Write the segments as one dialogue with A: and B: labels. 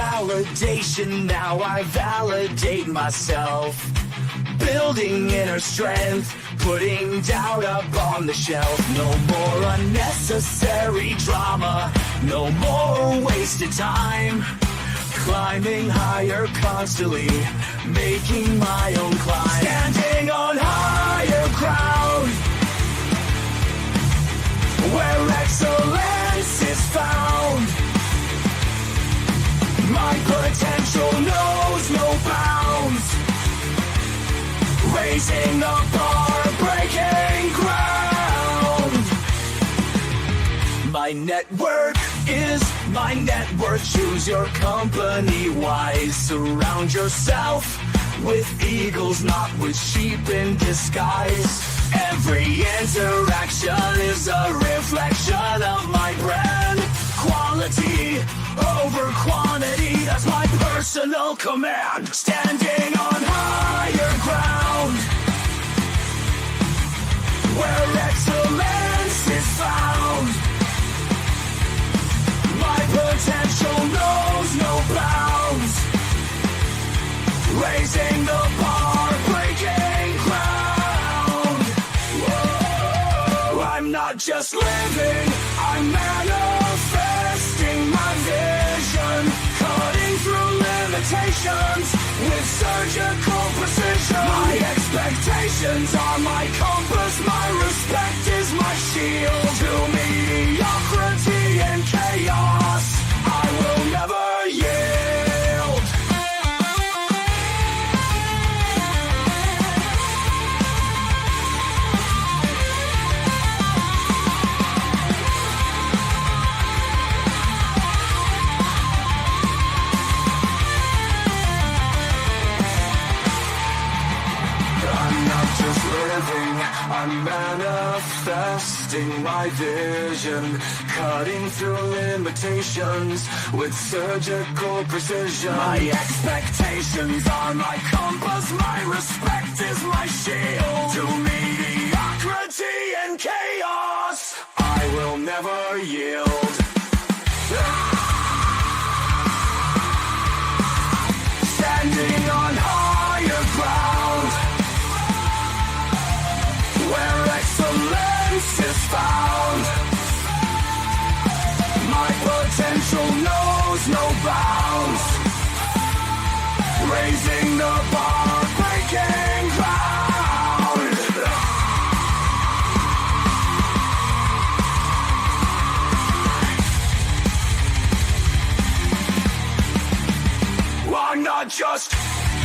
A: validation, now I validate myself. Building inner strength, putting doubt up on the shelf. No more unnecessary drama, no more wasted time. Climbing higher constantly, making my own climb. Standing on higher ground, where excellence is found. My potential knows no bounds. Raising the bar, breaking ground. My network is my net worth. Choose your company wise. Surround yourself with eagles, not with sheep in disguise. Every interaction is a reflection of my brand. Quality over quantity, that's my personal command. Standing on higher ground, where excellence is found. My potential knows no bounds. Raising the bar, breaking ground. Whoa, I'm not just living, I'm manifesting my vision. Cutting through limitations with surgical precision. My expectations are my compass, my respect is my shield. To mediocrity and chaos, I will never yield. I'm not just living, I'm manifesting my vision. Cutting through limitations with surgical precision. My expectations are my compass, my respect is my shield. To mediocrity and chaos, I will never yield. Standing on higher ground, where excellence is found. My potential knows no bounds. Raising the bar, breaking ground. I'm not just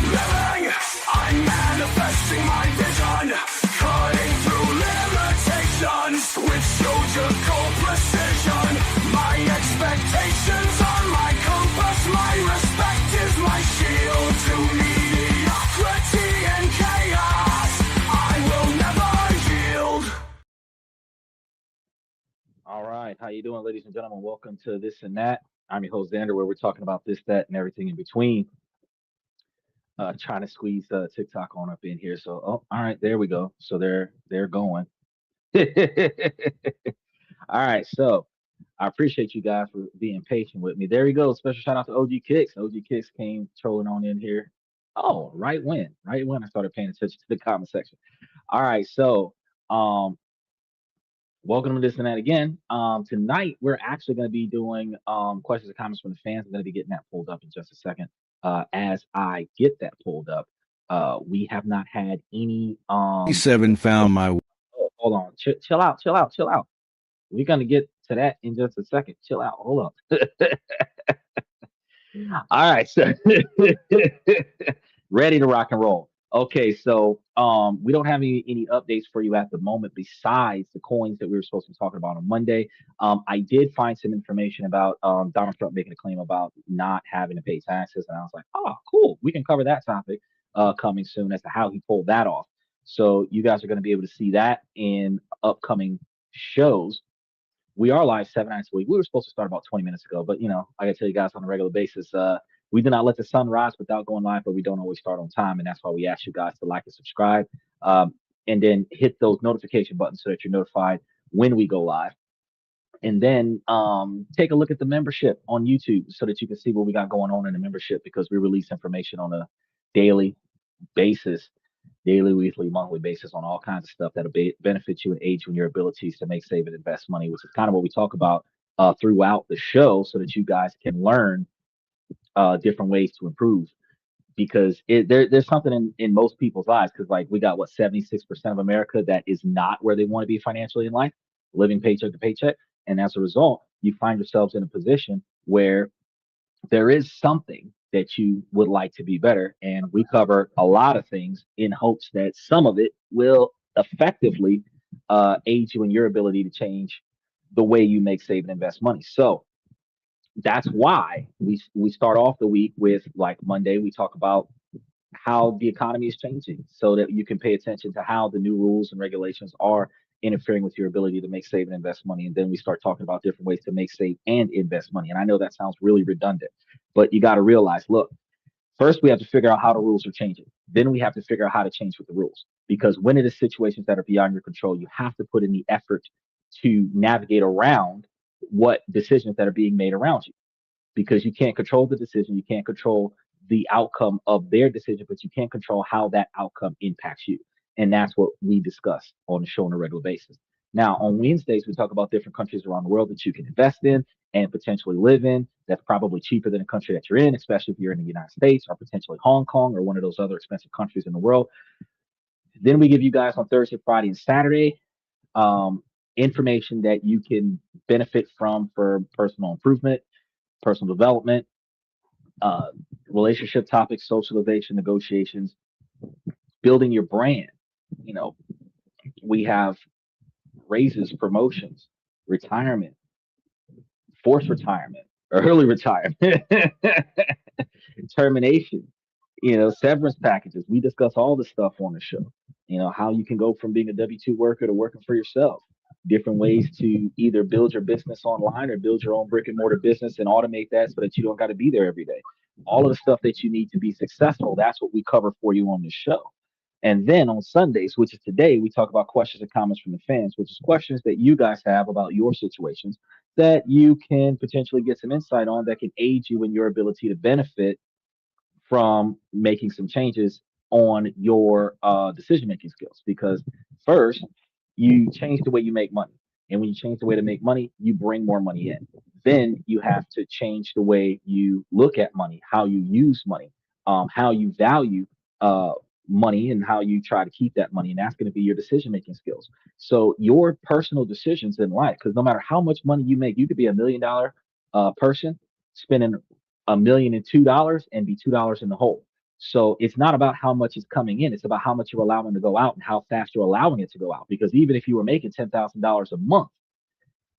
A: living, I'm manifesting my vision. Cutting through limitations with surgical precision. My expectations are my compass, my respect is my shield. To mediocrity and chaos, I will never yield.
B: All right, how you doing, ladies and gentlemen? Welcome to This and That. I'm your host Xander, where we're talking about this, that, and everything in between. Trying to squeeze TikTok on up in here. So, oh, all right, there we go. So they're going. All right, so I appreciate you guys for being patient with me. There we go. Special shout out to OG Kicks. OG Kicks came trolling on in here. Oh, right when I started paying attention to the comment section. All right, so welcome to This and That again. Tonight we're actually going to be doing questions and comments from the fans. I'm going to be getting that pulled up in just a second. As I get that pulled up, we have not had any.
C: Seven found my.
B: Oh, hold on, chill out, chill out, chill out. We're gonna get to that in just a second. Chill out, hold up. All right, so ready to rock and roll. Okay, so we don't have any updates for you at the moment besides the coins that we were supposed to be talking about on Monday. I did find some information about Donald Trump making a claim about not having to pay taxes, and I was like, oh, cool, we can cover that topic coming soon as to how he pulled that off. So you guys are going to be able to see that in upcoming shows. We are live 7 nights a week. We were supposed to start about 20 minutes ago, but I gotta tell you guys on a regular basis, we do not let the sun rise without going live, but we don't always start on time, and that's why we ask you guys to like and subscribe, and then hit those notification buttons so that you're notified when we go live. And then take a look at the membership on YouTube so that you can see what we got going on in the membership, because we release information on a daily basis, daily, weekly, monthly basis on all kinds of stuff that'll benefit you and aid you in your abilities to make, save, and invest money, which is kind of what we talk about throughout the show, so that you guys can learn different ways to improve. Because there's something in most people's lives, because like we got what 76% of America that is not where they want to be financially in life, living paycheck to paycheck, and as a result, you find yourselves in a position where there is something that you would like to be better. And we cover a lot of things in hopes that some of it will effectively aid you in your ability to change the way you make, save, and invest money. So that's why we start off the week with, like, Monday, we talk about how the economy is changing so that you can pay attention to how the new rules and regulations are interfering with your ability to make, save, and invest money. And then we start talking about different ways to make, save, and invest money. And I know that sounds really redundant, but you got to realize, look, first we have to figure out how the rules are changing. Then we have to figure out how to change with the rules. Because when it is situations that are beyond your control, you have to put in the effort to navigate around what decisions that are being made around you, because you can't control the decision, you can't control the outcome of their decision, but you can't control how that outcome impacts you. And that's what we discuss on the show on a regular basis. Now, on Wednesdays, we talk about different countries around the world that you can invest in and potentially live in. That's probably cheaper than the country that you're in, especially if you're in the United States or potentially Hong Kong or one of those other expensive countries in the world. Then we give you guys on Thursday, Friday, and Saturday information that you can benefit from for personal improvement, personal development, uh, relationship topics, socialization, negotiations, building your brand. You know, we have raises, promotions, retirement, forced retirement, early retirement, termination, severance packages. We discuss all this stuff on the show. How you can go from being a W-2 worker to working for yourself, different ways to either build your business online or build your own brick and mortar business and automate that so that you don't got to be there every day. All of the stuff that you need to be successful, that's what we cover for you on this show. And then on Sundays, which is today, we talk about questions and comments from the fans, which is questions that you guys have about your situations that you can potentially get some insight on that can aid you in your ability to benefit from making some changes on your decision making skills. Because first, you change the way you make money. And when you change the way to make money, you bring more money in. Then you have to change the way you look at money, how you use money, how you value uh, money, and how you try to keep that money. And that's going to be your decision making skills. So your personal decisions in life, because no matter how much money you make, you could be $1 million person spending $1,002,000 and be $2 in the hole. So it's not about how much is coming in; it's about how much you're allowing to go out and how fast you're allowing it to go out. Because even if you were making $10,000 a month,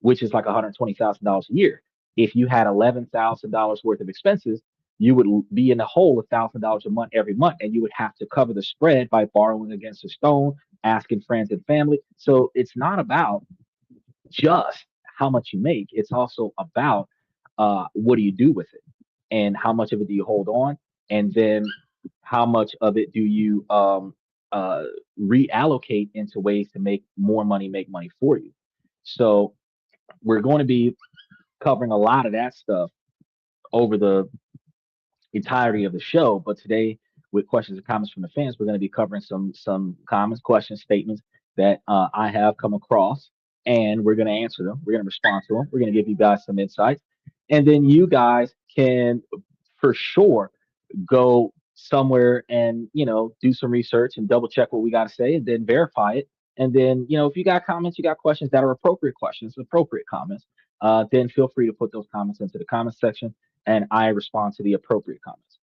B: which is like $120,000 a year, if you had $11,000 worth of expenses, you would be in the hole $1,000 a month every month, and you would have to cover the spread by borrowing against a stone, asking friends and family. So it's not about just how much you make; it's also about what do you do with it, and how much of it do you hold on, and then how much of it do you uh, reallocate into ways to make more money, make money for you. So we're going to be covering a lot of that stuff over the entirety of the show. But today, with questions and comments from the fans, we're going to be covering some comments, questions, statements that I have come across, and we're going to answer them. We're going to respond to them. We're going to give you guys some insights, and then you guys can for sure go somewhere and do some research and double check what we got to say, and then verify it. And then if you got comments, you got questions that are appropriate questions, appropriate comments, then feel free to put those comments into the comment section, and I respond to the appropriate comments.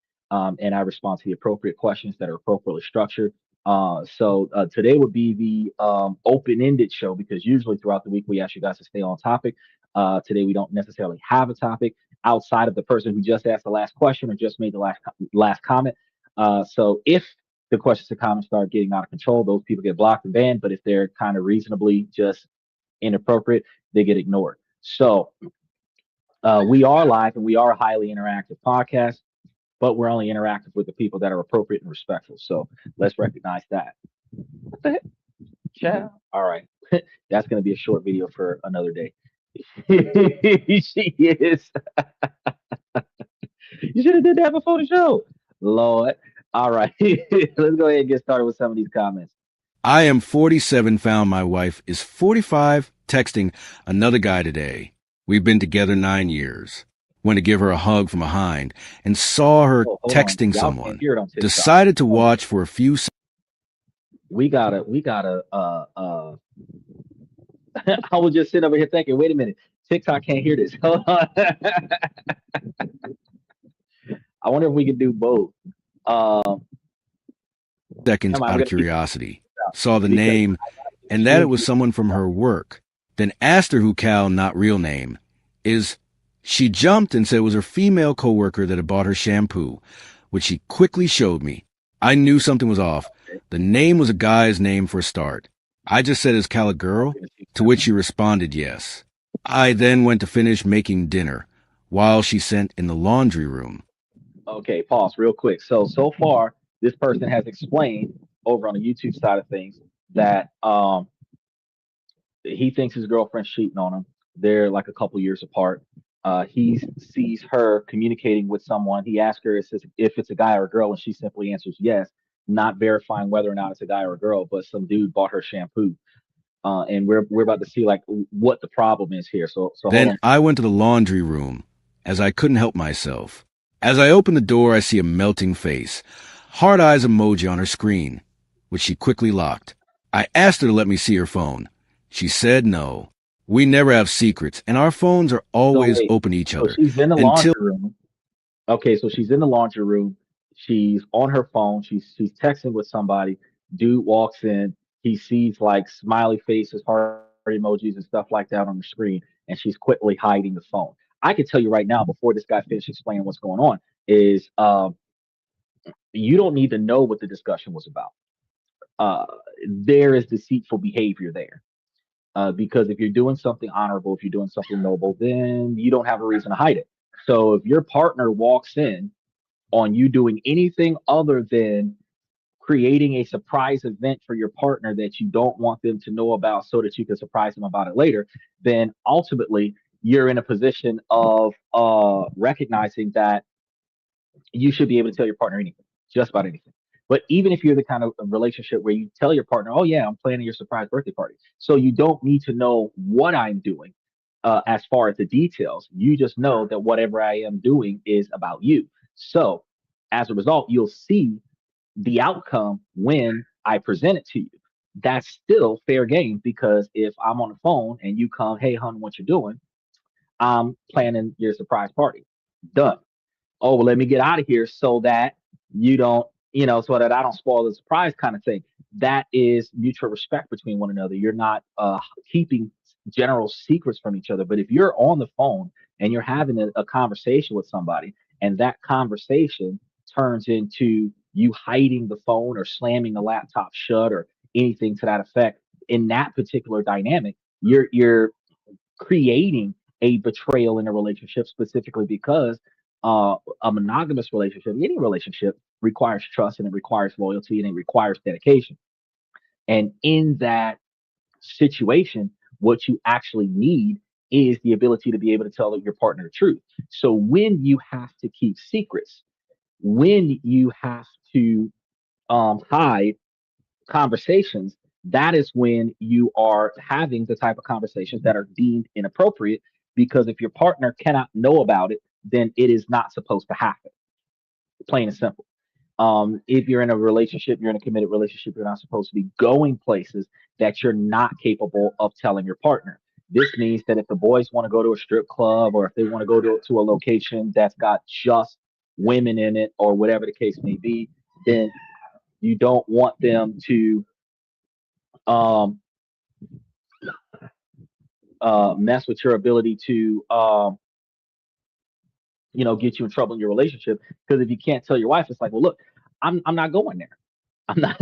B: And I respond to the appropriate questions that are appropriately structured. So today would be the open-ended show, because usually throughout the week we ask you guys to stay on topic. Today we don't necessarily have a topic outside of the person who just asked the last question or just made the last comment. So if the questions and comments start getting out of control, those people get blocked and banned. But if they're kind of reasonably just inappropriate, they get ignored. So we are live and we are a highly interactive podcast, but we're only interactive with the people that are appropriate and respectful. So let's recognize that. What the heck? Yeah. All right. That's going to be a short video for another day. She is. You should have did that before the show. Lord. All right. Let's go ahead and get started with some of these comments.
C: I am 47, found my wife is 45, texting another guy today. We've been together 9 years. Went to give her a hug from behind and saw her
B: Oh, hold on.
C: texting
B: Y'all can't
C: someone.
B: hear it on TikTok.
C: Decided to
B: Hold on.
C: watch for a few
B: We gotta I was just sitting over here thinking, wait a minute, TikTok can't hear this. Hold on. I wonder if we could do both. Um,
C: seconds
B: come on, I'm
C: out of
B: gonna keep it
C: curiosity. Saw the
B: because
C: name and that it was someone from her work. Then asked her who Cal, not real name, is. She jumped and said it was her female coworker that had bought her shampoo, which she quickly showed me. I knew something was off. The name was a guy's name for a start. I just said, is Cal a girl? To which she responded, yes. I then went to finish making dinner while she sent in the laundry room.
B: Okay, pause real quick. So far, this person has explained over on the YouTube side of things that he thinks his girlfriend's cheating on him. They're like a couple years apart. He sees her communicating with someone. He asks her if it's a guy or a girl, and she simply answers yes, not verifying whether or not it's a guy or a girl. But some dude bought her shampoo, and we're about to see like what the problem is here. So hold
C: Then
B: on.
C: I went to the laundry room as I couldn't help myself. As I open the door, I see a melting face, heart eyes emoji on her screen, which she quickly locked. I asked her to let me see her phone. She said no. We never have secrets, and our phones are
B: So
C: always
B: wait,
C: open to each
B: so
C: other.
B: she's in the
C: Until
B: laundry room. Okay, so she's in the laundry room. She's on her phone. She's texting with somebody. Dude walks in. He sees like smiley faces, heart emojis, and stuff like that on the screen, and she's quickly hiding the phone. I can tell you right now, before this guy finishes explaining what's going on, is you don't need to know what the discussion was about. Uh, there is deceitful behavior there. Because if you're doing something honorable, if you're doing something noble, then you don't have a reason to hide it. So if your partner walks in on you doing anything other than creating a surprise event for your partner that you don't want them to know about so that you can surprise them about it later, then ultimately you're in a position of recognizing that you should be able to tell your partner anything, just about anything. But even if you're the kind of relationship where you tell your partner, oh, yeah, I'm planning your surprise birthday party. So you don't need to know what I'm doing as far as the details. You just know that whatever I am doing is about you. So as a result, you'll see the outcome when I present it to you. That's still fair game because if I'm on the phone and you come, hey, hon, what you doing? I'm planning your surprise party. Done. Oh, well, let me get out of here so that you don't, so that I don't spoil the surprise kind of thing. That is mutual respect between one another. You're not keeping general secrets from each other. But if you're on the phone and you're having a conversation with somebody and that conversation turns into you hiding the phone or slamming the laptop shut or anything to that effect, in that particular dynamic, you're creating a betrayal in a relationship specifically because a monogamous relationship, any relationship, requires trust and it requires loyalty and it requires dedication. And in that situation, what you actually need is the ability to be able to tell your partner the truth. So when you have to keep secrets, when you have to hide conversations, that is when you are having the type of conversations that are deemed inappropriate. Because if your partner cannot know about it, then it is not supposed to happen. Plain and simple. If you're in a relationship, you're in a committed relationship, you're not supposed to be going places that you're not capable of telling your partner. This means that if the boys want to go to a strip club or if they want to go to a location that's got just women in it or whatever the case may be, then you don't want them to um, mess with your ability to get you in trouble in your relationship. Because if you can't tell your wife, it's like, well, look, I'm not going there. I'm not.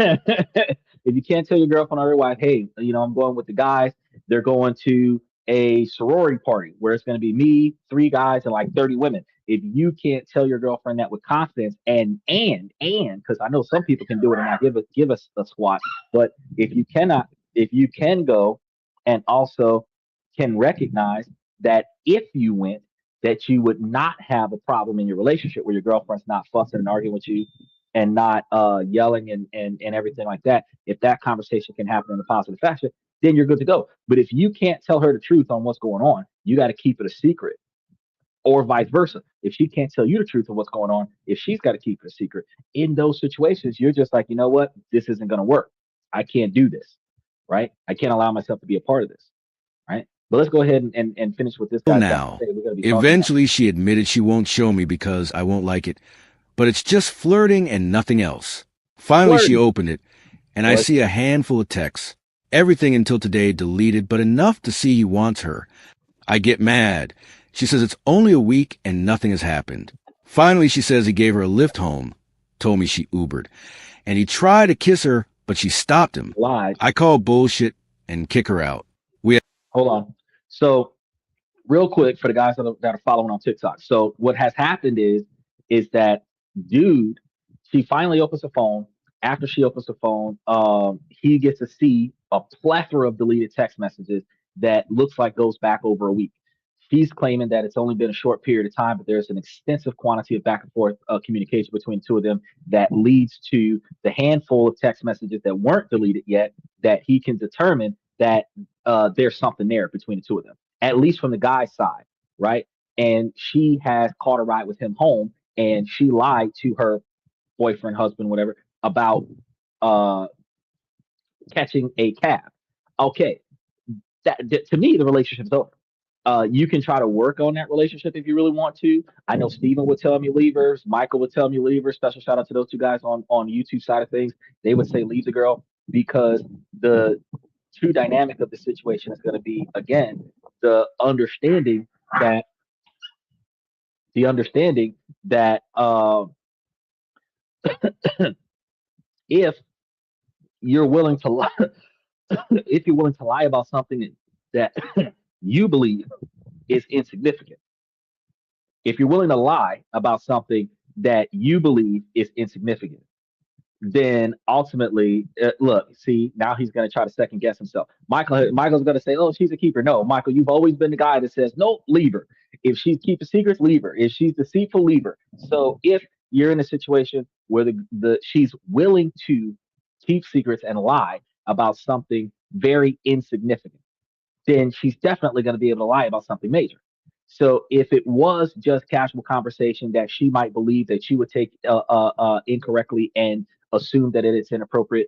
B: If you can't tell your girlfriend or your wife, hey, I'm going with the guys. They're going to a sorority party where it's going to be me, three guys, and like 30 women. If you can't tell your girlfriend that with confidence, because I know some people can do it and not give us a squat, but if you cannot, if you can go and also can recognize that if you went, that you would not have a problem in your relationship where your girlfriend's not fussing and arguing with you and not yelling and everything like that. If that conversation can happen in a positive fashion, then you're good to go. But if you can't tell her the truth on what's going on, you got to keep it a secret, or vice versa. If she can't tell you the truth of what's going on, if she's got to keep it a secret, in those situations, you're just like, you know what? This isn't going to work. I can't do this, right? I can't allow myself to be a part of this, right? But let's go ahead and finish with this guy's got to
C: Now,
B: say. We're going to be talking about
C: eventually she admitted she won't show me because I won't like it, but it's just flirting and nothing else. Finally, she
B: flirting.
C: opened it, and I
B: What?
C: see a handful of texts. Everything until today deleted, but enough to see he wants her. I get mad. She says it's only a week and nothing has happened. Finally, she says he gave her a lift home, told me she Ubered, and he tried to kiss her, but she stopped him.
B: Lied.
C: I call bullshit and kick her out.
B: Hold on. So real quick for the guys that are following on TikTok. So what has happened is that dude, she finally opens the phone. After she opens the phone, he gets to see a plethora of deleted text messages that looks like goes back over a week. She's claiming that it's only been a short period of time, but there's an extensive quantity of back and forth communication between the two of them that leads to the handful of text messages that weren't deleted yet that he can determine that there's something there between the two of them, at least from the guy's side, right? And she has caught a ride with him home, and she lied to her boyfriend, husband, whatever, about uh, catching a cab. Okay, that to me, the relationship's over. You can try to work on that relationship if you really want to. I know Steven would tell me leave her. Michael would tell me leave her. Special shout out to those two guys on YouTube side of things. They would say leave the girl because the true dynamic of the situation is going to be, again, the understanding that the understanding that if you're willing to lie, if you're willing to lie about something that you believe is insignificant, if you're willing to lie about something that you believe is insignificant, then ultimately, look, see, now he's going to try to second guess himself. Michael's going to say, "Oh, she's a keeper." No, Michael, you've always been the guy that says, "No, leave her. If she's keeping secrets, leave her. If she's deceitful, leave her." So if you're in a situation where the she's willing to keep secrets and lie about something very insignificant, then she's definitely going to be able to lie about something major. So if it was just casual conversation that she might believe that she would take incorrectly and assume that it is inappropriate,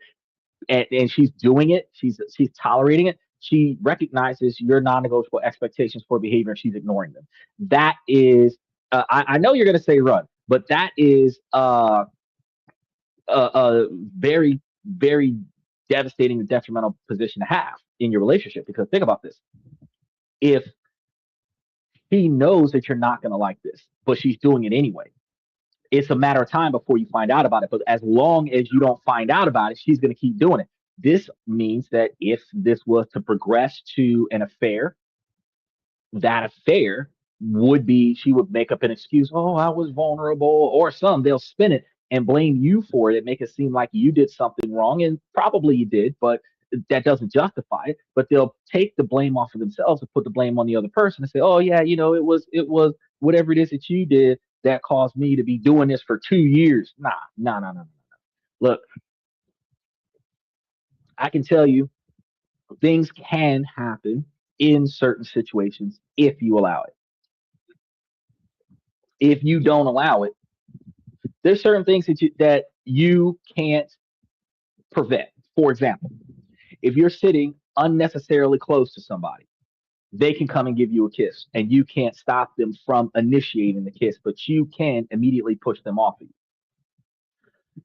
B: and she's doing it, she's tolerating it. She recognizes your non-negotiable expectations for behavior, and she's ignoring them. That is, I know you're going to say run, but that is a very, very devastating and detrimental position to have in your relationship. Because think about this: if she knows that you're not going to like this, but she's doing it anyway, it's a matter of time before you find out about it. But as long as you don't find out about it, she's going to keep doing it. This means that if this was to progress to an affair, that affair would be, she would make up an excuse. Oh, I was vulnerable, or some, they'll spin it and blame you for it and make it seem like you did something wrong. And probably you did, but that doesn't justify it. But they'll take the blame off of themselves and put the blame on the other person and say, oh yeah, it was whatever it is that you did that caused me to be doing this for 2 years. Nah. Look, I can tell you things can happen in certain situations if you allow it. If you don't allow it, there's certain things that you can't prevent. For example, if you're sitting unnecessarily close to somebody, they can come and give you a kiss, and you can't stop them from initiating the kiss, but you can immediately push them off of you.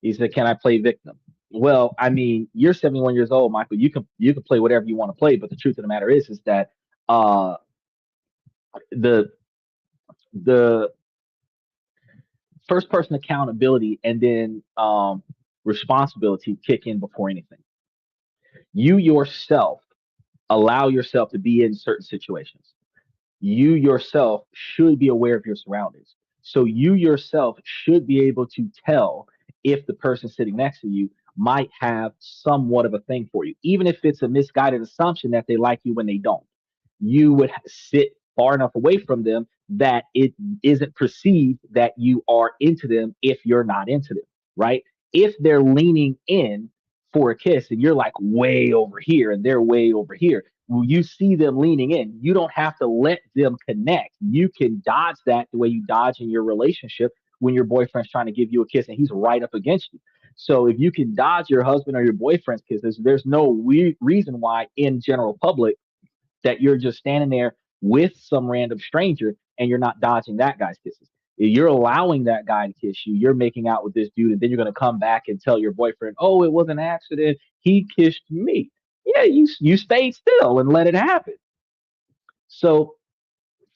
B: He said, "Can I play victim?" Well, I mean, you're 71 years old, Michael. You can play whatever you want to play, but the truth of the matter is that uh, the the first person accountability and then responsibility kick in before anything. You yourself allow yourself to be in certain situations. You yourself should be aware of your surroundings. So you yourself should be able to tell if the person sitting next to you might have somewhat of a thing for you, even if it's a misguided assumption that they like you when they don't. You would sit far enough away from them that it isn't perceived that you are into them if you're not into them, right? If they're leaning in for a kiss and you're like way over here and they're way over here, when you see them leaning in, you don't have to let them connect. You can dodge that the way you dodge in your relationship when your boyfriend's trying to give you a kiss and he's right up against you. So if you can dodge your husband or your boyfriend's kisses, there's no reason why in general public that you're just standing there with some random stranger and you're not dodging that guy's kisses. If you're allowing that guy to kiss you, you're making out with this dude, and then you're going to come back and tell your boyfriend, "Oh, it was an accident. He kissed me." Yeah, you stayed still and let it happen. So,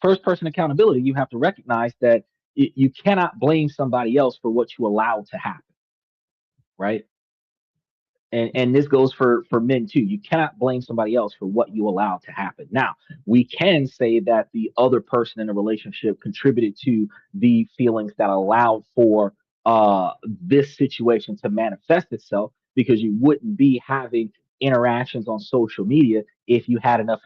B: first person accountability, you have to recognize that you cannot blame somebody else for what you allowed to happen, right? And this goes for men too. You cannot blame somebody else for what you allow to happen. Now, we can say that the other person in the relationship contributed to the feelings that allowed for this situation to manifest itself, because you wouldn't be having interactions on social media if you had enough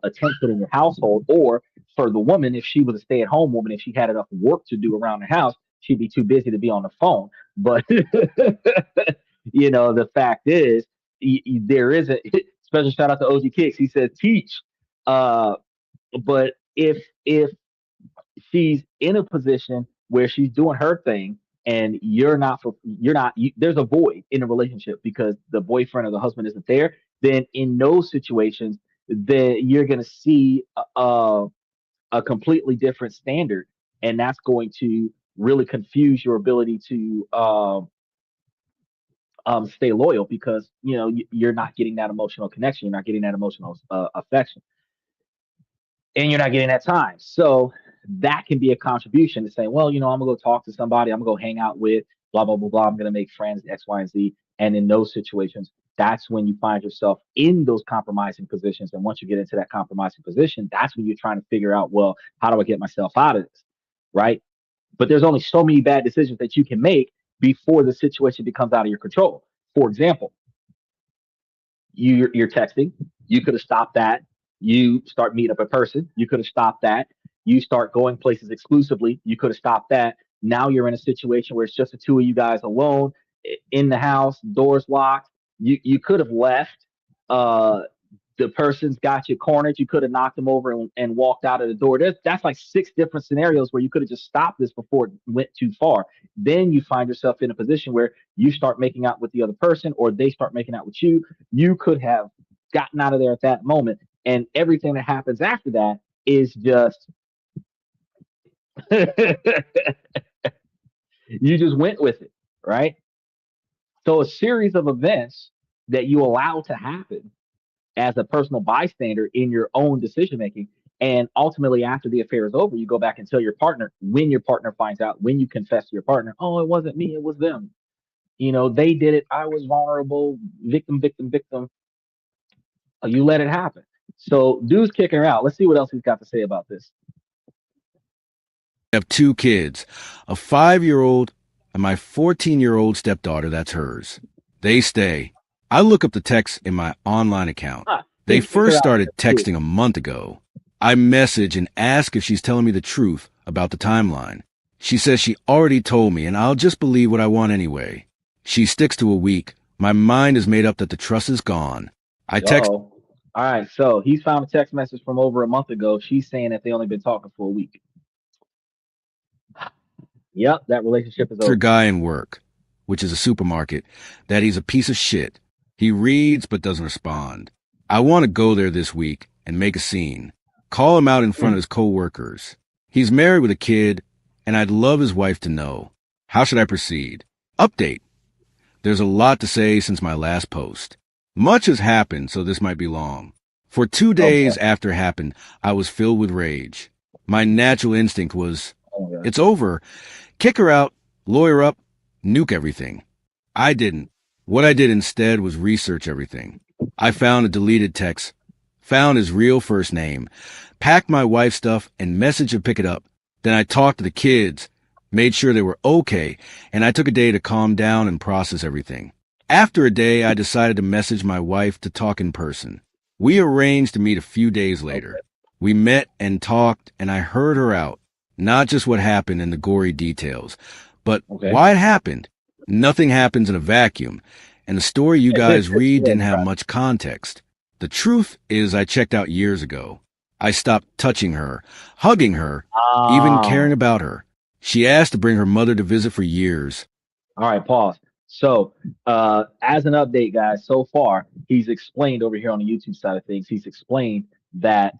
B: attention in your household. Or for the woman, if she was a stay-at-home woman, if she had enough work to do around the house, she'd be too busy to be on the phone. But the fact is, there is a special shout out to OG Kicks. He said, "Teach." But if she's in a position where she's doing her thing and there's a void in the relationship because the boyfriend or the husband isn't there, then in those situations, then you're going to see a completely different standard, and that's going to really confuse your ability to stay loyal, because you're not getting that emotional connection, you're not getting that emotional affection, and you're not getting that time. So that can be a contribution to say, well, I'm gonna go talk to somebody, I'm gonna go hang out with blah blah blah blah, I'm gonna make friends X, Y, and Z. And in those situations, that's when you find yourself in those compromising positions. And once you get into that compromising position, that's when you're trying to figure out, well, how do I get myself out of this, right? But there's only so many bad decisions that you can make before the situation becomes out of your control. For example, you're texting. You could have stopped that. You start meeting up in person. You could have stopped that. You start going places exclusively. You could have stopped that. Now you're in a situation where it's just the two of you guys alone in the house, doors locked. You could have left. The person's got you cornered. You could have knocked them over and walked out of the door. That's like 6 different scenarios where you could have just stopped this before it went too far. Then you find yourself in a position where you start making out with the other person, or they start making out with you. You could have gotten out of there at that moment, and everything that happens after that is just you just went with it, right? So a series of events that you allow to happen as a personal bystander in your own decision making. And ultimately, after the affair is over, you go back and tell your partner, when your partner finds out, when you confess to your partner, "Oh, it wasn't me, it was them. They did it. I was vulnerable, victim, victim, victim." You let it happen. So dude's kicking her out. Let's see what else he's got to say about this.
C: I have 2 kids, a 5-year-old and my 14-year-old stepdaughter. That's hers. They stay. I look up the texts in my online account. They first started texting a month ago. I message and ask if she's telling me the truth about the timeline. She says she already told me, and I'll just believe what I want anyway. She sticks to a week. My mind is made up that the trust is gone. I text.
B: All right, so he's found a text message from over a month ago. She's saying that they only been talking for a week. Yep, that relationship is over.
C: Her guy in work, which is a supermarket, that he's a piece of shit. He reads but doesn't respond. I want to go there this week and make a scene. Call him out in front of his co-workers. He's married with a kid, and I'd love his wife to know. How should I proceed? Update. There's a lot to say since my last post. Much has happened, so this might be long. For 2 days after it happened, I was filled with rage. My natural instinct was, it's over. Kick her out, lawyer up, nuke everything. I didn't. What I did instead was research everything. I found a deleted text, found his real first name, packed my wife's stuff and messaged to pick it up. Then I talked to the kids, made sure they were okay, and I took a day to calm down and process everything. After a day, I decided to message my wife to talk in person. We arranged to meet a few days later. We met and talked, and I heard her out. Not just what happened and the gory details, but
B: Okay.
C: why it happened. Nothing happens in a vacuum, and the story you guys read didn't have much context. The truth is I checked out years ago. I stopped touching her, hugging her, even caring about her. She asked to bring her mother to visit for years.
B: All right, pause. So, as an update, guys, so far he's explained over here on the YouTube side of things. He's explained that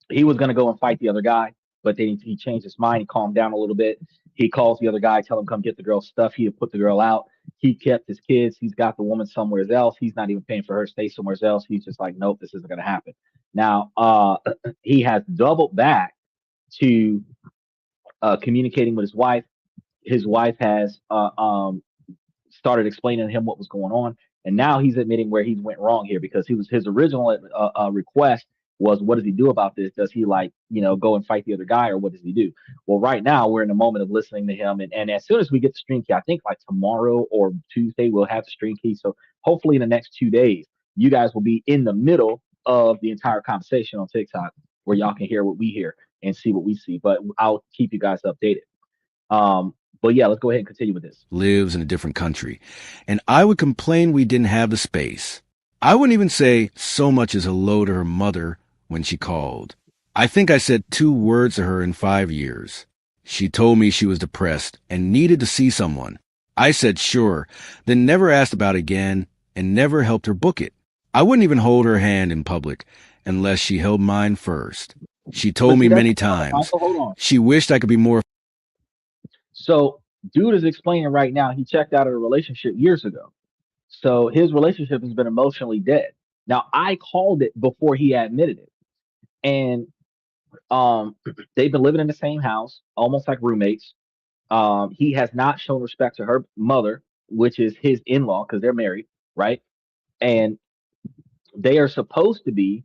B: he was going to go and fight the other guy, but then he changed his mind. He calmed down a little bit. He calls the other guy, tell him come get the girl's stuff. He had put the girl out. He kept his kids. He's got the woman somewhere else. He's not even paying for her to stay somewhere else. He's just like, nope, this isn't going to happen. Now, he has doubled back to communicating with his wife. His wife has started explaining to him what was going on, and now he's admitting where he went wrong here because his original request was, what does he do about this? Does he go and fight the other guy, or what does he do? Well, right now we're in a moment of listening to him, and as soon as we get the stream key, I think like tomorrow or Tuesday we'll have the stream key. So hopefully in the next 2 days, you guys will be in the middle of the entire conversation on TikTok, where y'all can hear what we hear and see what we see. But I'll keep you guys updated. But yeah, let's go ahead and continue with this.
C: Lives in a different country, and I would complain we didn't have the space. I wouldn't even say so much as hello to her mother when she called. I think I said 2 words to her in 5 years. She told me she was depressed and needed to see someone. I said sure, then never asked about it again and never helped her book it. I wouldn't even hold her hand in public unless she held mine first. She told me many times she wished I could be more.
B: So, dude is explaining right now he checked out of a relationship years ago. So his relationship has been emotionally dead. Now, I called it before he admitted it. And they've been living in the same house, almost like roommates. He has not shown respect to her mother, which is his in-law, because they're married, right? And they are supposed to be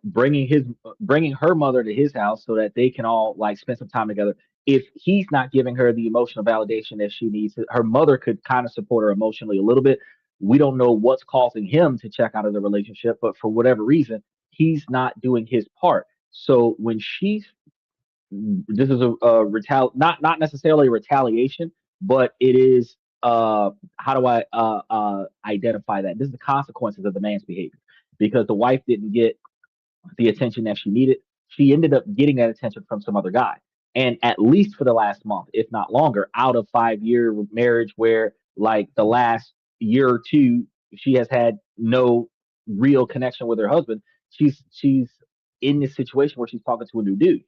B: bringing her mother to his house so that they can all like spend some time together. If he's not giving her the emotional validation that she needs, her mother could kind of support her emotionally a little bit. We don't know what's causing him to check out of the relationship, but for whatever reason, he's not doing his part. So when this is not necessarily a retaliation, but it is how do I identify that? This is the consequences of the man's behavior, because the wife didn't get the attention that she needed. She ended up getting that attention from some other guy. And at least for the last month, if not longer, out of 5 year marriage, where like the last year or two, she has had no real connection with her husband. She's in this situation where she's talking to a new dude.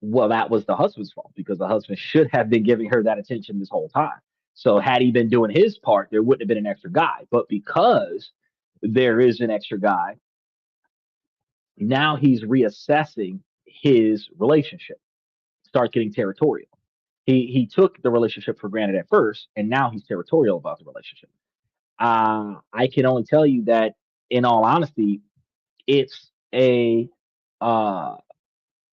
B: Well, that was the husband's fault, because the husband should have been giving her that attention this whole time. So had he been doing his part, there wouldn't have been an extra guy. But because there is an extra guy, now he's reassessing his relationship, start getting territorial. He took the relationship for granted at first, and now he's territorial about the relationship. I can only tell you that, in all honesty, it's a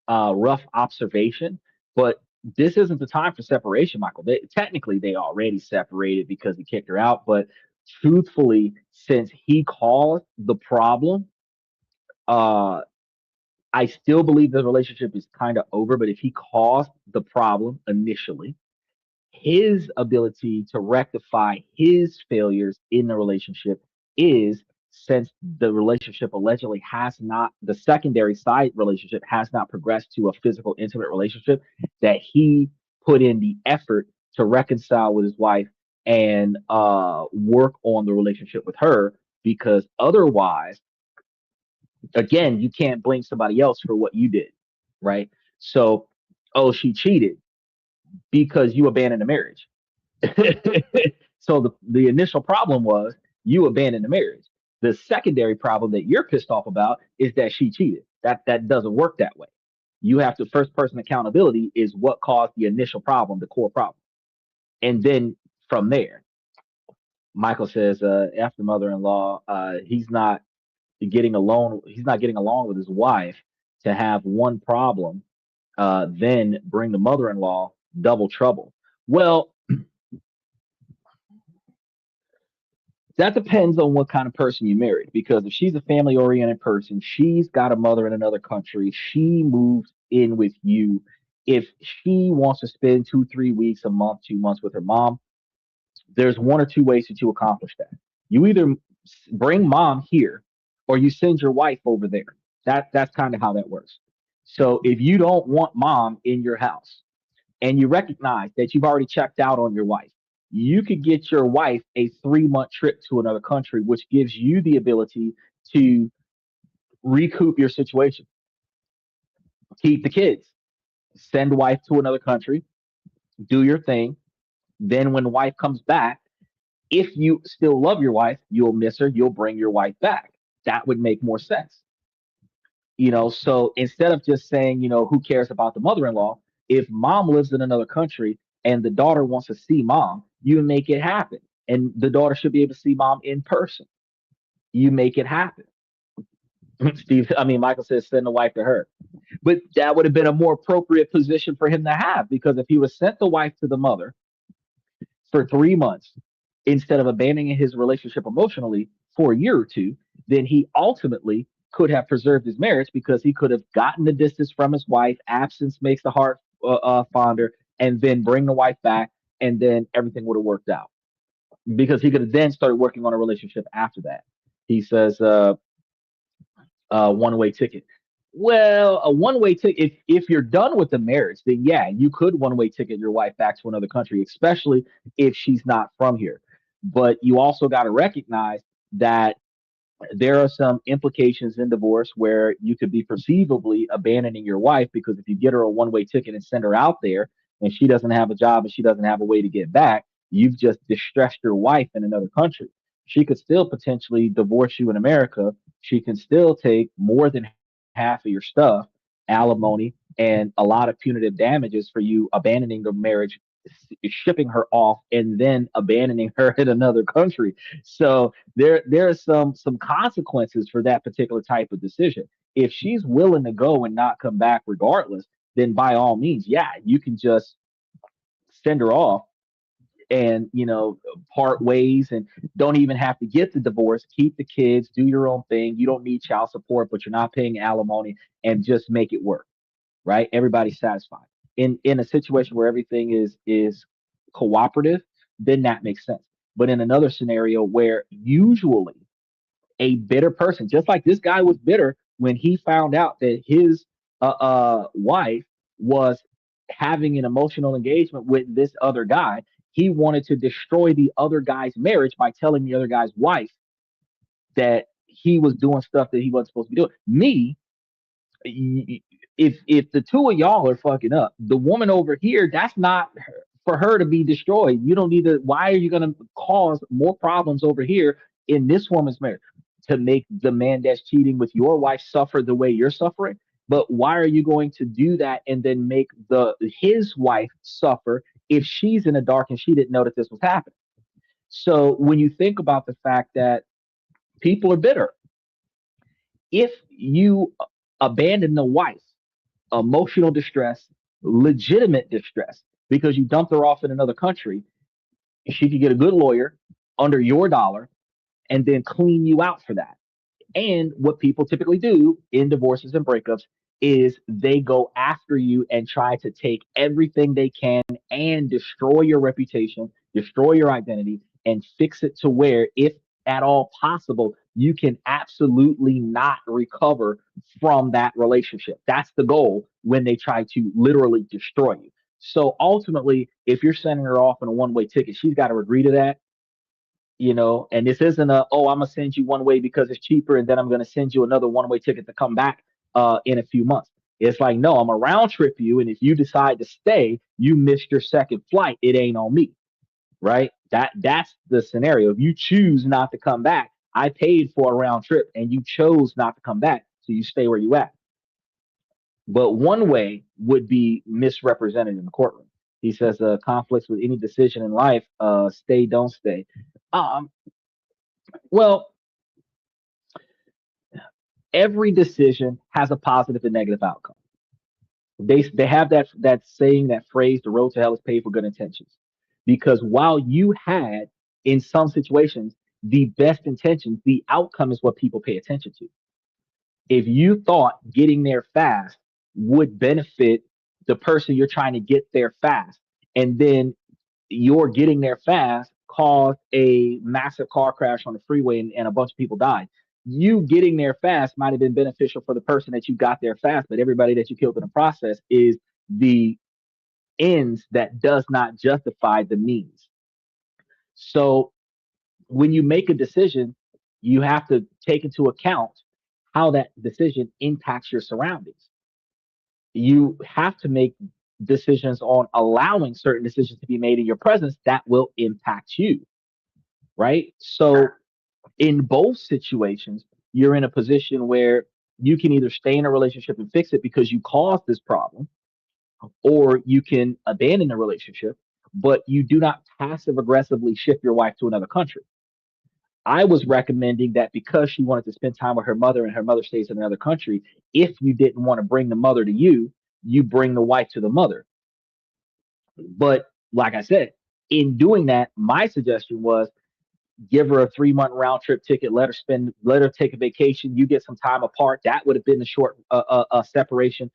B: rough observation, but this isn't the time for separation, Michael. Technically, they already separated because he kicked her out, but truthfully, since he caused the problem, I still believe the relationship is kind of over. But if he caused the problem initially, his ability to rectify his failures in the relationship is, since the relationship allegedly has not, the secondary side relationship has not progressed to a physical, intimate relationship, that he put in the effort to reconcile with his wife and work on the relationship with her, because otherwise, again, you can't blame somebody else for what you did, right? So, oh, she cheated because you abandoned the marriage. So the initial problem was you abandoned the marriage. The secondary problem that you're pissed off about is that she cheated. That doesn't work that way. You have to, first person accountability is what caused the initial problem, the core problem. And then from there, Michael says, after mother-in-law, he's not getting along with his wife to have one problem, then bring the mother-in-law, double trouble. Well, That depends on what kind of person you married. Because if she's a family oriented person, she's got a mother in another country. She moves in with you. If she wants to spend 2, 3 weeks, a month, 2 months with her mom, there's one or two ways that you accomplish that. You either bring mom here or you send your wife over there. That's kind of how that works. So if you don't want mom in your house and you recognize that you've already checked out on your wife, you could get your wife a 3 month trip to another country, which gives you the ability to recoup your situation, keep the kids, send wife to another country, do your thing. Then when wife comes back, if you still love your wife, you'll miss her, you'll bring your wife back. That would make more sense. So instead of just saying, who cares about the mother-in-law, if mom lives in another country and the daughter wants to see mom, you make it happen. And the daughter should be able to see mom in person. You make it happen. Michael says send the wife to her. But that would have been a more appropriate position for him to have, because if he was sent the wife to the mother for 3 months instead of abandoning his relationship emotionally for a year or two, then he ultimately could have preserved his marriage, because he could have gotten the distance from his wife. Absence makes the heart fonder, and then bring the wife back, and then everything would have worked out, because he could have then started working on a relationship after that. He says, one-way ticket. Well, a one-way ticket, if you're done with the marriage, then yeah, you could one-way ticket your wife back to another country, especially if she's not from here. But you also got to recognize that there are some implications in divorce where you could be perceivably abandoning your wife, because if you get her a one-way ticket and send her out there and she doesn't have a job and she doesn't have a way to get back, you've just distressed your wife in another country. She could still potentially divorce you in America. She can still take more than half of your stuff, alimony, and a lot of punitive damages for you abandoning the marriage, shipping her off, and then abandoning her in another country. So there are some consequences for that particular type of decision. If she's willing to go and not come back regardless, then by all means, yeah, you can just send her off and part ways, and don't even have to get the divorce. Keep the kids, do your own thing. You don't need child support, but you're not paying alimony, and just make it work. Right? Everybody's satisfied. In a situation where everything is cooperative, then that makes sense. But in another scenario where usually a bitter person, just like this guy was bitter when he found out that his wife was having an emotional engagement with this other guy, he wanted to destroy the other guy's marriage by telling the other guy's wife that he was doing stuff that he wasn't supposed to be doing. If the two of y'all are fucking up, the woman over here, that's not for her to be destroyed. You don't need to. Why are you going to cause more problems over here in this woman's marriage to make the man that's cheating with your wife suffer the way you're suffering? But why are you going to do that and then make his wife suffer if she's in the dark and she didn't know that this was happening? So when you think about the fact that people are bitter, if you abandon the wife, emotional distress, legitimate distress, because you dumped her off in another country, she could get a good lawyer under your dollar and then clean you out for that. And what people typically do in divorces and breakups is they go after you and try to take everything they can and destroy your reputation, destroy your identity, and fix it to where, if at all possible, you can absolutely not recover from that relationship. That's the goal when they try to literally destroy you. So ultimately, if you're sending her off in a one-way ticket, she's got to agree to that. And this isn't I'm gonna send you one way because it's cheaper, and then I'm gonna send you another one-way ticket to come back in a few months. It's like, no, I'm a round trip you, and if you decide to stay, you missed your second flight. It ain't on me, right? That's the scenario. If you choose not to come back, I paid for a round trip, and you chose not to come back, so you stay where you at. But one way would be misrepresented in the courtroom. He says conflicts with any decision in life, stay, don't stay. Um, well, every decision has a positive and negative outcome. They have that saying, that phrase, the road to hell is paved with good intentions. Because while you had, in some situations, the best intentions, the outcome is what people pay attention to. If you thought getting there fast would benefit the person you're trying to get there fast, and then your getting there fast caused a massive car crash on the freeway and a bunch of people died. You getting there fast might have been beneficial for the person that you got there fast, but everybody that you killed in the process is the ends that does not justify the means. So when you make a decision, you have to take into account how that decision impacts your surroundings. You have to make decisions on allowing certain decisions to be made in your presence that will impact you, right? So in both situations, you're in a position where you can either stay in a relationship and fix it because you caused this problem, or you can abandon the relationship, but you do not passive aggressively ship your wife to another country. I was recommending that because she wanted to spend time with her mother and her mother stays in another country, if you didn't want to bring the mother to you, you bring the wife to the mother. But like I said, in doing that, my suggestion was give her a 3 month round trip ticket, let her take a vacation. You get some time apart. That would have been the short separation.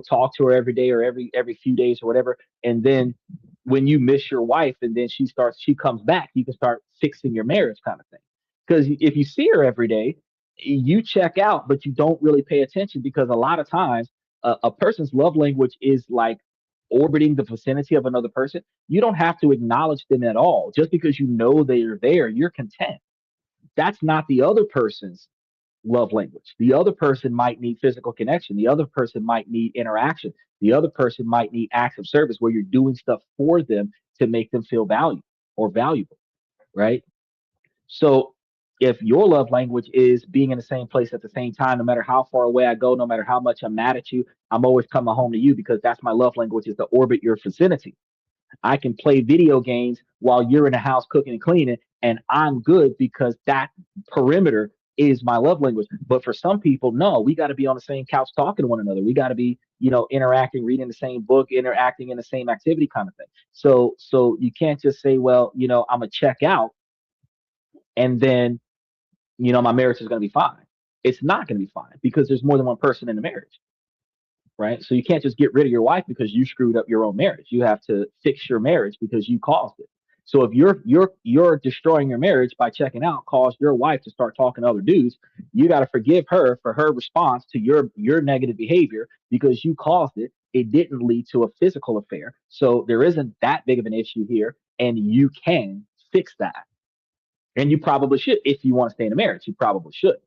B: Talk to her every day or every few days or whatever. And then when you miss your wife and then she comes back, you can start fixing your marriage kind of thing. Because if you see her every day, you check out, but you don't really pay attention because a lot of times a person's love language is like orbiting the vicinity of another person. You don't have to acknowledge them at all. Just because you know they are there, you're content. That's not the other person's love language. The other person might need physical connection. The other person might need interaction. The other person might need acts of service where you're doing stuff for them to make them feel valued or valuable, right? So if your love language is being in the same place at the same time, no matter how far away I go, no matter how much I'm mad at you, I'm always coming home to you because that's my love language is to orbit your vicinity. I can play video games while you're in the house cooking and cleaning, and I'm good because that perimeter is my love language. But for some people, no, we got to be on the same couch talking to one another. We got to be, interacting, reading the same book, interacting in the same activity kind of thing. So you can't just say, well, I'm gonna check out and then, my marriage is gonna be fine. It's not gonna be fine because there's more than one person in the marriage, right? So you can't just get rid of your wife because you screwed up your own marriage. You have to fix your marriage because you caused it. So if you're destroying your marriage by checking out, caused your wife to start talking to other dudes, you got to forgive her for her response to your negative behavior because you caused it. It didn't lead to a physical affair. So there isn't that big of an issue here, and you can fix that. And you probably should if you want to stay in a marriage. You probably should.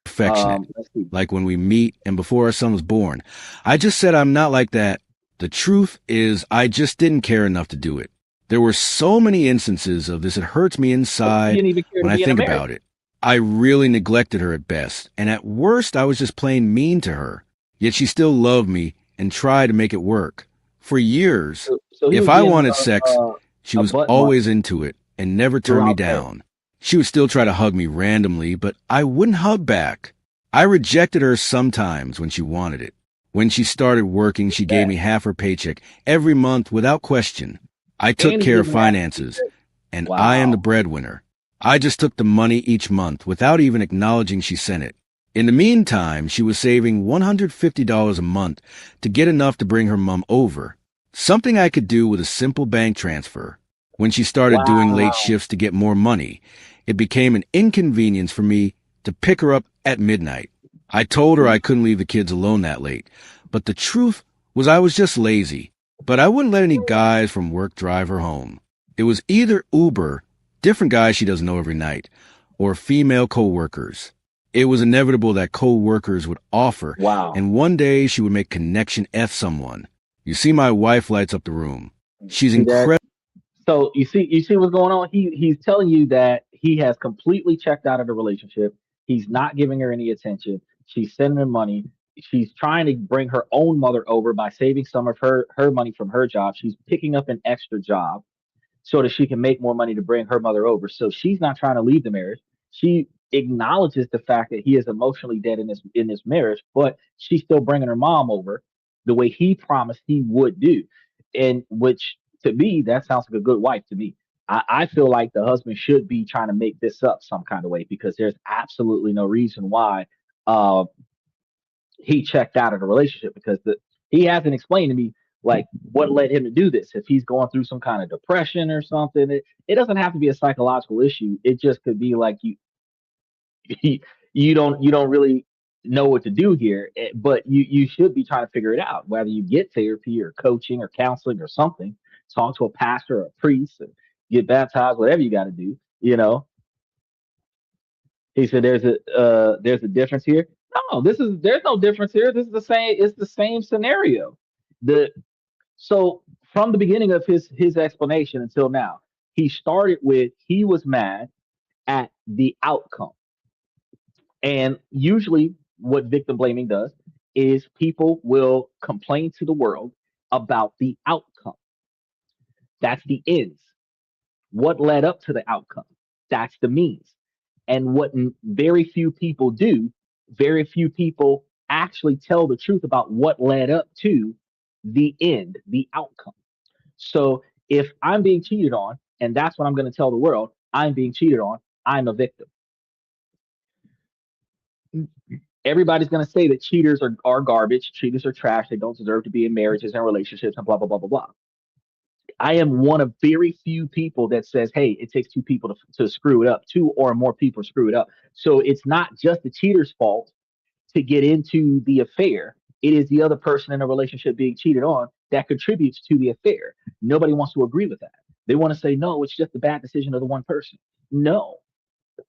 C: Affectionate,
B: Let's see.
C: like when we meet and before our son was born. I just said I'm not like that. The truth is, I just didn't care enough to do it. There were so many instances of this, it hurts me
B: You
C: inside
B: didn't even care to
C: when I
B: be in a
C: think
B: marriage.
C: about it. I really neglected her at best, and at worst, I was just plain mean to her. Yet she still loved me and tried to make it work. For years,
B: So he
C: if
B: was
C: I
B: being
C: wanted sex, she
B: a
C: was
B: butt
C: always into it and never turned me
B: throughout marriage.
C: down. She would still try to hug me randomly, but I wouldn't hug back. I rejected her sometimes when she wanted it. When she started working, she gave me half her paycheck every month without question. I took
B: And he
C: care of
B: didn't have
C: finances, and I am the
B: Wow.
C: breadwinner. I just took the money each month without even acknowledging she sent it. In the meantime, she was saving $150 a month to get enough to bring her mom over, something I could do with a simple bank transfer. When she started doing late
B: Wow.
C: shifts to get more money, it became an inconvenience for me to pick her up at midnight. I told her I couldn't leave the kids alone that late, but the truth was I was just lazy. But I wouldn't let any guys from work drive her home. It was either Uber, different guys she doesn't know every night, or female coworkers. It was inevitable that coworkers would offer,
B: Wow.
C: and one day she would make connection F someone. You see, my wife lights up the room. She's
B: See that?
C: incredible.
B: So you see what's going on? He's telling you that he has completely checked out of the relationship. He's not giving her any attention. She's sending him money. She's trying to bring her own mother over by saving some of her money from her job. She's picking up an extra job so that she can make more money to bring her mother over. So she's not trying to leave the marriage. She acknowledges the fact that he is emotionally dead in this marriage, but she's still bringing her mom over the way he promised he would do, and which to me that sounds like a good wife to me. I feel like the husband should be trying to make this up some kind of way because there's absolutely no reason why uh, he checked out of the relationship because he hasn't explained to me like what led him to do this. If he's going through some kind of depression or something, it doesn't have to be a psychological issue. It just could be like you don't really know what to do here, but you should be trying to figure it out. Whether you get therapy or coaching or counseling or something, talk to a pastor or a priest, and get baptized, whatever you got to do. He said there's a difference here. No, there's no difference here. This is the same. It's the same scenario. The So from the beginning of his explanation until now, he started with he was mad at the outcome. And usually, what victim blaming does is people will complain to the world about the outcome. That's the ends. What led up to the outcome? That's the means. And what very few people do, very few people actually tell the truth about what led up to the end, the outcome. So if I'm being cheated on, and that's what I'm going to tell the world, I'm being cheated on, I'm a victim. Everybody's going to say that cheaters are garbage, cheaters are trash, they don't deserve to be in marriages and relationships and blah, blah, blah, blah, blah. I am one of very few people that says, hey, it takes two people to screw it up, two or more people screw it up. So it's not just the cheater's fault to get into the affair. It is the other person in a relationship being cheated on that contributes to the affair. Nobody wants to agree with that. They want to say, no, it's just a bad decision of the one person. No,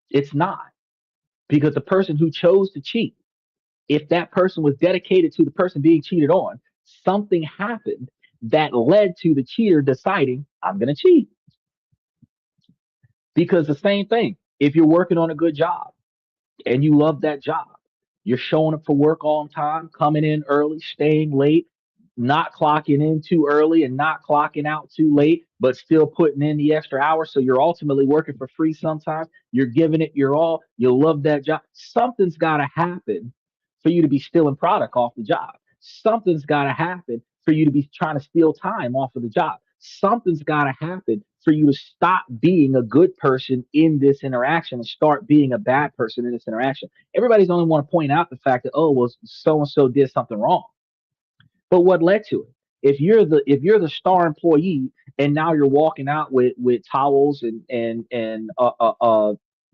B: it's not. Because the person who chose to cheat, if that person was dedicated to the person being cheated on, something happened that led to the cheater deciding, I'm going to cheat. Because the same thing, if you're working on a good job and you love that job, you're showing up for work on time, coming in early, staying late, not clocking in too early and not clocking out too late, but still putting in the extra hours. So you're ultimately working for free sometimes. You're giving it your all. You love that job. Something's got to happen for you to be stealing product off the job. Something's got to happen for you to be trying to steal time off of the job. Something's got to happen for you to stop being a good person in this interaction and start being a bad person in this interaction. Everybody's only want to point out the fact that, oh, well, so and so did something wrong. But what led to it? If you're the star employee and now you're walking out with towels and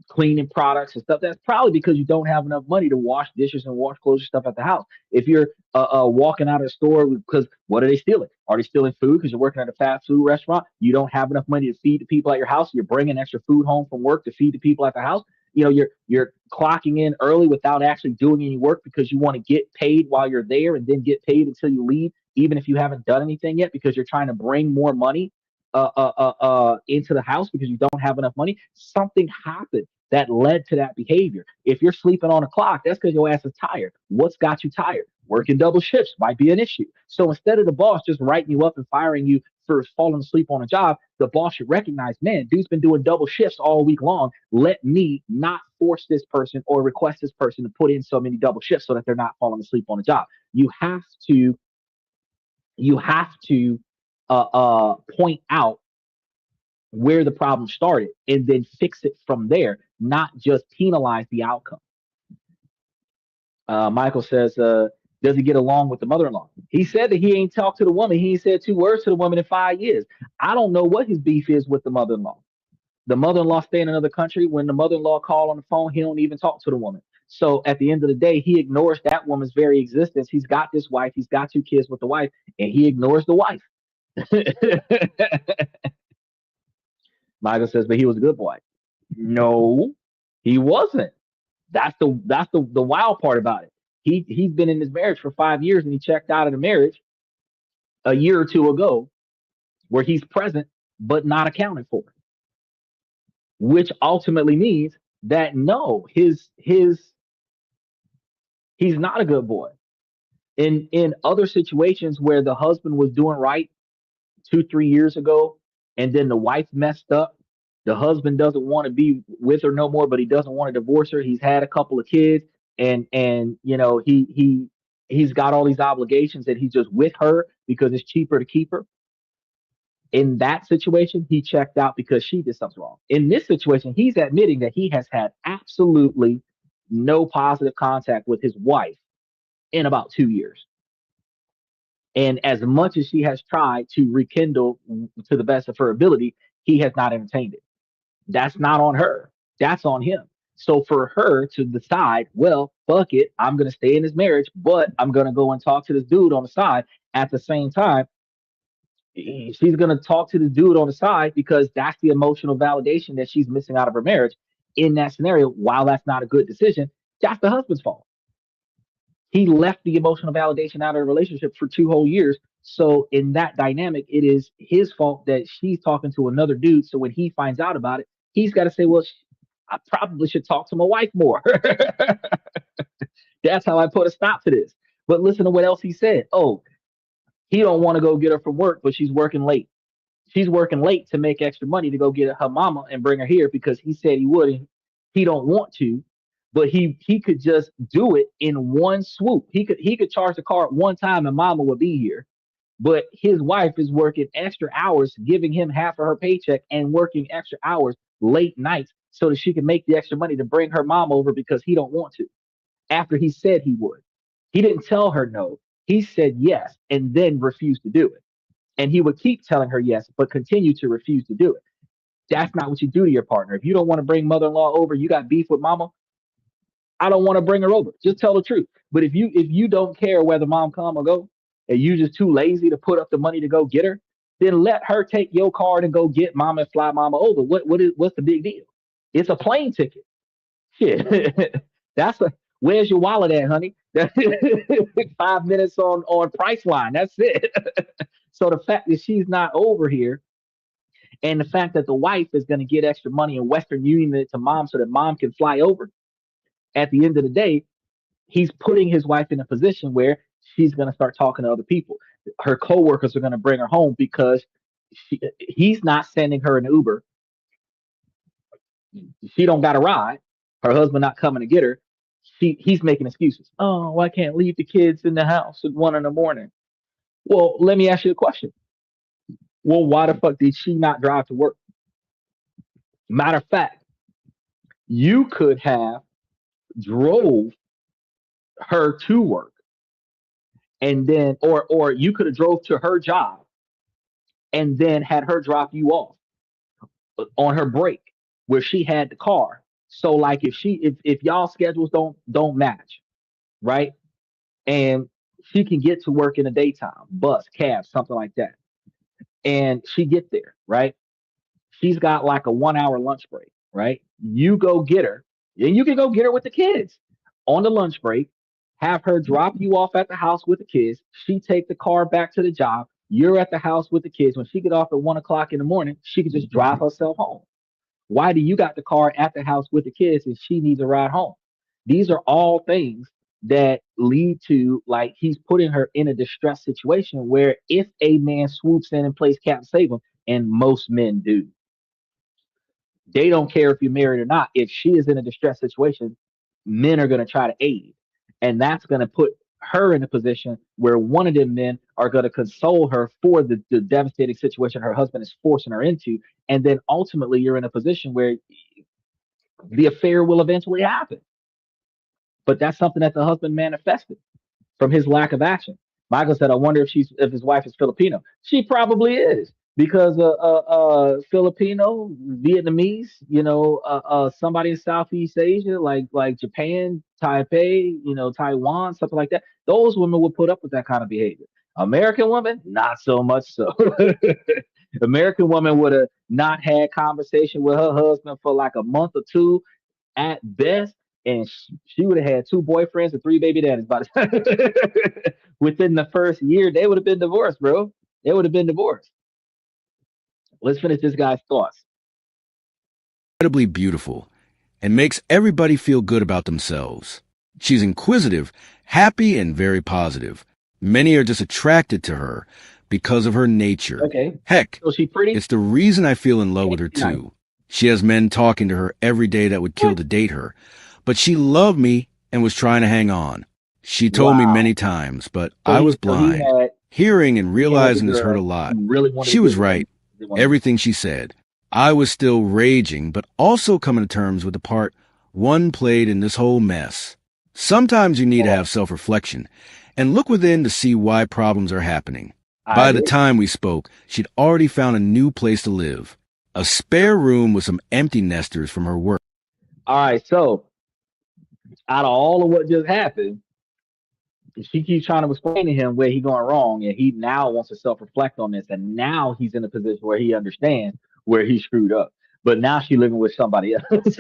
B: cleaning products and stuff, that's probably because you don't have enough money to wash dishes and wash clothes and stuff at the house. If you're walking out of the store because what are they stealing? Are they stealing food because you're working at a fast food restaurant? You don't have enough money to feed the people at your house. You're bringing extra food home from work to feed the people at the house. You're clocking in early without actually doing any work because you want to get paid while you're there and then get paid until you leave, even if you haven't done anything yet, because you're trying to bring more money into the house because you don't have enough money. Something happened that led to that behavior. If you're sleeping on a clock, that's because your ass is tired. What's got you tired? Working double shifts might be an issue. So instead of the boss just writing you up and firing you for falling asleep on a job, the boss should recognize, man, dude's been doing double shifts all week long. Let me not force this person or request this person to put in so many double shifts so that they're not falling asleep on a job. You have to point out where the problem started and then fix it from there, not just penalize the outcome. Michael says, does he get along with the mother-in-law? He said that he ain't talked to the woman. He ain't said two words to the woman in 5 years. I don't know what his beef is with the mother-in-law. The mother-in-law stay in another country. When the mother-in-law call on the phone, he don't even talk to the woman. So at the end of the day, he ignores that woman's very existence. He's got this wife. He's got 2 kids with the wife, and he ignores the wife. Michael says, but he was a good boy. No, he wasn't. That's the wild part about it. He's been in this marriage for 5 years and he checked out of the marriage a year or two ago, where he's present but not accounted for, which ultimately means that no, he's not a good boy. In other situations where the husband was doing right 2-3 years ago, and then the wife messed up, the husband doesn't want to be with her no more, but he doesn't want to divorce her. He's had a couple of kids, and he's got all these obligations that he's just with her because it's cheaper to keep her. In that situation, he checked out because she did something wrong. In this situation, he's admitting that he has had absolutely no positive contact with his wife in about 2 years. And as much as she has tried to rekindle to the best of her ability, he has not entertained it. That's not on her. That's on him. So for her to decide, well, fuck it, I'm gonna stay in this marriage, but I'm gonna go and talk to this dude on the side. At the same time, she's gonna talk to the dude on the side because that's the emotional validation that she's missing out of her marriage. In that scenario, while that's not a good decision, that's the husband's fault. He left the emotional validation out of the relationship for 2 whole years. So in that dynamic, it is his fault that she's talking to another dude. So when he finds out about it, he's got to say, well, I probably should talk to my wife more. That's how I put a stop to this. But listen to what else he said. Oh, he don't want to go get her from work, but she's working late. She's working late to make extra money to go get her mama and bring her here because he said he would. And he don't want to, but he could just do it in one swoop. He could charge the car at one time and mama would be here. But his wife is working extra hours, giving him half of her paycheck and working extra hours late nights so that she can make the extra money to bring her mom over because he don't want to. After he said he would, he didn't tell her no. He said yes and then refused to do it. And he would keep telling her yes, but continue to refuse to do it. That's not what you do to your partner. If you don't want to bring mother-in-law over, you got beef with mama. I don't want to bring her over. Just tell the truth. But if you don't care whether mom come or go, and you just too lazy to put up the money to go get her, then let her take your card and go get mama and fly mama over. What's the big deal? It's a plane ticket. Shit. Where's your wallet at, honey? 5 minutes on Priceline. That's it. So the fact that she's not over here, and the fact that the wife is going to get extra money in Western Union to mom so that mom can fly over, at the end of the day, he's putting his wife in a position where she's going to start talking to other people. Her coworkers are going to bring her home because he's not sending her an Uber. She don't got a ride. Her husband not coming to get her. He's making excuses. Oh, I can't leave the kids in the house at 1 a.m. Well, let me ask you a question. Well, why the fuck did she not drive to work? Matter of fact, you could have drove her to work and then or you could have drove to her job and then had her drop you off on her break where she had the car. So like if y'all schedules don't match, right? And she can get to work in the daytime, bus, cab, something like that. And she get there, right? She's got like a 1 hour lunch break, right? You go get her, and you can go get her with the kids on the lunch break, have her drop you off at the house with the kids. She take the car back to the job. You're at the house with the kids. When she get off at 1 o'clock in the morning, she can just drive herself home. Why do you got the car at the house with the kids and she needs a ride home? These are all things that lead to like he's putting her in a distressed situation where if a man swoops in and plays Captain Save him, and most men do, they don't care if you're married or not. If she is in a distressed situation, men are going to try to aid. And that's going to put her in a position where one of them men are going to console her for the devastating situation her husband is forcing her into. And then ultimately you're in a position where the affair will eventually happen. But that's something that the husband manifested from his lack of action. Michael said, I wonder if his wife is Filipino. She probably is because Filipino, Vietnamese, somebody in Southeast Asia, like Japan, Taipei, Taiwan, something like that. Those women would put up with that kind of behavior. American women, not so much so. American woman would have not had conversation with her husband for like a month or two at best. And she would have had 2 boyfriends and 3 baby daddies by the time. Within the first year, they would have been divorced, bro. They would have been divorced. Let's finish this guy's thoughts.
C: Incredibly beautiful and makes everybody feel good about themselves. She's inquisitive, happy, and very positive. Many are just attracted to her because of her nature.
B: Okay.
C: Heck,
B: So she pretty?
C: it's the reason I feel in love with her
B: Nice.
C: too. She has men talking to her every day that would kill to date her, but she loved me and was trying to hang on. She told me
B: Wow.
C: many times, but
B: So
C: I
B: he-
C: was
B: so he
C: blind.
B: had-
C: Hearing and
B: he had
C: realizing
B: the
C: this hurt a
B: girl
C: lot.
B: who really wanted
C: She
B: to
C: was
B: get
C: right. everything she said. I was still raging, but also coming to terms with the part one played in this whole mess. Sometimes you need to have self-reflection and look within to see why problems are happening. By the time we spoke, she'd already found a new place to live, a spare room with some empty nesters from her work.
B: All right, so out of all of what just happened, she keeps trying to explain to him where he going wrong, and he now wants to self-reflect on this, and now he's in a position where he understands where he screwed up. But now she's living with somebody else.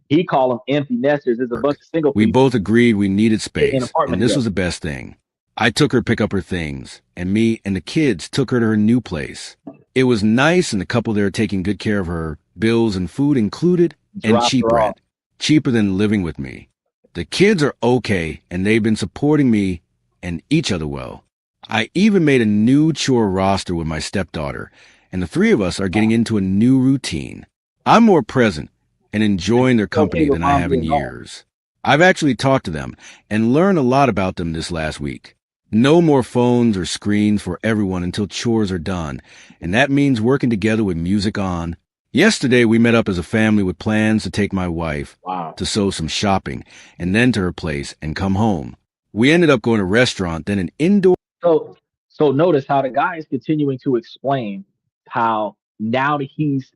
B: He call them empty nesters. There's a bunch of single
C: We
B: people
C: both agreed we needed
B: in an
C: space,
B: apartment
C: and this
B: together.
C: was the best thing. I took her to pick up her things, and me and the kids took her to her new place. It was nice, and the couple there taking good care of her, bills and food included, and
B: Dropped
C: cheap
B: her off.
C: rent, cheaper than living with me. The kids are okay, and they've been supporting me and each other well. I even made a new chore roster with my stepdaughter, and the three of us are getting into a new routine. I'm more present and enjoying their company than I have in years. I've actually talked to them and learned a lot about them this last week. No more phones or screens for everyone until chores are done, and that means working together with music on. Yesterday, we met up as a family with plans to take my wife to sew some shopping and then to her place and come home. We ended up going to a restaurant, then an indoor.
B: So notice how the guy is continuing to explain how now that he's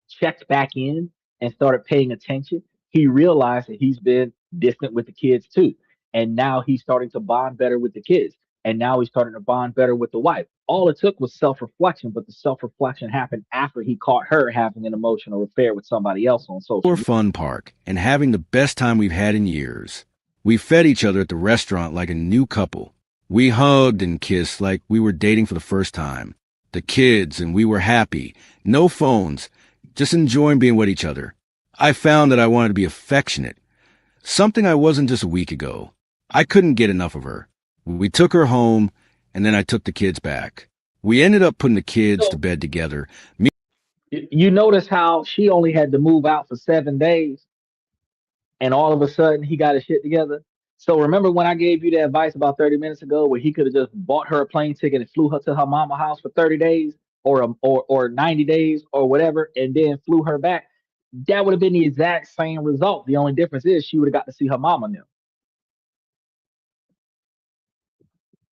B: checked back in and started paying attention, he realized that he's been distant with the kids too. And now he's starting to bond better with the kids. And now he's starting to bond better with the wife. All it took was self-reflection, but the self-reflection happened after he caught her having an emotional affair with somebody else on social media.
C: Fun park and having the best time we've had in years. We fed each other at the restaurant like a new couple. We hugged and kissed like we were dating for the first time. The kids and we were happy. No phones, just enjoying being with each other. I found that I wanted to be affectionate, something I wasn't just a week ago. I couldn't get enough of her. We took her home, and then I took the kids back. We ended up putting the kids to bed together.
B: You notice how she only had to move out for 7 days, and all of a sudden he got his shit together. So remember when I gave you the advice about 30 minutes ago where he could have just bought her a plane ticket and flew her to her mama house for 30 days or 90 days or whatever, and then flew her back? That would have been the exact same result. The only difference is she would have got to see her mama now.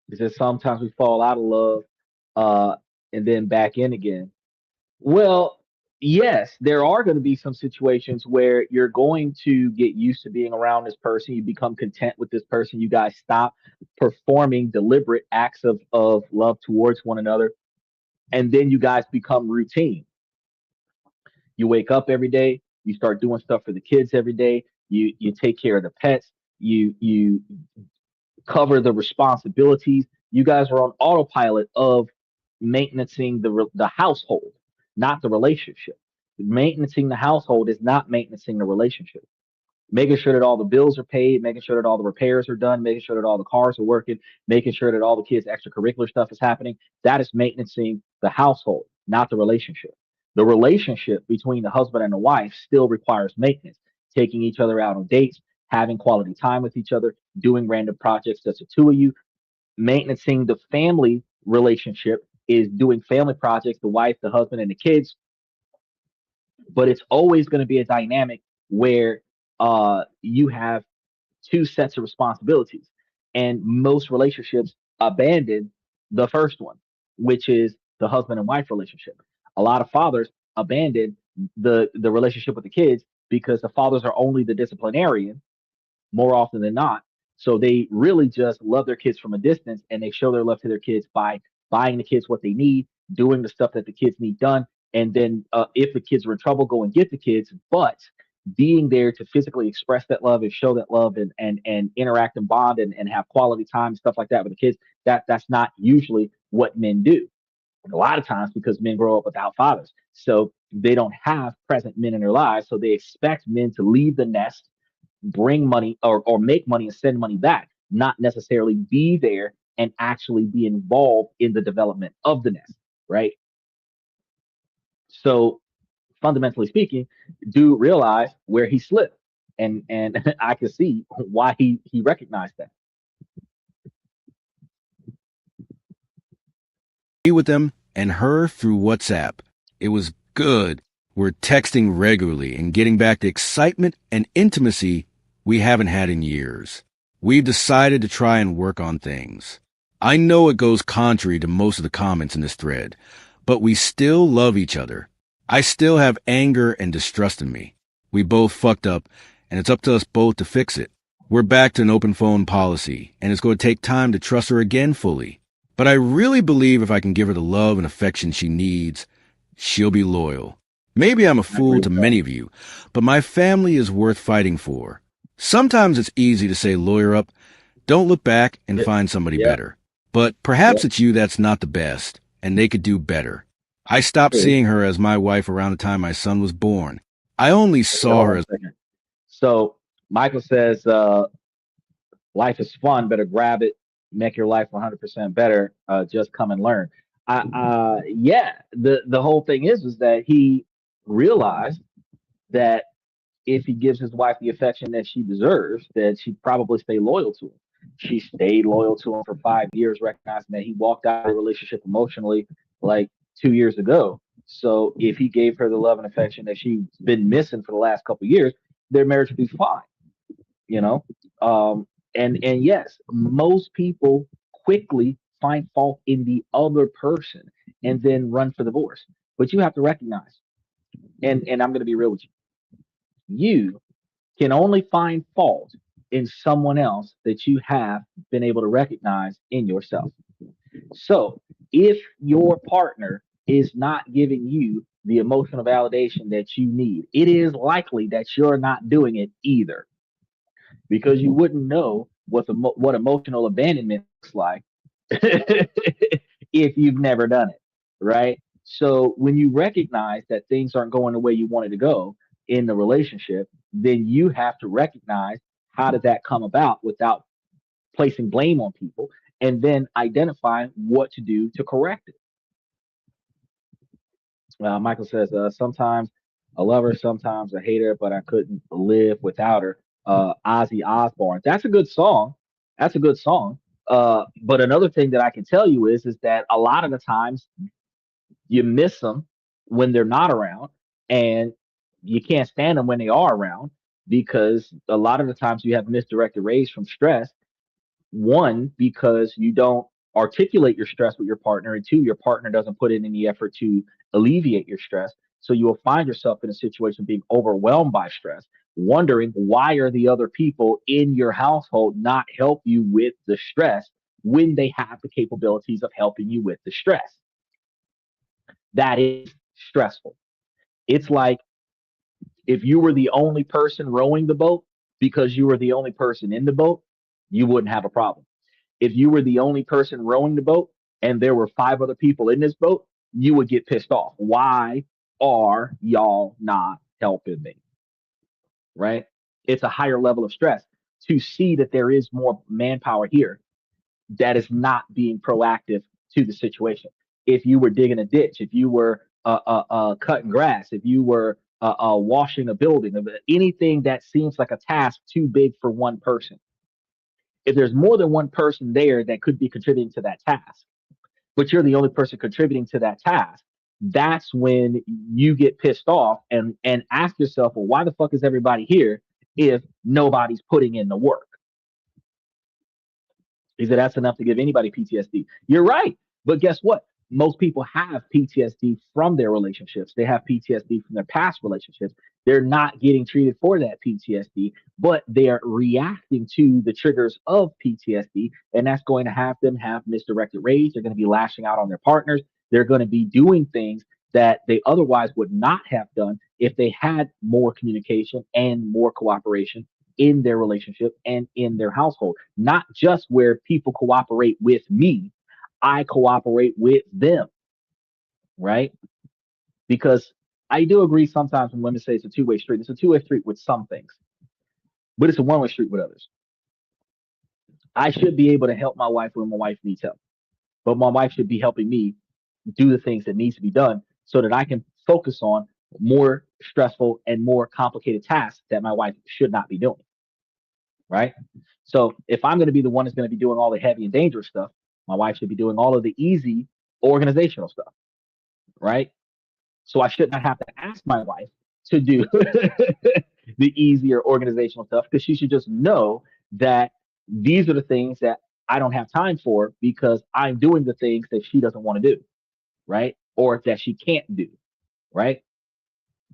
B: Because sometimes we fall out of love and then back in again. Well, yes, there are going to be some situations where you're going to get used to being around this person. You become content with this person. You guys stop performing deliberate acts of love towards one another. And then you guys become routine. You wake up every day. You start doing stuff for the kids every day. You take care of the pets. You cover the responsibilities. You guys are on autopilot of maintaining the household, not the relationship. Maintaining the household is not maintaining the relationship. Making sure that all the bills are paid, making sure that all the repairs are done, making sure that all the cars are working, making sure that all the kids' extracurricular stuff is happening. That is maintaining the household, not the relationship. The relationship between the husband and the wife still requires maintenance, taking each other out on dates, having quality time with each other, doing random projects just the two of you. Maintaining the family relationship is doing family projects, the wife, the husband, and the kids. But it's always going to be a dynamic where you have two sets of responsibilities. And most relationships abandon the first one, which is the husband and wife relationship. A lot of fathers abandon the relationship with the kids because the fathers are only the disciplinarian more often than not. So they really just love their kids from a distance, and they show their love to their kids by buying the kids what they need, doing the stuff that the kids need done, and then if the kids are in trouble, go and get the kids. But being there to physically express that love and show that love and interact and bond and have quality time and stuff like that with the kids, that's not usually what men do. And a lot of times because men grow up without fathers. So they don't have present men in their lives. So they expect men to leave the nest, bring money or make money and send money back, not necessarily be there and actually be involved in the development of the nest, right? So fundamentally speaking, dude realized where he slipped. And I could see why he recognized that.
C: Be with them and her through WhatsApp. It was good. We're texting regularly and getting back the excitement and intimacy we haven't had in years. We've decided to try and work on things. I know it goes contrary to most of the comments in this thread, but we still love each other. I still have anger and distrust in me. We both fucked up, and it's up to us both to fix it. We're back to an open phone policy, and it's going to take time to trust her again fully. But I really believe if I can give her the love and affection she needs, she'll be loyal. Maybe I'm a fool to many of you, but my family is worth fighting for. Sometimes it's easy to say lawyer up, don't look back and find somebody better. But perhaps it's you that's not the best, and they could do better. I stopped seeing her as my wife around the time my son was born. I only saw her as...
B: So Michael says, life is fun, better grab it, make your life 100% better, just come and learn. Yeah, the whole thing is that he realized that if he gives his wife the affection that she deserves, that she'd probably stay loyal to him. She stayed loyal to him for 5 years, recognizing that he walked out of the relationship emotionally like 2 years ago. So if he gave her the love and affection that she's been missing for the last couple of years, their marriage would be fine. You know, and yes, most people quickly find fault in the other person and then run for divorce. But you have to recognize, and I'm going to be real with you. You can only find fault in someone else that you have been able to recognize in yourself. So if your partner is not giving you the emotional validation that you need, it is likely that you're not doing it either, because you wouldn't know what emotional abandonment looks like if you've never done it, right? So when you recognize that things aren't going the way you wanted to go in the relationship, then you have to recognize how did that come about without placing blame on people, and then identifying what to do to correct it. Michael says, sometimes I love her, sometimes I hate her, but I couldn't live without her. Ozzy Osbourne. That's a good song. That's a good song. But another thing that I can tell you is that a lot of the times you miss them when they're not around, and you can't stand them when they are around, because a lot of the times you have misdirected rage from stress. One, because you don't articulate your stress with your partner, and two, your partner doesn't put in any effort to alleviate your stress. So you will find yourself in a situation being overwhelmed by stress, wondering why are the other people in your household not help you with the stress when they have the capabilities of helping you with the stress. That is stressful. It's like if you were the only person rowing the boat because you were the only person in the boat, you wouldn't have a problem. If you were the only person rowing the boat and there were 5 other people in this boat, you would get pissed off. Why are y'all not helping me? Right? It's a higher level of stress to see that there is more manpower here that is not being proactive to the situation. If you were digging a ditch, if you were cutting grass, if you were washing a building, anything that seems like a task too big for one person, if there's more than one person there that could be contributing to that task, but you're the only person contributing to that task, that's when you get pissed off and ask yourself, well, why the fuck is everybody here if nobody's putting in the work? He said that's enough to give anybody PTSD. You're right. But guess what? Most people have PTSD from their relationships. They have PTSD from their past relationships. They're not getting treated for that PTSD, but they're reacting to the triggers of PTSD. And that's going to have them have misdirected rage. They're going to be lashing out on their partners. They're going to be doing things that they otherwise would not have done if they had more communication and more cooperation in their relationship and in their household. Not just where people cooperate with me, I cooperate with them, right? Because I do agree sometimes when women say it's a two-way street. It's a two-way street with some things, but it's a one-way street with others. I should be able to help my wife when my wife needs help, but my wife should be helping me do the things that needs to be done so that I can focus on more stressful and more complicated tasks that my wife should not be doing, right? So if I'm going to be the one that's going to be doing all the heavy and dangerous stuff, my wife should be doing all of the easy organizational stuff. right? So I should not have to ask my wife to do the easier organizational stuff, because she should just know that these are the things that I don't have time for because I'm doing the things that she doesn't want to do, right? Or that she can't do, right?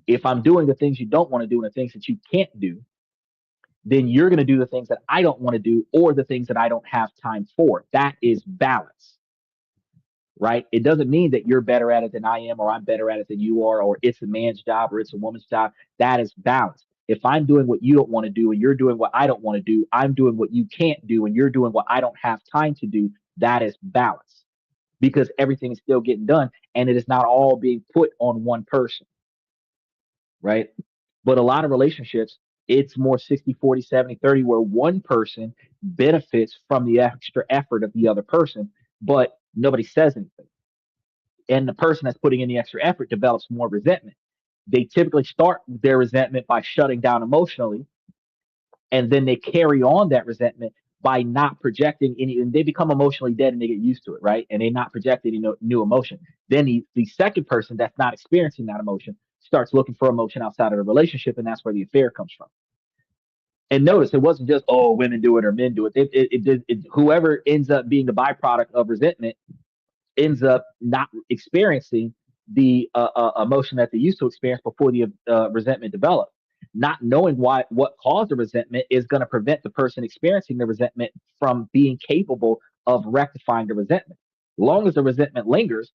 B: If I'm doing the things you don't want to do and the things that you can't do, then you're going to do the things that I don't want to do or the things that I don't have time for. That is balance, right? It doesn't mean that you're better at it than I am, or I'm better at it than you are, or it's a man's job or it's a woman's job. That is balance. If I'm doing what you don't want to do and you're doing what I don't want to do, I'm doing what you can't do and you're doing what I don't have time to do. That is balance, because everything is still getting done and it is not all being put on one person, right? But a lot of relationships, it's more 60, 40, 70, 30, where one person benefits from the extra effort of the other person, but nobody says anything. And the person that's putting in the extra effort develops more resentment. They typically start their resentment by shutting down emotionally, and then they carry on that resentment by not projecting any, and they become emotionally dead and they get used to it, right? And they're not projecting any new emotion. Then the second person that's not experiencing that emotion starts looking for emotion outside of the relationship, and that's where the affair comes from. And notice, it wasn't just, oh, women do it or men do it. Whoever ends up being the byproduct of resentment ends up not experiencing the emotion that they used to experience before the resentment developed. Not knowing what caused the resentment is going to prevent the person experiencing the resentment from being capable of rectifying the resentment. As long as the resentment lingers,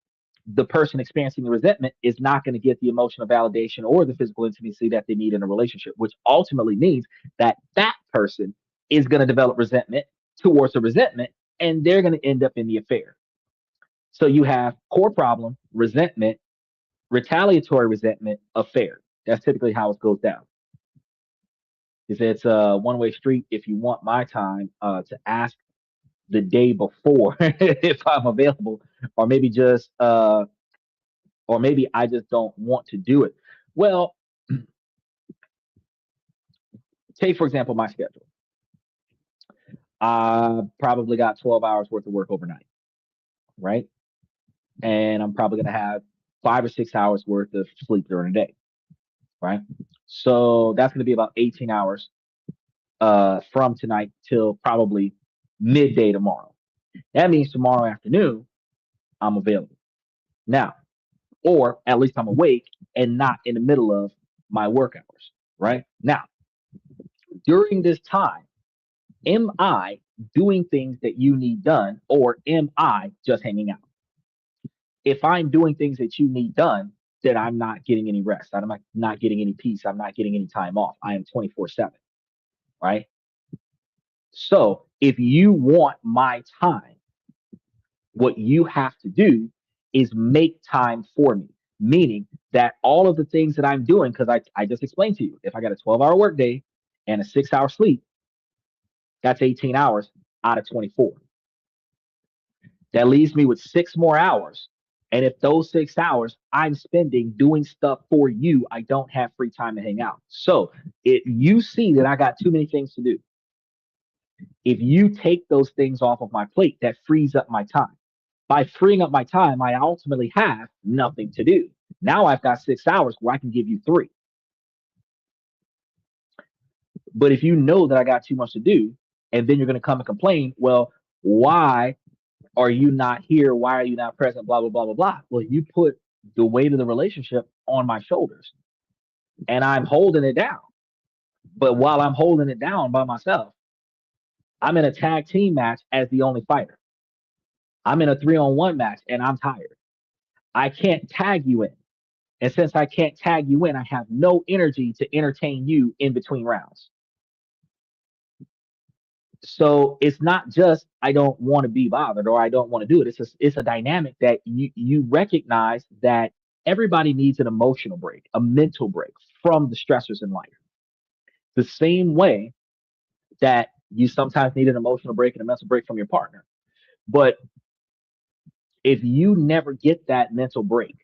B: the person experiencing the resentment is not going to get the emotional validation or the physical intimacy that they need in a relationship, which ultimately means that that person is going to develop resentment towards the resentment, and they're going to end up in the affair. So you have core problem, resentment, retaliatory resentment, affair. That's typically how it goes down. It's a one-way street. If you want my time, to ask the day before if I'm available, or maybe just or maybe I just don't want to do it. Well, take for example my schedule. I probably got 12 hours worth of work overnight, right? And I'm probably gonna have 5 or 6 hours worth of sleep during the day, right? So that's gonna be about 18 hours from tonight till probably midday tomorrow. That means tomorrow afternoon I'm available. Now, or at least I'm awake and not in the middle of my work hours, right? Now, during this time, am I doing things that you need done, or am I just hanging out? If I'm doing things that you need done, then I'm not getting any rest. I'm not getting any peace. I'm not getting any time off. I am 24/7, right? So if you want my time, what you have to do is make time for me, meaning that all of the things that I'm doing, because I just explained to you, if I got a 12-hour workday and a 6 hour sleep, that's 18 hours out of 24. That leaves me with 6 more hours. And if those 6 hours I'm spending doing stuff for you, I don't have free time to hang out. So if you see that I got too many things to do, if you take those things off of my plate, that frees up my time. By freeing up my time, I ultimately have nothing to do. Now I've got 6 hours where I can give you 3. But if you know that I got too much to do, and then you're going to come and complain, well, why are you not here? Why are you not present? Blah, blah, blah, blah, blah. Well, you put the weight of the relationship on my shoulders and I'm holding it down. But while I'm holding it down by myself, I'm in a tag team match as the only fighter. I'm in a 3-on-1 match and I'm tired. I can't tag you in. And since I can't tag you in, I have no energy to entertain you in between rounds. So it's not just I don't want to be bothered or I don't want to do it. It's a dynamic that you recognize that everybody needs an emotional break, a mental break from the stressors in life. The same way that you sometimes need an emotional break and a mental break from your partner. But if you never get that mental break,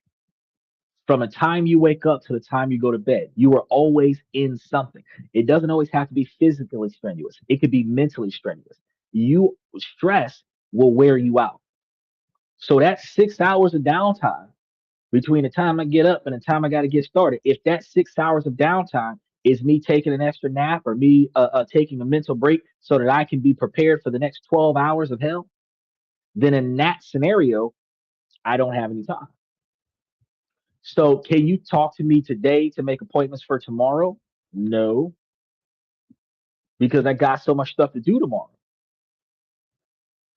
B: from the time you wake up to the time you go to bed, you are always in something. It doesn't always have to be physically strenuous. It could be mentally strenuous. You stress will wear you out. So that 6 hours of downtime Between the time I get up and the time I got to get started, if that 6 hours of downtime is me taking an extra nap or me taking a mental break so that I can be prepared for the next 12 hours of hell, then in that scenario, I don't have any time. So can you talk to me today to make appointments for tomorrow? No, because I got so much stuff to do tomorrow.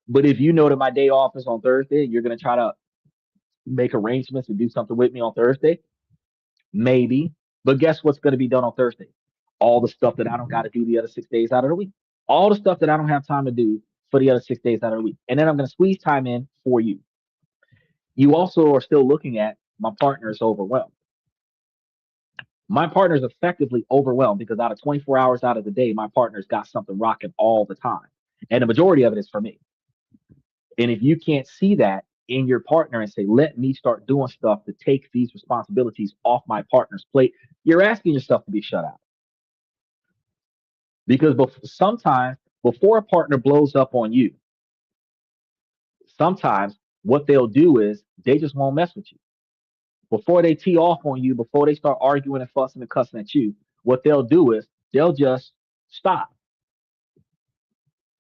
B: But if you know that my day off is on Thursday, you're going to try to make arrangements to do something with me on Thursday, maybe. But guess what's going to be done on Thursday? All the stuff that I don't got to do the other 6 days out of the week. All the stuff that I don't have time to do for the other 6 days out of the week. And then I'm going to squeeze time in for you. You also are still looking at my partner is overwhelmed. My partner is effectively overwhelmed because out of 24 hours out of the day, my partner's got something rocking all the time. And the majority of it is for me. And if you can't see that in your partner and say, let me start doing stuff to take these responsibilities off my partner's plate, you're asking yourself to be shut out. Because sometimes before a partner blows up on you, sometimes what they'll do is they just won't mess with you. Before they tee off on you, before they start arguing and fussing and cussing at you, what they'll do is they'll just stop.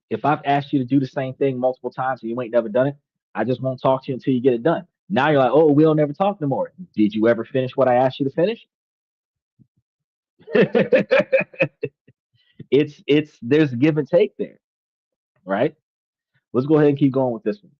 B: If I've asked you to do the same thing multiple times and you ain't never done it, I just won't talk to you until you get it done. Now you're like, oh, we'll never talk no more. Did you ever finish what I asked you to finish? There's give and take there, right? Let's go ahead and keep going with this one.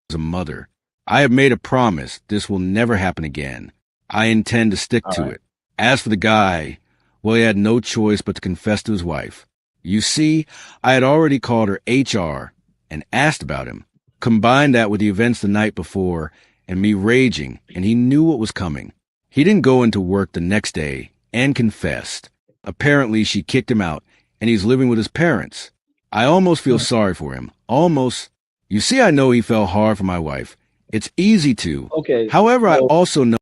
C: As a mother, I have made a promise this will never happen again. I intend to stick to it. As for the guy, well, he had no choice but to confess to his wife. You see, I had already called her HR and asked about him. Combine that with the events the night before and me raging, and he knew what was coming. He didn't go into work the next day and confessed. Apparently, she kicked him out, and he's living with his parents. I almost feel sorry for him. Almost. You see, I know he fell hard for my wife. It's easy to.
B: Okay.
C: However, I also know.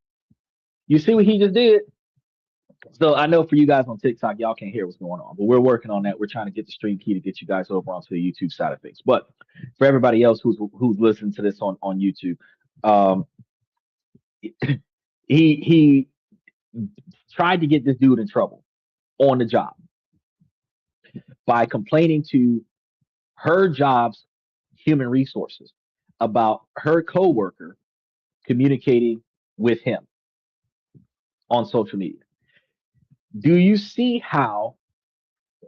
B: You see what he just did? So I know for you guys on TikTok, y'all can't hear what's going on, but we're working on that. We're trying to get the stream key to get you guys over onto the YouTube side of things. But for everybody else who's listening to this on YouTube, he tried to get this dude in trouble on the job by complaining to her job's human resources about her coworker communicating with him on social media. Do you see how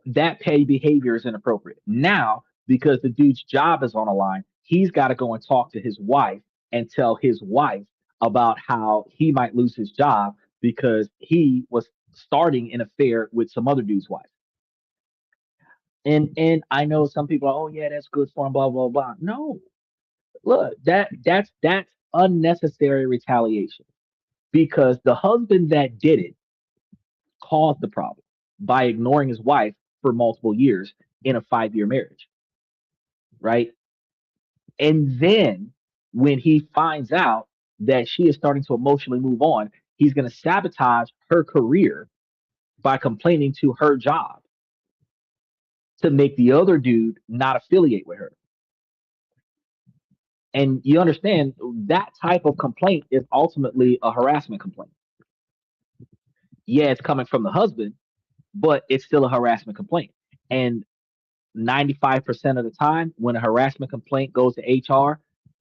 B: that pay behavior is inappropriate? Now, because the dude's job is on the line, he's got to go and talk to his wife and tell his wife about how he might lose his job because he was starting an affair with some other dude's wife. And I know some people are, oh yeah, that's good for him, blah blah blah. No, look, that's unnecessary retaliation because the husband that did it caused the problem by ignoring his wife for multiple years in a 5-year marriage, right? And then when he finds out that she is starting to emotionally move on, he's going to sabotage her career by complaining to her job to make the other dude not affiliate with her. And you understand that type of complaint is ultimately a harassment complaint. Yeah, it's coming from the husband, but it's still a harassment complaint. And 95% of the time, when a harassment complaint goes to HR,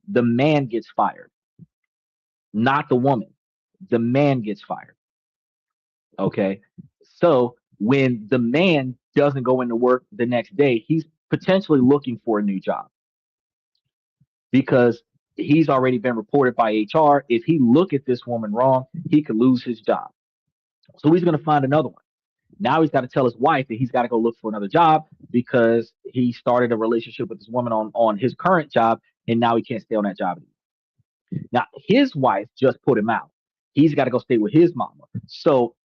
B: the man gets fired, not the woman. The man gets fired. Okay. So when the man doesn't go into work the next day, he's potentially looking for a new job because he's already been reported by HR. If he look at this woman wrong, he could lose his job. So he's going to find another one. Now he's got to tell his wife that he's got to go look for another job because he started a relationship with this woman on his current job, and now he can't stay on that job anymore. Now his wife just put him out. He's got to go stay with his mama. So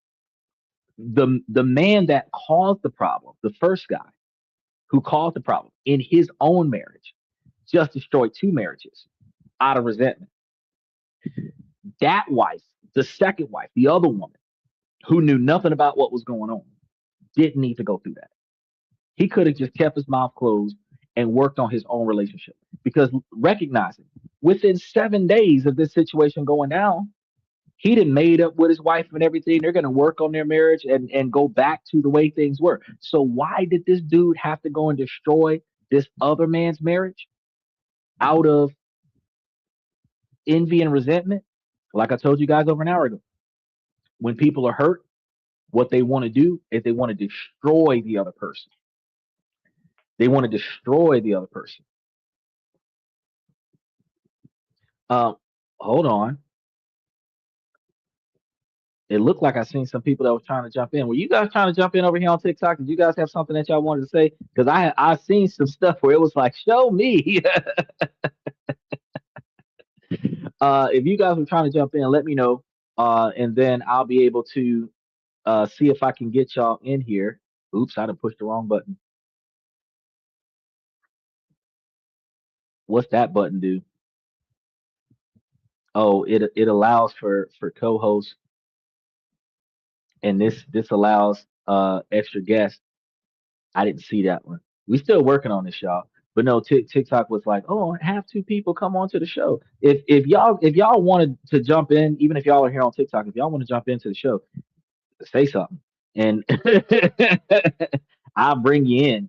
B: the man that caused the problem, the first guy who caused the problem in his own marriage, just destroyed 2 marriages out of resentment. That wife, the second wife, the other woman, who knew nothing about what was going on, didn't need to go through that. He could have just kept his mouth closed and worked on his own relationship because recognizing within 7 days of this situation going down, He done made up with his wife and everything. They're gonna work on their marriage and go back to the way things were. So why did this dude have to go and destroy this other man's marriage out of envy and resentment? Like I told you guys over an hour ago, when people are hurt, what they want to do is they want to destroy the other person. They want to destroy the other person. Um, hold on. It looked like I seen some people that was trying to jump in. Were you guys trying to jump in over here on TikTok? Did you guys have something that y'all wanted to say? Because I seen some stuff where it was like, show me. If you guys were trying to jump in, let me know. And then I'll be able to see if I can get y'all in here. Oops, I done pushed the wrong button. What's that button do? Oh, it allows for co-hosts, and this allows extra guests. I didn't see that one. We still working on this, y'all. But no, TikTok was like, oh, have two people come on to the show. If y'all wanted to jump in, even if y'all are here on TikTok, if y'all want to jump into the show, say something, and I'll bring you in.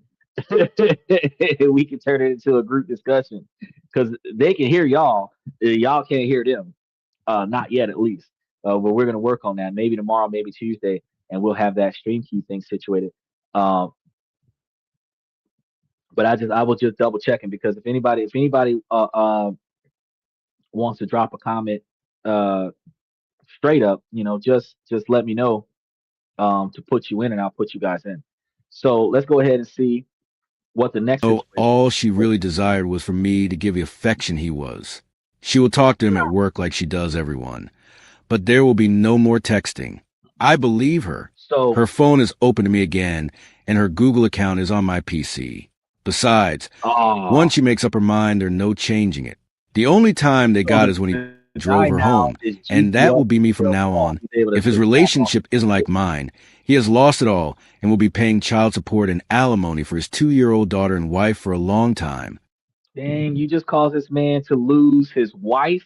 B: We can turn it into a group discussion because they can hear y'all. Y'all can't hear them. Not yet, at least. But we're gonna work on that. Maybe tomorrow, maybe Tuesday, and we'll have that stream key thing situated. Um, but I was just double checking because if anybody wants to drop a comment uh straight up, just let me know to put you in, and I'll put you guys in. So let's go ahead and see what the next
C: So
B: situation
C: all she really desired was for me to give the affection he was. She will talk to him at work like she does everyone. But there will be no more texting. I believe her.
B: So
C: Her phone is open to me again, and her Google account is on my PC. Besides, once she makes up her mind, there's no changing it. The only time they
B: so
C: got is when he
B: the
C: drove
B: guy
C: her
B: now
C: home,
B: is
C: and that will
B: GPS
C: be me from
B: real
C: now
B: small.
C: on.
B: He's able to
C: If his
B: just tap on
C: relationship
B: it.
C: isn't like mine, he has lost it all and will be paying child support and alimony for his 2-year-old daughter and wife for a long time.
B: Dang, you just caused this man to lose his wife,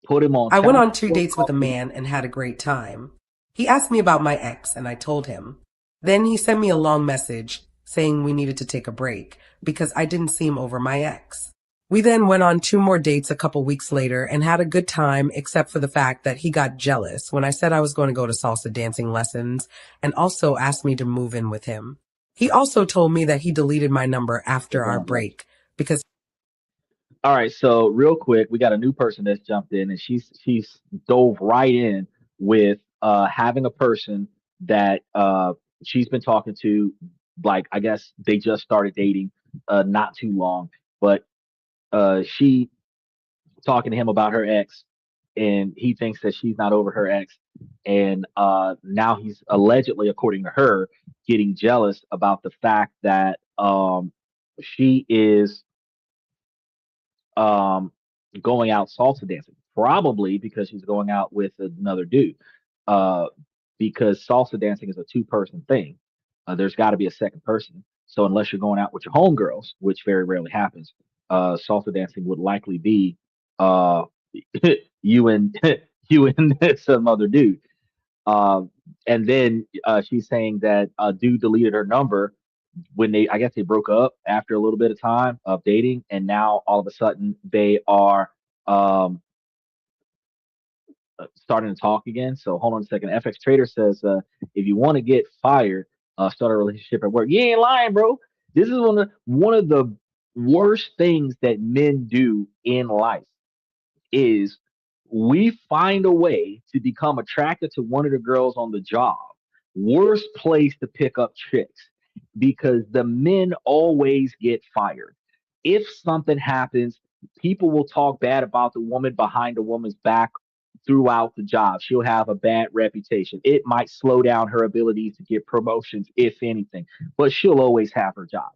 B: put him on
D: I went
B: child
D: on 2
B: support.
D: dates with a man and had a great time. He asked me about my ex and I told him. Then he sent me a long message saying we needed to take a break because I didn't seem over my ex. We then went on 2 more dates a couple weeks later and had a good time except for the fact that he got jealous when I said I was going to go to salsa dancing lessons and also asked me to move in with him. He also told me that he deleted my number after our break because
B: All right, so real quick, we got a new person that's jumped in, and she's dove right in with having a person that she's been talking to, like I guess they just started dating not too long, but she talking to him about her ex, and he thinks that she's not over her ex, and now he's allegedly, according to her, getting jealous about the fact that she is um, going out salsa dancing, probably because she's going out with another dude. Uh, because salsa dancing is a two-person thing. There's got to be a second person. So unless you're going out with your homegirls, which very rarely happens, salsa dancing would likely be uh, you and you and some other dude. And then she's saying that a dude deleted her number when I guess they broke up after a little bit of time of dating, and now all of a sudden they are um, starting to talk again. So hold on a second. FX Trader says if you want to get fired, start a relationship at work. You ain't lying, bro. This is one of the worst things that men do in life is we find a way to become attracted to one of the girls on the job. Worst place to pick up chicks because the men always get fired. If something happens, people will talk bad about the woman behind the woman's back throughout the job. She'll have a bad reputation. It might slow down her ability to get promotions, if anything, but she'll always have her job.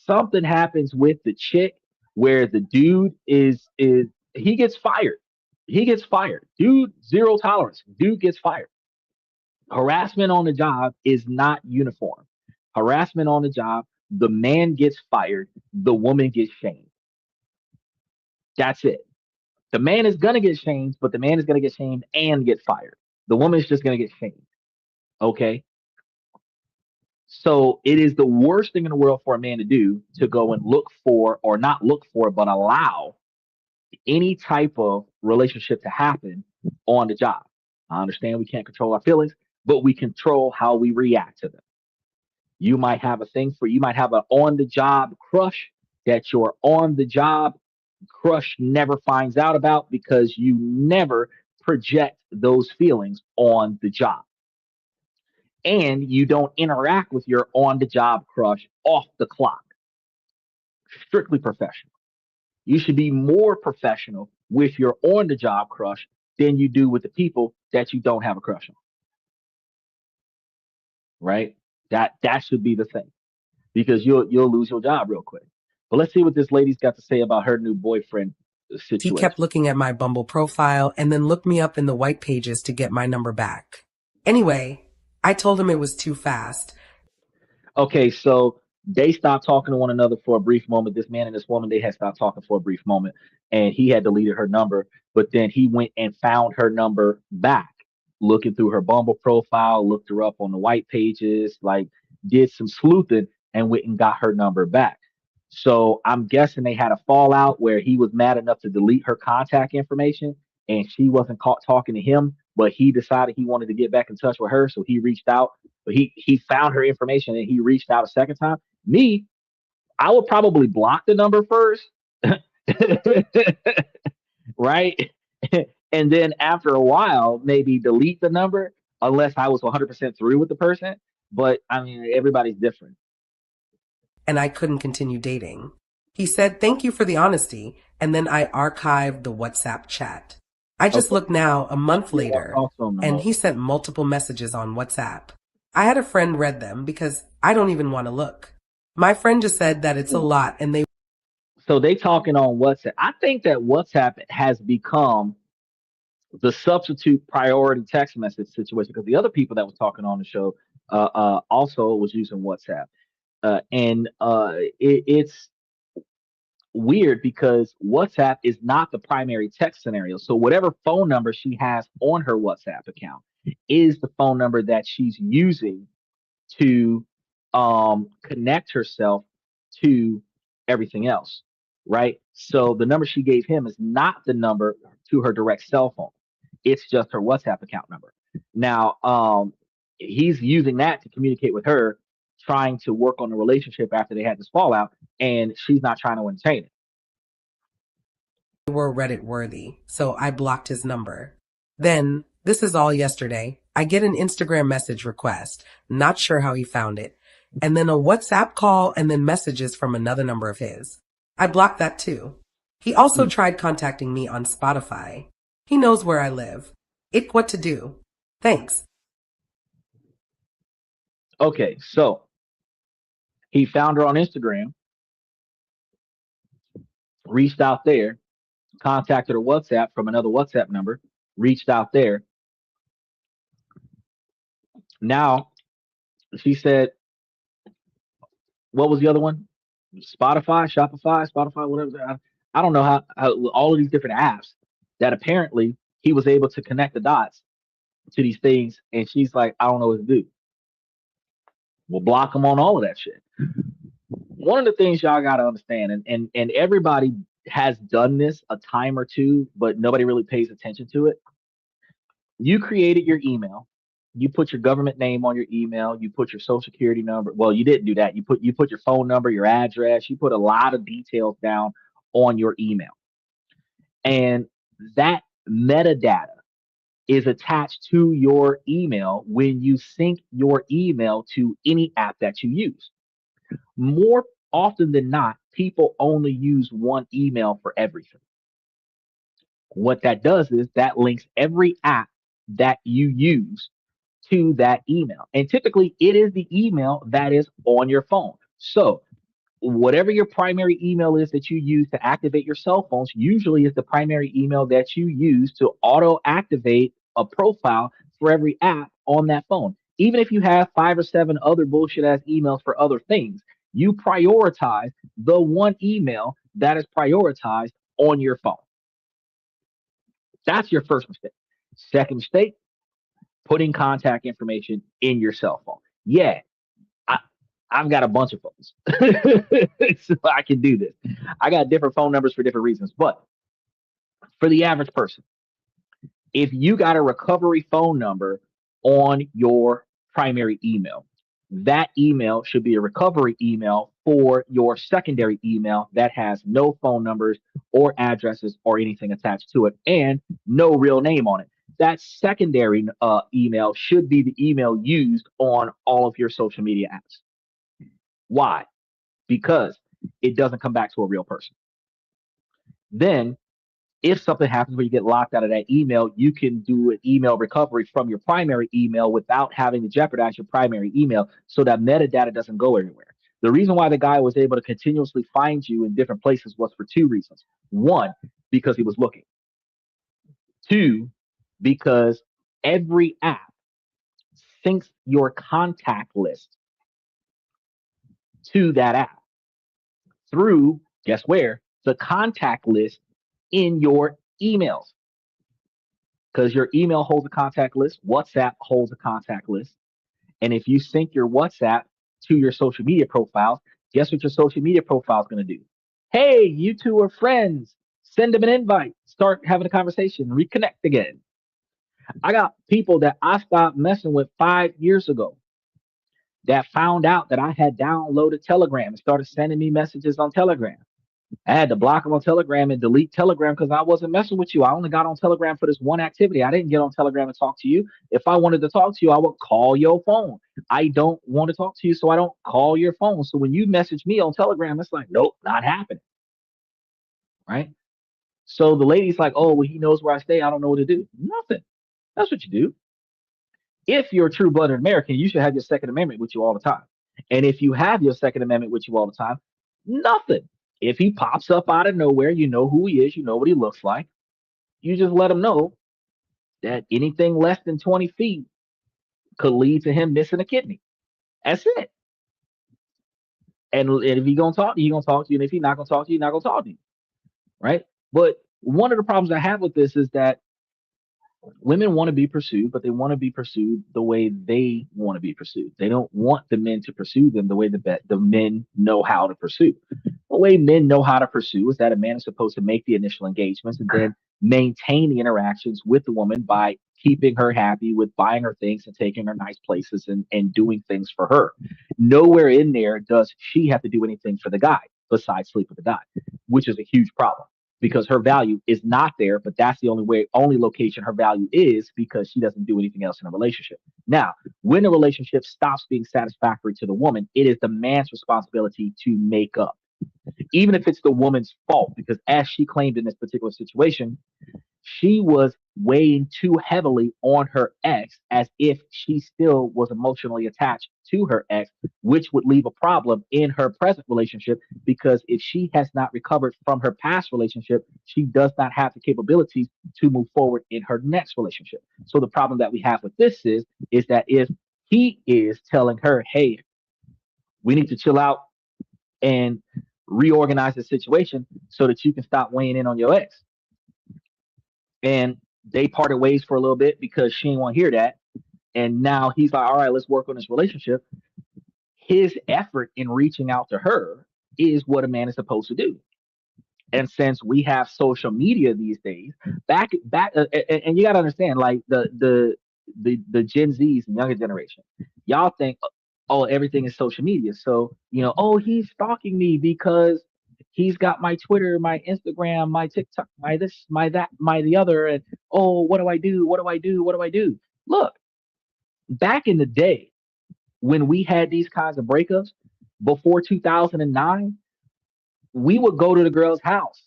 B: Something happens with the chick where the dude is he gets fired. He gets fired. Dude, zero tolerance. Dude gets fired. Harassment on the job is not uniform. Harassment on the job, the man gets fired, the woman gets shamed. That's it. The man is gonna get shamed, but the man is gonna get shamed and get fired. The woman is just gonna get shamed. Okay. So it is the worst thing in the world for a man to do to go and look for, or not look for, but allow any type of relationship to happen on the job. I understand we can't control our feelings, but we control how we react to them. You might have a thing for, you might have an on the job crush that your on the job crush never finds out about because you never project those feelings on the job. And you don't interact with your on the job crush off the clock. Strictly professional. You should be more professional with your on the job crush than you do with the people that you don't have a crush on. Right? That should be the thing. Because you'll lose your job real quick. But let's see what this lady's got to say about her new boyfriend
D: He
B: situation.
D: kept looking at my Bumble profile and then looked me up in the white pages to get my number back. Anyway, I told him it was too fast.
B: Okay, so they stopped talking to one another for a brief moment. This man and this woman, they had stopped talking for a brief moment, and he had deleted her number. But then he went and found her number back, looking through her Bumble profile, looked her up on the white pages, like did some sleuthing, and went and got her number back. So I'm guessing they had a fallout where he was mad enough to delete her contact information, and she wasn't caught talking to him, but he decided he wanted to get back in touch with her, so he reached out. But he found her information and he reached out a second time. Me, I would probably block the number first, right? And then after a while, maybe delete the number unless I was 100% through with the person. But I mean, everybody's different.
D: And I couldn't continue dating. He said, "Thank you for the honesty," and then I archived the WhatsApp chat. I just
B: Okay.
D: looked now a month later,
B: Also,
D: and he sent multiple messages on WhatsApp. I had a friend read them because I don't even want to look. My friend just said that it's a lot and they
B: so they talking on WhatsApp. I think that WhatsApp has become the substitute priority text message situation because the other people that was talking on the show also was using WhatsApp. It's weird because WhatsApp is not the primary text scenario. So whatever phone number she has on her WhatsApp account is the phone number that she's using to connect herself to everything else, right? So the number she gave him is not the number to her direct cell phone. It's just her WhatsApp account number. Now, he's using that to communicate with her, trying to work on the relationship after they had this fallout, and she's not trying to entertain it.
D: were Reddit worthy, so I blocked his number. Then, this is all yesterday, I get an Instagram message request, not sure how he found it, and then a WhatsApp call and then messages from another number of his. I blocked that too. He also tried contacting me on Spotify. He knows where I live. What to do. Thanks.
B: Okay, so he found her on Instagram, reached out there, contacted her WhatsApp from another WhatsApp number, reached out there. Now she said, what was the other one? Spotify, whatever. I don't know how all of these different apps that apparently he was able to connect the dots to these things. And she's like, I don't know what to do. We'll block them on all of that shit. One of the things y'all got to understand, and everybody has done this a time or two, but nobody really pays attention to it. You created your email. You put your government name on your email. You put your social security number. Well, you didn't do that. You put your phone number, your address. You put a lot of details down on your email. And that metadata is attached to your email when you sync your email to any app that you use. More often than not, people only use one email for everything. What that does is that links every app that you use to that email. And typically it is the email that is on your phone. So whatever your primary email is that you use to activate your cell phones usually is the primary email that you use to auto activate a profile for every app on that phone. Even if you have 5 or 7 other bullshit ass emails for other things, you prioritize the one email that is prioritized on your phone. That's your first mistake. Second mistake, putting contact information in your cell phone. Yeah, I, I've got a bunch of phones, so I can do this. I got different phone numbers for different reasons. But for the average person, if you got a recovery phone number on your primary email, that email should be a recovery email for your secondary email that has no phone numbers or addresses or anything attached to it and no real name on it. That secondary email should be the email used on all of your social media apps. Why? Because it doesn't come back to a real person. Then if something happens where you get locked out of that email, you can do an email recovery from your primary email without having to jeopardize your primary email so that metadata doesn't go everywhere. The reason why the guy was able to continuously find you in different places was for two reasons. One, because he was looking. Two, because every app syncs your contact list to that app through, guess where? The contact list in your emails. Because your email holds a contact list, WhatsApp holds a contact list. And if you sync your WhatsApp to your social media profiles, guess what your social media profile is going to do? Hey, you two are friends. Send them an invite. Start having a conversation. Reconnect again. I got people that I stopped messing with 5 years ago that found out that I had downloaded Telegram and started sending me messages on Telegram. I had to block them on Telegram and delete Telegram because I wasn't messing with you. I only got on Telegram for this one activity. I didn't get on Telegram and talk to you. If I wanted to talk to you, I would call your phone. I don't want to talk to you, so I don't call your phone. So when you message me on Telegram, it's like, nope, not happening. Right? So the lady's like, oh, well, he knows where I stay. I don't know what to do. Nothing. That's what you do. If you're a true-blooded American, you should have your Second Amendment with you all the time. And if you have your Second Amendment with you all the time, nothing. If he pops up out of nowhere, you know who he is, you know what he looks like. You just let him know that anything less than 20 feet could lead to him missing a kidney. That's it. And if he's gonna talk to you, he's gonna talk to you. And if he's not gonna talk to you, he's not gonna talk to you. Right? But one of the problems I have with this is that women want to be pursued, but they want to be pursued the way they want to be pursued. They don't want the men to pursue them the way the men know how to pursue. The way men know how to pursue is that a man is supposed to make the initial engagements and then maintain the interactions with the woman by keeping her happy with buying her things and taking her nice places and doing things for her. Nowhere in there does she have to do anything for the guy besides sleep with the guy, which is a huge problem because her value is not there, but that's the only location her value is because she doesn't do anything else in a relationship. Now, when a relationship stops being satisfactory to the woman, it is the man's responsibility to make up, even if it's the woman's fault, because as she claimed in this particular situation, she was weighing too heavily on her ex as if she still was emotionally attached to her ex, which would leave a problem in her present relationship because if she has not recovered from her past relationship, she does not have the capabilities to move forward in her next relationship. So the problem that we have with this is that if he is telling her, hey, we need to chill out and reorganize the situation so that you can stop weighing in on your ex. And they parted ways for a little bit because she didn't want to hear that. And now he's like, all right, let's work on this relationship. His effort in reaching out to her is what a man is supposed to do. And since we have social media these days, and you got to understand, like the Gen Zs and younger generation, y'all think, oh, everything is social media. So, oh, he's stalking me because he's got my Twitter, my Instagram, my TikTok, my this, my that, my the other. And oh, what do I do? What do I do? What do I do? Look, back in the day when we had these kinds of breakups before 2009, we would go to the girl's house.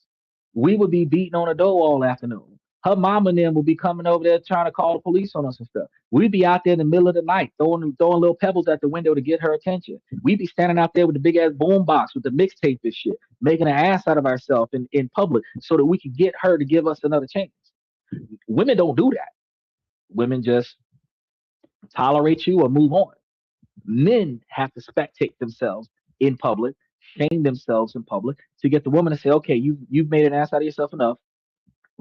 B: We would be beating on the door all afternoon. Her mom and them would be coming over there trying to call the police on us and stuff. We'd be out there in the middle of the night throwing little pebbles at the window to get her attention. We'd be standing out there with the big ass boom box with the mixtape and shit, making an ass out of ourselves in public so that we could get her to give us another chance. Women don't do that. Women just tolerate you or move on. Men have to spectate themselves in public, shame themselves in public to get the woman to say, okay, you've made an ass out of yourself enough.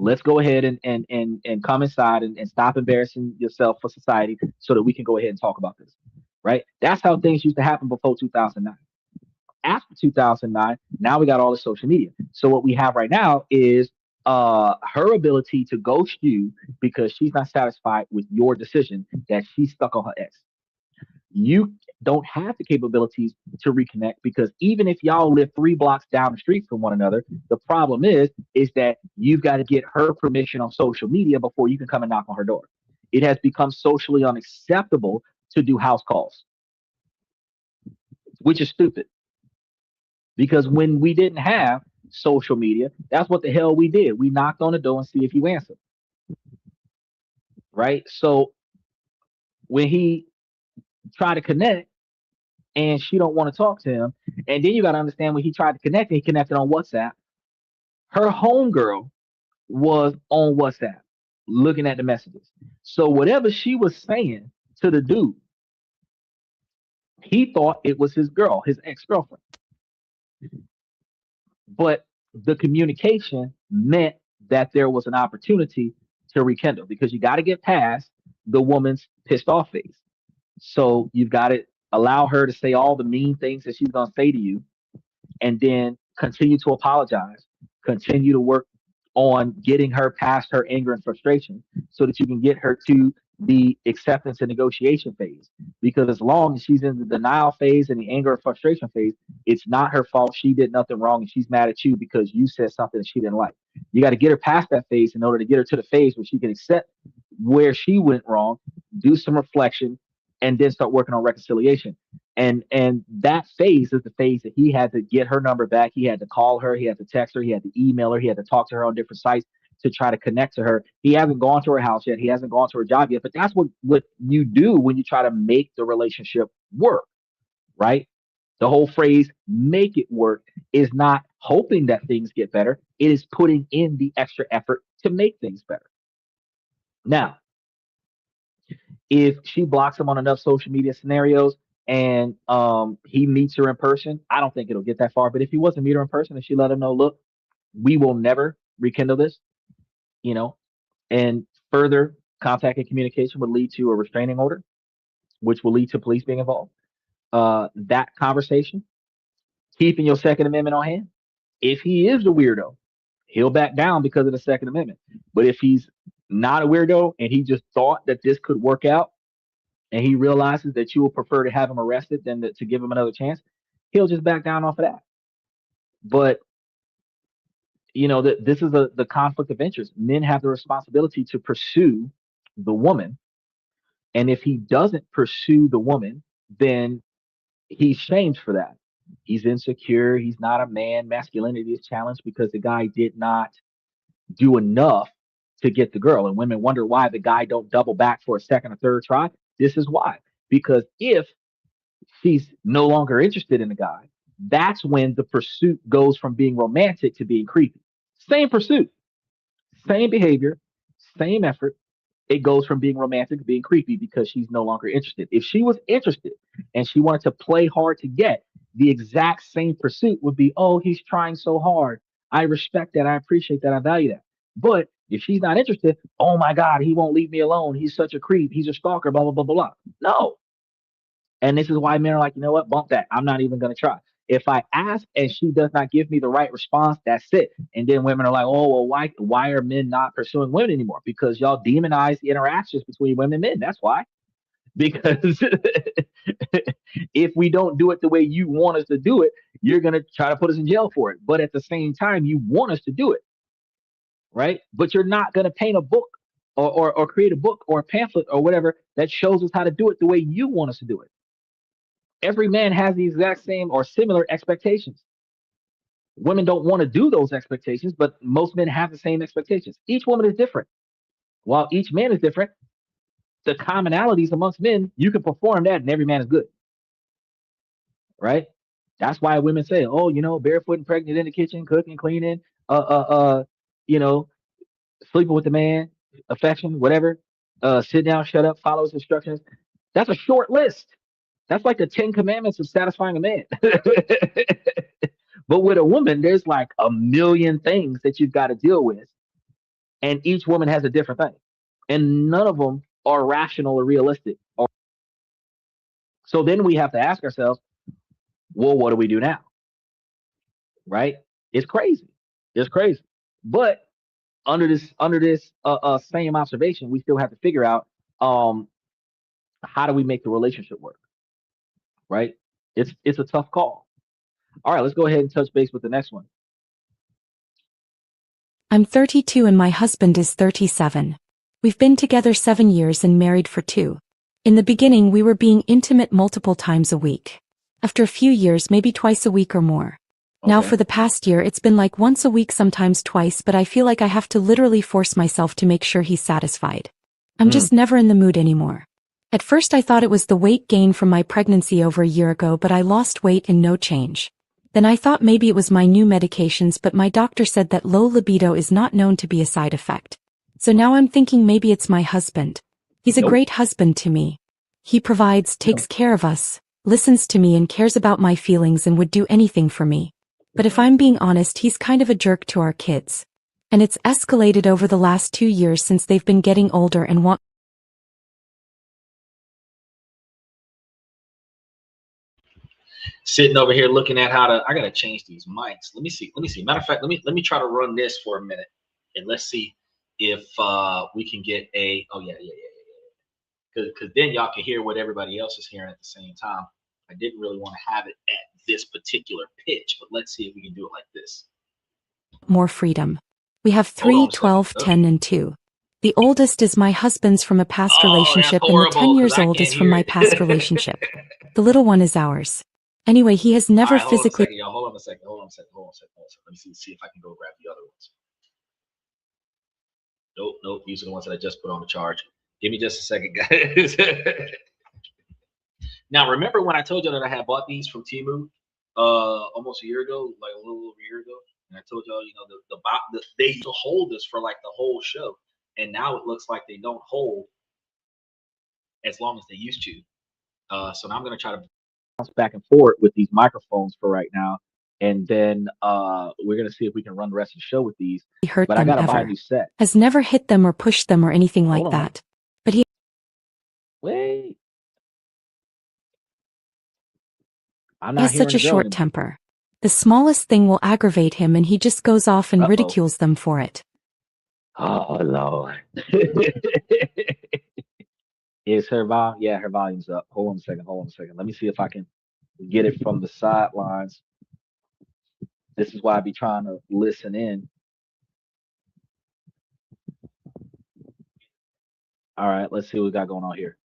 B: Let's go ahead and come inside and stop embarrassing yourself for society so that we can go ahead and talk about this. Right? That's how things used to happen before 2009. After 2009, now we got all the social media. So what we have right now is her ability to ghost you because she's not satisfied with your decision that she's stuck on her ex. You don't have the capabilities to reconnect because even if y'all live 3 blocks down the street from one another, the problem is that you've got to get her permission on social media before you can come and knock on her door. It has become socially unacceptable to do house calls, which is stupid. Because when we didn't have social media, that's what the hell we did. We knocked on the door and see if you answered. Right? So when he tried to connect and she don't want to talk to him, and then you got to understand when he tried to connect, he connected on WhatsApp. Her homegirl was on WhatsApp looking at the messages. So whatever she was saying to the dude, he thought it was his girl, his ex-girlfriend. But the communication meant that there was an opportunity to rekindle because you got to get past the woman's pissed off phase. So you've got to allow her to say all the mean things that she's going to say to you and then continue to apologize, continue to work on getting her past her anger and frustration so that you can get her to the acceptance and negotiation phase. Because as long as she's in the denial phase and the anger and frustration phase, it's not her fault. She did nothing wrong and she's mad at you because you said something that she didn't like. You got to get her past that phase in order to get her to the phase where she can accept where she went wrong, do some reflection, and then start working on reconciliation. And that phase is the phase that he had to get her number back. He had to call her, he had to text her, he had to email her, he had to talk to her on different sites to try to connect to her. He hasn't gone to her house yet. He hasn't gone to her job yet. But that's what you do when you try to make the relationship work, right? The whole phrase make it work is not hoping that things get better. It is putting in the extra effort to make things better. Now, if she blocks him on enough social media scenarios and he meets her in person, I don't think it'll get that far. But if he was to meet her in person and she let him know, look, we will never rekindle this, you know, and further contact and communication would lead to a restraining order, which will lead to police being involved. That conversation, keeping your Second Amendment on hand. If he is a weirdo, he'll back down because of the Second Amendment. But if he's not a weirdo and he just thought that this could work out and he realizes that you will prefer to have him arrested than to give him another chance, he'll just back down off of that. But you know that this is the conflict of interest. Men have the responsibility to pursue the woman, and if he doesn't pursue the woman, then he's shamed for that. He's insecure. He's not a man. Masculinity is challenged because the guy did not do enough to get the girl. And women wonder why the guy don't double back for a second or third try. This is why. Because if she's no longer interested in the guy, that's when the pursuit goes from being romantic to being creepy. Same pursuit, same behavior, same effort. It goes from being romantic to being creepy because she's no longer interested. If she was interested and she wanted to play hard to get, the exact same pursuit would be, oh, he's trying so hard. I respect that. I appreciate that. I value that. But if she's not interested, oh my God, he won't leave me alone. He's such a creep. He's a stalker, blah, blah, blah, blah, blah. No. And this is why men are like, you know what? Bump that. I'm not even going to try. If I ask and she does not give me the right response, that's it. And then women are like, oh, well, why are men not pursuing women anymore? Because y'all demonize the interactions between women and men. That's why. Because if we don't do it the way you want us to do it, you're going to try to put us in jail for it. But at the same time, you want us to do it. Right. But you're not going to paint a book or create a book or a pamphlet or whatever that shows us how to do it the way you want us to do it. Every man has the exact same or similar expectations. Women don't want to do those expectations, but most men have the same expectations. Each woman is different. While each man is different, the commonalities amongst men, you can perform that and every man is good. Right? That's why women say, oh, you know, barefoot and pregnant in the kitchen, cooking, cleaning, you know, sleeping with the man, affection, whatever, sit down, shut up, follow his instructions. That's a short list. That's like the 10 commandments of satisfying a man. But with a woman, there's like a million things that you've got to deal with and each woman has a different thing, and none of them are rational or realistic. So then we have to ask ourselves, well, what do we do now? Right? It's crazy. It's crazy. But under this same observation, we still have to figure out um how do we make the relationship work, right? It's a tough call. All right, let's go ahead and touch base with the next one.
E: I'm 32 and my husband is 37. We've been together 7 years and married for 2. In the beginning, we were being intimate multiple times a week. After a few years, maybe twice a week or more. Now
B: Okay.
E: for the past year, it's been like once a week, sometimes twice, but I feel like I have to literally force myself to make sure he's satisfied. I'm
B: Mm.
E: just never in the mood anymore. At first I thought it was the weight gain from my pregnancy over a year ago, but I lost weight and no change. Then I thought maybe it was my new medications, but my doctor said that low libido is not known to be a side effect. So now I'm thinking maybe it's my husband. He's a
B: Nope.
E: great husband to me. He provides, takes care of us, listens to me and cares about my feelings and would do anything for me. But if I'm being honest, he's kind of a jerk to our kids. And it's escalated over the last 2 years since they've been getting older and want
F: Sitting over here looking at how to. I gotta change these mics. Let me see. Let me see. Matter of fact, let me try to run this for a minute, and let's see if we can get a. Oh yeah. Because then y'all can hear what everybody else is hearing at the same time. I didn't really want to have it at this particular pitch, but let's see if we can do it like this.
E: more freedom. We have
F: Hold
E: 3,
F: on a second.
E: 12, 10, and 2. The oldest is my husband's from a past
F: Oh, that's
E: relationship, and the
F: horrible,
E: 10 years
F: 'cause I
E: old is
F: can't
E: from
F: hear
E: my
F: it.
E: past relationship. The little one is ours. Anyway, he has
F: All
E: never
F: right, hold on a
E: physically
F: second, y'all. Hold on a second. Let me see if I can go grab the other ones. Nope. These are the ones that I just put on the charge. Give me just a second, guys. Now, remember when I told you that I had bought these from Temu almost a year ago, like a little over a year ago, and I told y'all, they used to hold this for like the whole show, and now it looks like they don't hold as long as they used to. So now I'm gonna try to.
B: Bounce back and forth with these microphones for right now, and then we're gonna see if we can run the rest of the show with these.
E: hurt
B: But I
E: them
B: gotta buy a
E: ever.
B: new set.
E: Has never hit them or pushed them or anything like
B: Hold on.
E: that. But he
B: Wait, I'm not
E: has
B: hearing
E: such a
B: the girl
E: short
B: anymore.
E: temper. The smallest thing will aggravate him and he just goes off and
B: Uh-oh.
E: ridicules them for it.
B: Oh Lord. Is her volume? Yeah, her volume's up. Hold on a second. Let me see if I can get it from the sidelines. This is why I be trying to listen in. All right, let's see what we got going on here.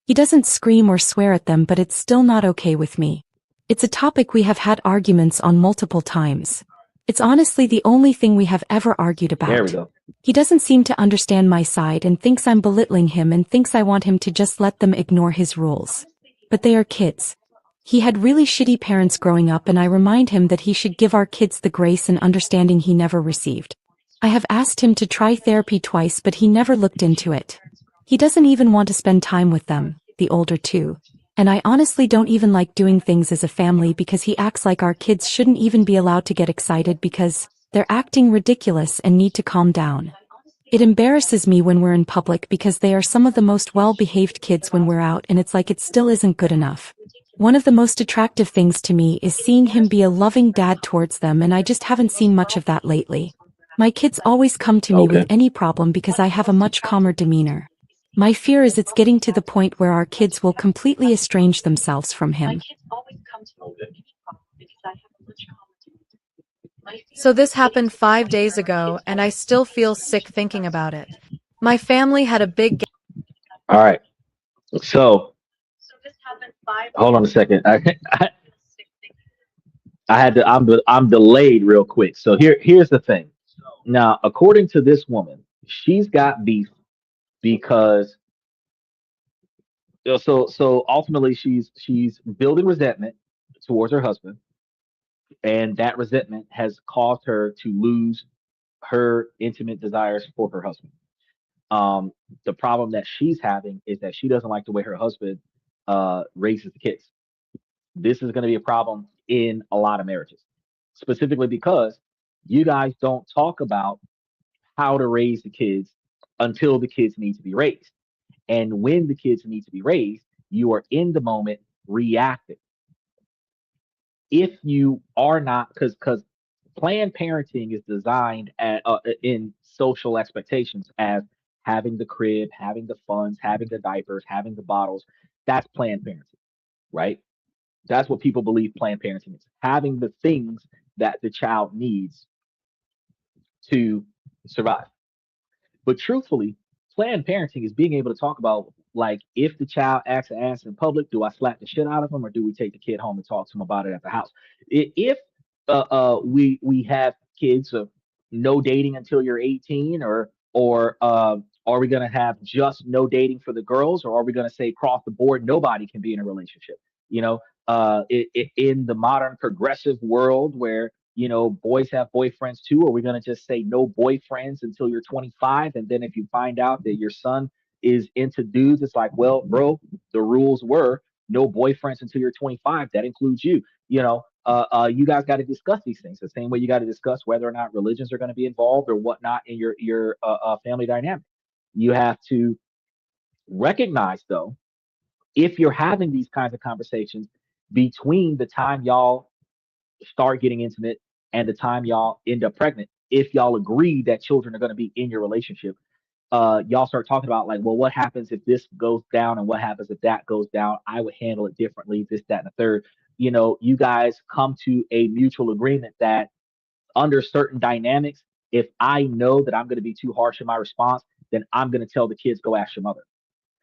E: He doesn't scream or swear at them, but it's still not okay with me. It's a topic we have had arguments on multiple times. It's honestly the only thing we have ever argued about.
B: There we go.
E: He doesn't seem to understand my side and thinks I'm belittling him and thinks I want him to just let them ignore his rules. But they are kids. He had really shitty parents growing up, and I remind him that he should give our kids the grace and understanding he never received. I have asked him to try therapy twice, but he never looked into it. He doesn't even want to spend time with them, the older two. And I honestly don't even like doing things as a family because he acts like our kids shouldn't even be allowed to get excited because they're acting ridiculous and need to calm down. It embarrasses me when we're in public because they are some of the most well-behaved kids when we're out, and it's like it still isn't good enough. One of the most attractive things to me is seeing him be a loving dad towards them, and I just haven't seen much of that lately. My kids always come to me
B: Okay.
E: with any problem because I have a much calmer demeanor. My fear is it's getting to the point where our kids will completely estrange themselves from him.
G: So this happened 5 days ago, and I still feel sick thinking about it. My family had a big
B: All right. So hold on a second. I had to. I'm delayed real quick. So here's the thing. Now, according to this woman, she's got beef because so ultimately she's building resentment towards her husband, and that resentment has caused her to lose her intimate desires for her husband. The problem that she's having is that she doesn't like the way her husband raises the kids. This is going to be a problem in a lot of marriages, specifically because you guys don't talk about how to raise the kids until the kids need to be raised. And when the kids need to be raised, you are in the moment reacting. If you are not, because Planned Parenthood is designed in social expectations as having the crib, having the funds, having the diapers, having the bottles. That's Planned Parenthood, right? That's what people believe Planned Parenthood is, having the things that the child needs to survive. But truthfully, Planned Parenting is being able to talk about, like, if the child acts an ass in public, do I slap the shit out of him, or do we take the kid home and talk to him about it at the house? If we have kids of no dating until you're 18, or are we going to have just no dating for the girls, or are we going to say across the board nobody can be in a relationship? You know, in the modern progressive world where boys have boyfriends too, are we going to just say no boyfriends until you're 25, and then if you find out that your son is into dudes, it's like, well, bro, the rules were no boyfriends until you're 25. That includes you. You guys got to discuss these things the same way you got to discuss whether or not religions are going to be involved or whatnot in your family dynamic. You have to recognize, though, if you're having these kinds of conversations between the time y'all start getting intimate and the time y'all end up pregnant, if y'all agree that children are going to be in your relationship, y'all start talking about, like, well, what happens if this goes down and what happens if that goes down? I would handle it differently, this, that, and the third. You guys come to a mutual agreement that under certain dynamics, if I know that I'm going to be too harsh in my response, then I'm going to tell the kids, go ask your mother.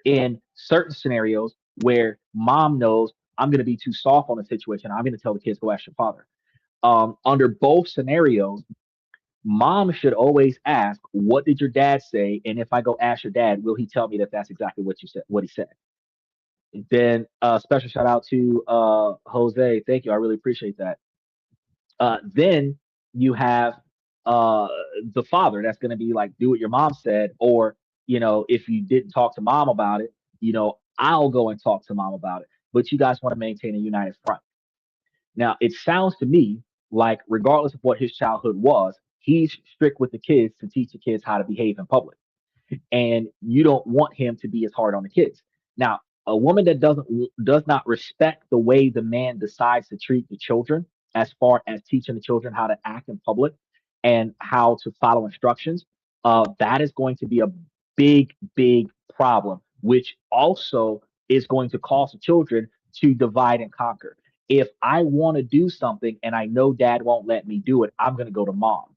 B: In certain scenarios where mom knows I'm going to be too soft on the situation, I'm going to tell the kids, go ask your father. Under both scenarios, mom should always ask, what did your dad say? And if I go ask your dad, will he tell me that that's exactly what you said, what he said? Then special shout out to Jose. Thank you. I really appreciate that. Then you have uh, the father that's going to be like, do what your mom said. Or, if you didn't talk to mom about it, I'll go and talk to mom about it. But you guys want to maintain a united front. Now, it sounds to me like, regardless of what his childhood was, he's strict with the kids to teach the kids how to behave in public. And you don't want him to be as hard on the kids. Now, a woman that does not respect the way the man decides to treat the children, as far as teaching the children how to act in public and how to follow instructions, that is going to be a big, big problem, which also is going to cause the children to divide and conquer. If I want to do something and I know dad won't let me do it, I'm going to go to mom.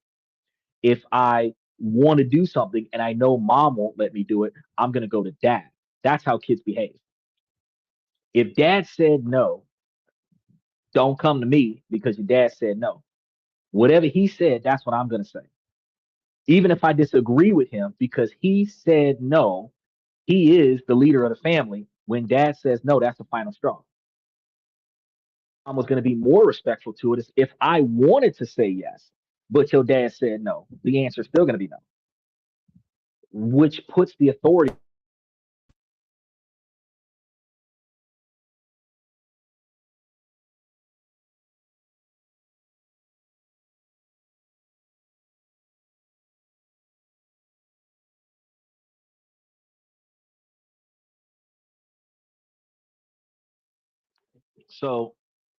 B: If I want to do something and I know mom won't let me do it, I'm going to go to dad. That's how kids behave. If dad said no, don't come to me because your dad said no. Whatever he said, that's what I'm going to say. Even if I disagree with him because he said no, he is the leader of the family. When dad says no, that's the final straw. I was going to be more respectful to it is if I wanted to say yes, but your dad said no, the answer is still going to be no, which puts the authority. So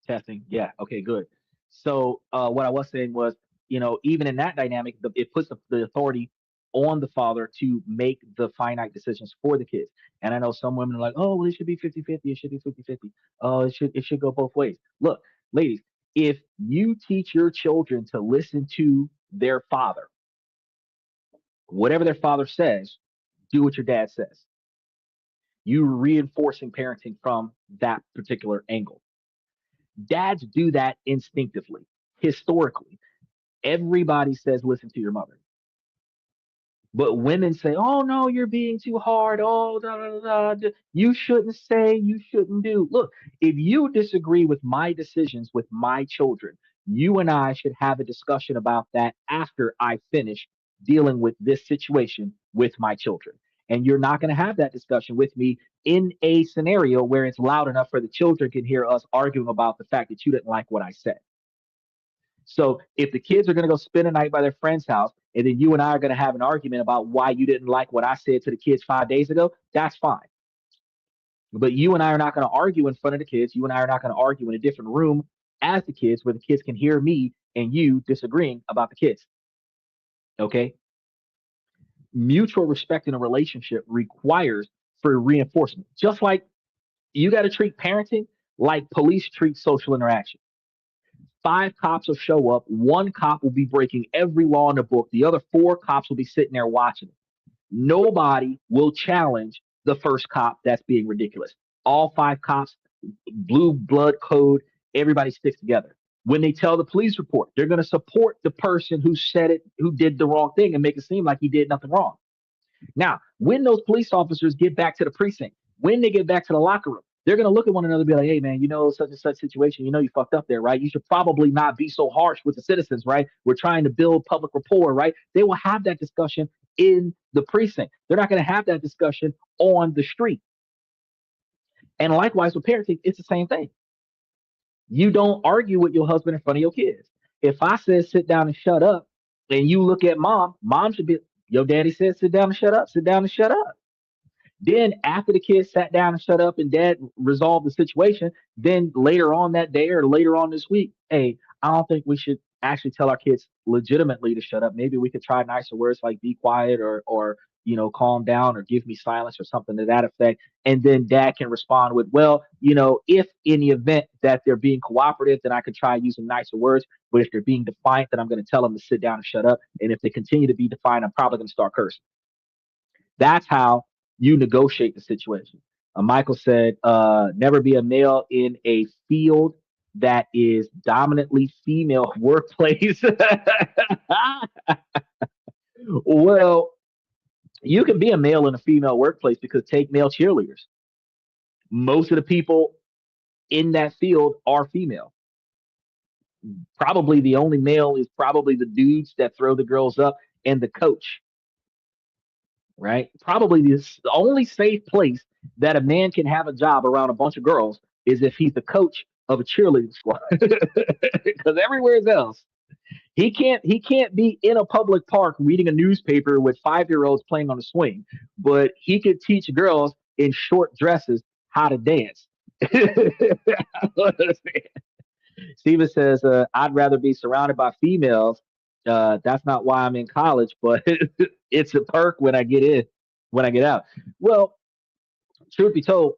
B: testing, yeah, okay, good. So what I was saying was, even in that dynamic, it puts the authority on the father to make the finite decisions for the kids. And I know some women are like, oh, well, it should be 50-50. It should be 50-50. Oh, it should go both ways. Look, ladies, if you teach your children to listen to their father, whatever their father says, do what your dad says. You reinforcing parenting from that particular angle. Dads do that instinctively. Historically, everybody says, listen to your mother. But women say, oh, no, you're being too hard. Oh, da, da, da, da. You shouldn't say, you shouldn't do. Look, if you disagree with my decisions with my children, you and I should have a discussion about that after I finish dealing with this situation with my children. And you're not going to have that discussion with me in a scenario where it's loud enough for the children can hear us arguing about the fact that you didn't like what I said. So if the kids are going to go spend a night by their friend's house, and then you and I are going to have an argument about why you didn't like what I said to the kids 5 days ago, that's fine. But you and I are not going to argue in front of the kids. You and I are not going to argue in a different room as the kids where the kids can hear me and you disagreeing about the kids. Okay? Mutual respect in a relationship requires for reinforcement. Just like you got to treat parenting like police treat social interaction. 5 cops will show up. 1 cop will be breaking every law in the book. The other 4 cops will be sitting there watching it. Nobody will challenge the first cop that's being ridiculous. All 5 cops, blue blood code, everybody sticks together. When they tell the police report, they're going to support the person who said it, who did the wrong thing, and make it seem like he did nothing wrong. Now, when those police officers get back to the precinct, when they get back to the locker room, they're going to look at one another and be like, hey, man, such and such situation, you fucked up there, right? You should probably not be so harsh with the citizens, right? We're trying to build public rapport, right? They will have that discussion in the precinct. They're not going to have that discussion on the street. And likewise with parenting, it's the same thing. You don't argue with your husband in front of your kids. If I said sit down and shut up, and you look at mom should be, your daddy said sit down and shut up, sit down and shut up. Then after the kids sat down and shut up and dad resolved the situation, then later on that day or later on this week, hey, I don't think we should actually tell our kids legitimately to shut up. Maybe we could try nicer words like be quiet or calm down or give me silence or something to that effect. And then dad can respond with, well, if in the event that they're being cooperative, then I could try using nicer words. But if they're being defiant, then I'm going to tell them to sit down and shut up. And if they continue to be defiant, I'm probably going to start cursing. That's how you negotiate the situation. Michael said, never be a male in a field that is dominantly female workplace. Well, you can be a male in a female workplace because take male cheerleaders. Most of the people in that field are female. Probably the only male is probably the dudes that throw the girls up and the coach. Right? Probably the only safe place that a man can have a job around a bunch of girls is if he's the coach of a cheerleading squad. Because everywhere else, he can't be in a public park reading a newspaper with 5-year-olds playing on a swing, but he could teach girls in short dresses how to dance. Steven says, I'd rather be surrounded by females. That's not why I'm in college, but it's a perk when I get out. Well, truth be told,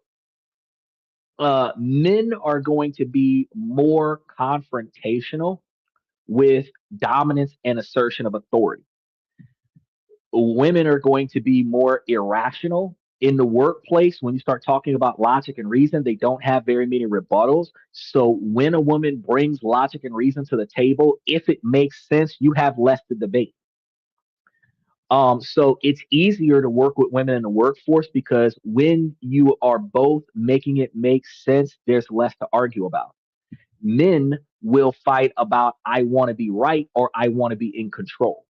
B: men are going to be more confrontational with dominance and assertion of authority. Women are going to be more irrational in the workplace. When you start talking about logic and reason, they don't have very many rebuttals. So when a woman brings logic and reason to the table, if it makes sense, you have less to debate. So it's easier to work with women in the workforce because when you are both making it make sense, there's less to argue about. Men will fight about, I want to be right or I want to be in control.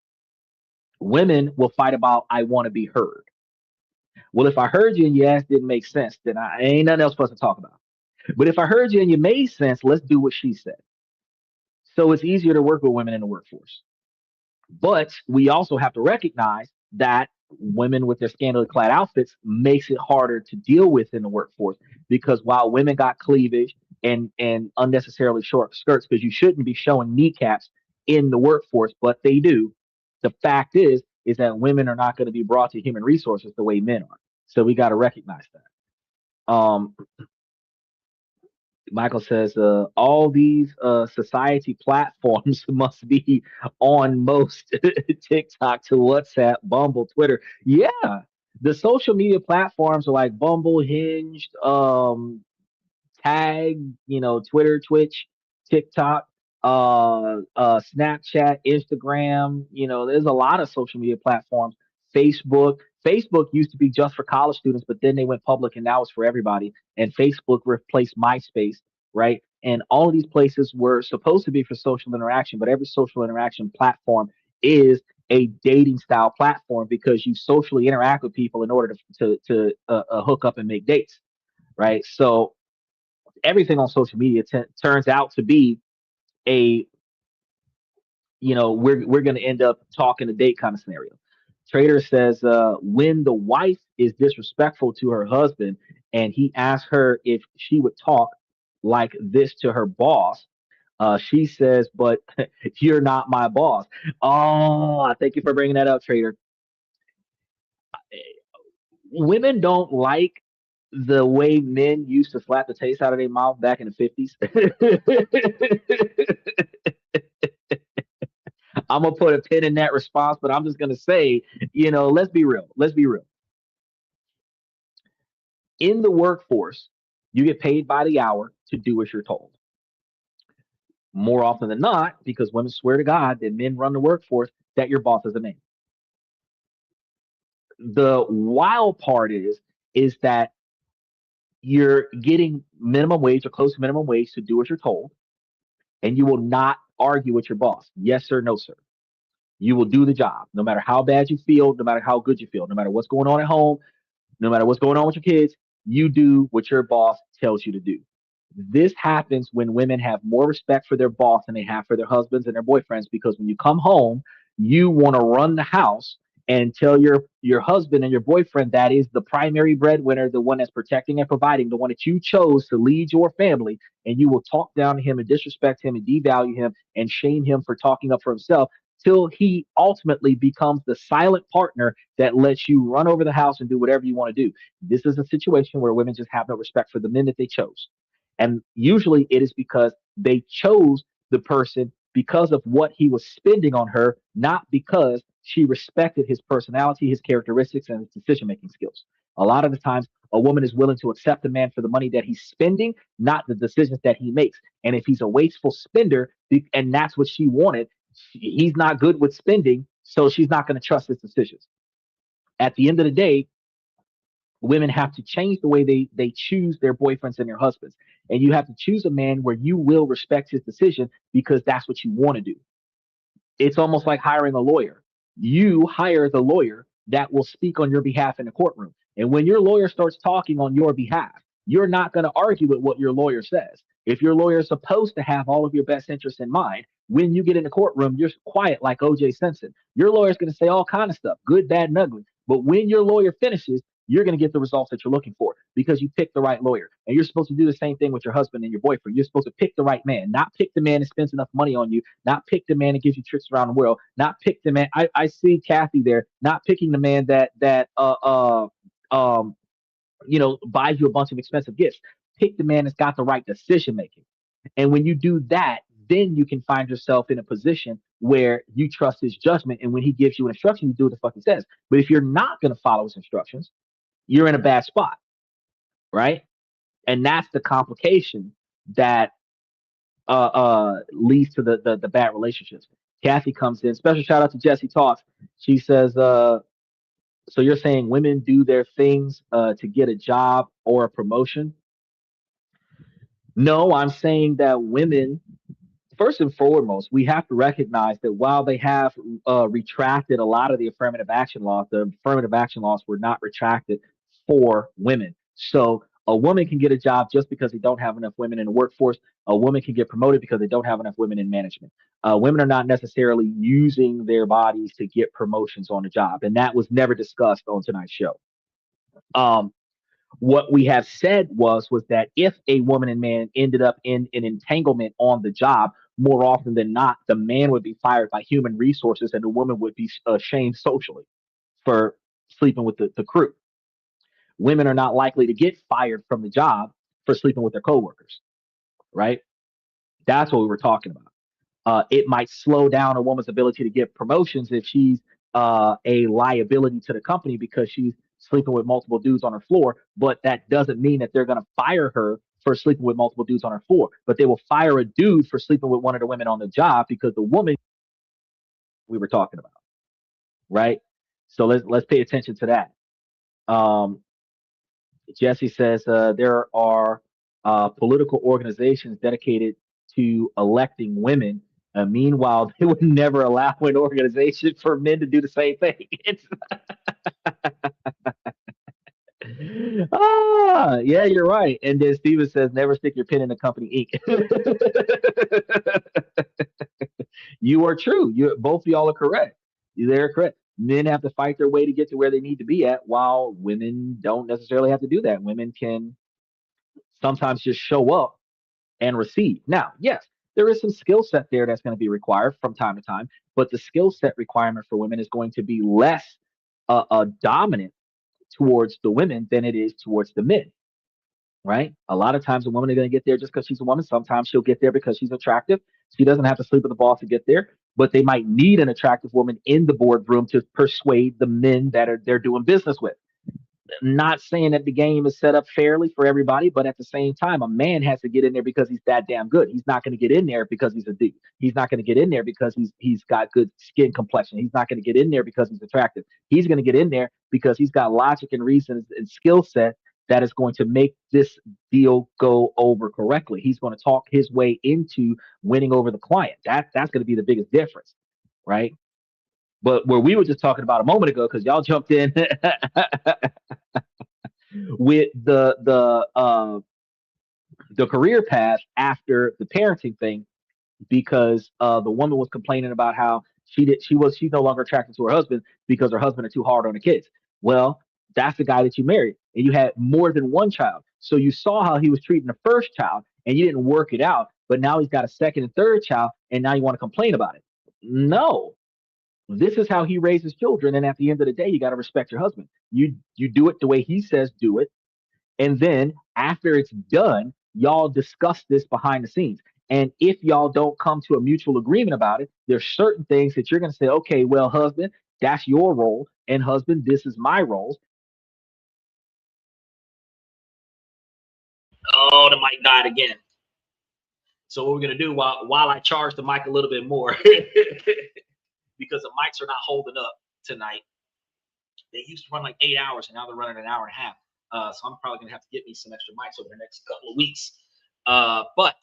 B: Women will fight about, I want to be heard. Well, if I heard you and your ass didn't make sense, then I ain't nothing else for us to talk about. But if I heard you and you made sense, let's do what she said. So it's easier to work with women in the workforce. But we also have to recognize that women with their scantily clad outfits makes it harder to deal with in the workforce, because while women got cleavage and unnecessarily short skirts, because you shouldn't be showing kneecaps in the workforce, but they do. The fact is that women are not going to be brought to human resources the way men are. So we got to recognize that. Michael says, all these society platforms must be on most TikTok to WhatsApp, Bumble, Twitter. Yeah, the social media platforms are like Bumble, Hinged, Tag, Twitter, Twitch, TikTok, Snapchat, Instagram. There's a lot of social media platforms. Facebook used to be just for college students, but then they went public and now it's for everybody. And Facebook replaced MySpace, right? And all of these places were supposed to be for social interaction, but every social interaction platform is a dating style platform because you socially interact with people in order to hook up and make dates, right? So everything on social media turns out to be a we're going to end up talking a date kind of scenario. Trader says, when the wife is disrespectful to her husband and he asks her if she would talk like this to her boss, she says, but you're not my boss. Oh, I thank you for bringing that up, Trader. Women don't like the way men used to slap the taste out of their mouth back in the 50s. I'm gonna put a pin in that response, but I'm just gonna say, let's be real. Let's be real. In the workforce, you get paid by the hour to do as you're told. More often than not, because women swear to God that men run the workforce, that your boss is a man. The wild part is that you're getting minimum wage or close to minimum wage to do as you're told, and you will not argue with your boss. Yes, sir, no, sir. You will do the job, no matter how bad you feel, no matter how good you feel, no matter what's going on at home, no matter what's going on with your kids, you do what your boss tells you to do. This happens when women have more respect for their boss than they have for their husbands and their boyfriends, because when you come home, you want to run the house and tell your husband and your boyfriend that is the primary breadwinner, the one that's protecting and providing, the one that you chose to lead your family, and you will talk down to him and disrespect him and devalue him and shame him for talking up for himself till he ultimately becomes the silent partner that lets you run over the house and do whatever you want to do. This is a situation where women just have no respect for the men that they chose. And usually it is because they chose the person because of what he was spending on her, not because she respected his personality, his characteristics, and his decision making skills. A lot of the times, a woman is willing to accept a man for the money that he's spending, not the decisions that he makes. And if he's a wasteful spender, and that's what she wanted, he's not good with spending, so she's not going to trust his decisions. At the end of the day, women have to change the way they choose their boyfriends and their husbands. And you have to choose a man where you will respect his decision because that's what you want to do. It's almost like hiring a lawyer. You hire the lawyer that will speak on your behalf in the courtroom. And when your lawyer starts talking on your behalf, you're not going to argue with what your lawyer says. If your lawyer is supposed to have all of your best interests in mind, when you get in the courtroom, you're quiet like O.J. Simpson. Your lawyer's going to say all kind of stuff, good, bad, and ugly. But when your lawyer finishes, you're going to get the results that you're looking for because you picked the right lawyer. And you're supposed to do the same thing with your husband and your boyfriend. You're supposed to pick the right man, not pick the man that spends enough money on you, not pick the man that gives you trips around the world, not pick the man. I see Kathy there, not picking the man that buys you a bunch of expensive gifts. Pick the man that's got the right decision making. And when you do that, then you can find yourself in a position where you trust his judgment. And when he gives you an instruction, you do what the fuck he says. But if you're not going to follow his instructions, you're in a bad spot, right? And that's the complication that leads to the bad relationships. Kathy comes in. Special shout out to Jesse Talks. She says, so you're saying women do their things to get a job or a promotion? No, I'm saying that women, first and foremost, we have to recognize that while they have retracted a lot of the affirmative action laws, the affirmative action laws were not retracted for women. So a woman can get a job just because they don't have enough women in the workforce. A woman can get promoted because they don't have enough women in management. Women are not necessarily using their bodies to get promotions on the job. And that was never discussed on tonight's show. What we have said was that if a woman and man ended up in an entanglement on the job, more often than not, the man would be fired by human resources and the woman would be shamed socially for sleeping with the crew. Women are not likely to get fired from the job for sleeping with their coworkers, right? That's what we were talking about. It might slow down a woman's ability to get promotions if she's a liability to the company because she's sleeping with multiple dudes on her floor, but that doesn't mean that they're going to fire her for sleeping with multiple dudes on her floor. But they will fire a dude for sleeping with one of the women on the job because the woman we were talking about, right? So let's pay attention to that. Jesse says there are political organizations dedicated to electing women. Meanwhile, they would never allow an organization for men to do the same thing. Yeah, you're right. And then Steven says, never stick your pen in the company ink. You are true. You both of y'all are correct. They're correct. Men have to fight their way to get to where they need to be at, while women don't necessarily have to do that. Women can sometimes just show up and receive. Now, yes, there is some skill set there that's going to be required from time to time, but the skill set requirement for women is going to be less dominant towards the women than it is towards the men, right? A lot of times a woman is going to get there just because she's a woman. Sometimes she'll get there because she's attractive. She doesn't have to sleep with the boss to get there, but they might need an attractive woman in the boardroom to persuade the men that are they're doing business with. Not saying that the game is set up fairly for everybody, but at the same time, a man has to get in there because he's that damn good. He's not going to get in there because he's a dude. He's not going to get in there because he's got good skin complexion. He's not going to get in there because he's attractive. He's going to get in there because he's got logic and reasons and skill set that is going to make this deal go over correctly. He's going to talk his way into winning over the client. That's going to be the biggest difference, right? But where we were just talking about a moment ago, because y'all jumped in with the career path after the parenting thing, because the woman was complaining about how she's no longer attracted to her husband because her husband are too hard on the kids. Well, that's the guy that you married, and you had more than one child, so you saw how he was treating the first child, and you didn't work it out. But now he's got a second and third child, and now you want to complain about it. No, this is how he raises children, and at the end of the day, you got to respect your husband. You do it the way he says do it, and then after it's done, y'all discuss this behind the scenes. And if y'all don't come to a mutual agreement about it, there's certain things that you're going to say, okay, well, husband, that's your role, and husband, this is my role.
F: Oh, the mic died again. So what we're gonna do while I charge the mic a little bit more, because the mics are not holding up tonight. They used to run like 8 hours, and now they're running an hour and a half. So I'm probably gonna have to get me some extra mics over the next couple of weeks. But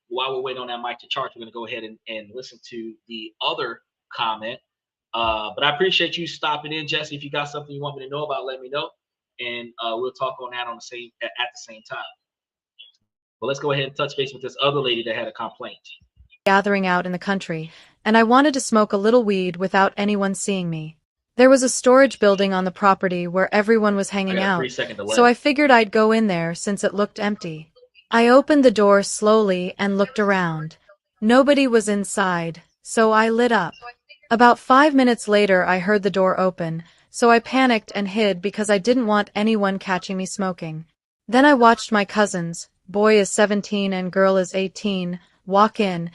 F: while we're waiting on that mic to charge, we're gonna go ahead and listen to the other comment. But I appreciate you stopping in, Jesse. If you got something you want me to know about, let me know, and we'll talk on that at the same time. But let's go ahead and touch base with this other lady that had a complaint.
G: Gathering out in the country, and I wanted to smoke a little weed without anyone seeing me. There was a storage building on the property where everyone was hanging out, so I figured I'd go in there since it looked empty. I opened the door slowly and looked around. Nobody was inside, so I lit up. About 5 minutes later, I heard the door open, so I panicked and hid because I didn't want anyone catching me smoking. Then I watched my cousins, boy is 17 and girl is 18, walk in,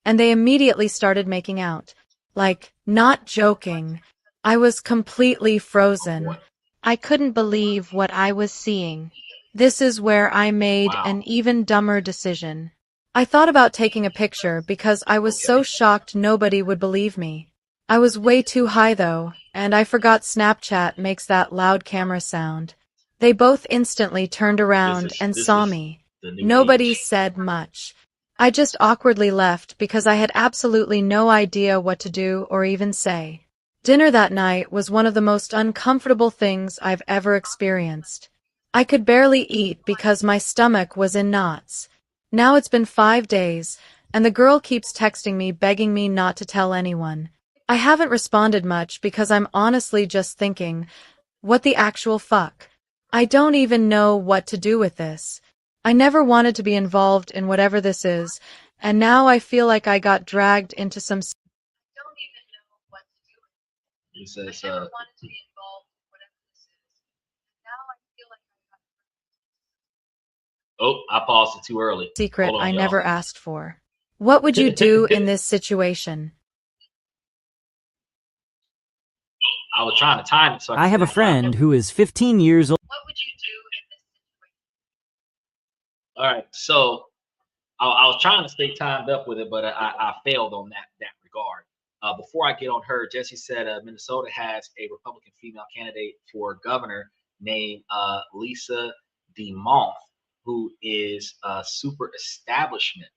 G: and they immediately started making out. Like, not joking. I was completely frozen. I couldn't believe what I was seeing. This is where I made an even dumber decision. I thought about taking a picture because I was so shocked nobody would believe me. I was way too high though, and I forgot Snapchat makes that loud camera sound. They both instantly turned around and saw me. Nobody said much. I just awkwardly left because I had absolutely no idea what to do or even say. Dinner that night was one of the most uncomfortable things I've ever experienced. I could barely eat because my stomach was in knots. Now it's been 5 days, and the girl keeps texting me begging me not to tell anyone. I haven't responded much because I'm honestly just thinking, what the actual fuck? I don't even know what to do with this. I never wanted to be involved in whatever this is, and now I feel like I got dragged into some. I don't even know what to do with it.
F: He says,
G: I never wanted to be involved in whatever this is, and now I feel like I got.
F: Oh, I paused it too early.
G: Secret I never asked for. What would you do in this situation?
F: I was trying to time it. So
H: I have a friend who is 15 years old.
G: What would you do in this situation?
F: All right, so I was trying to stay timed up with it, but I failed on that regard. Before I get on her, Jesse said Minnesota has a Republican female candidate for governor named Lisa DeMont, who is super establishment.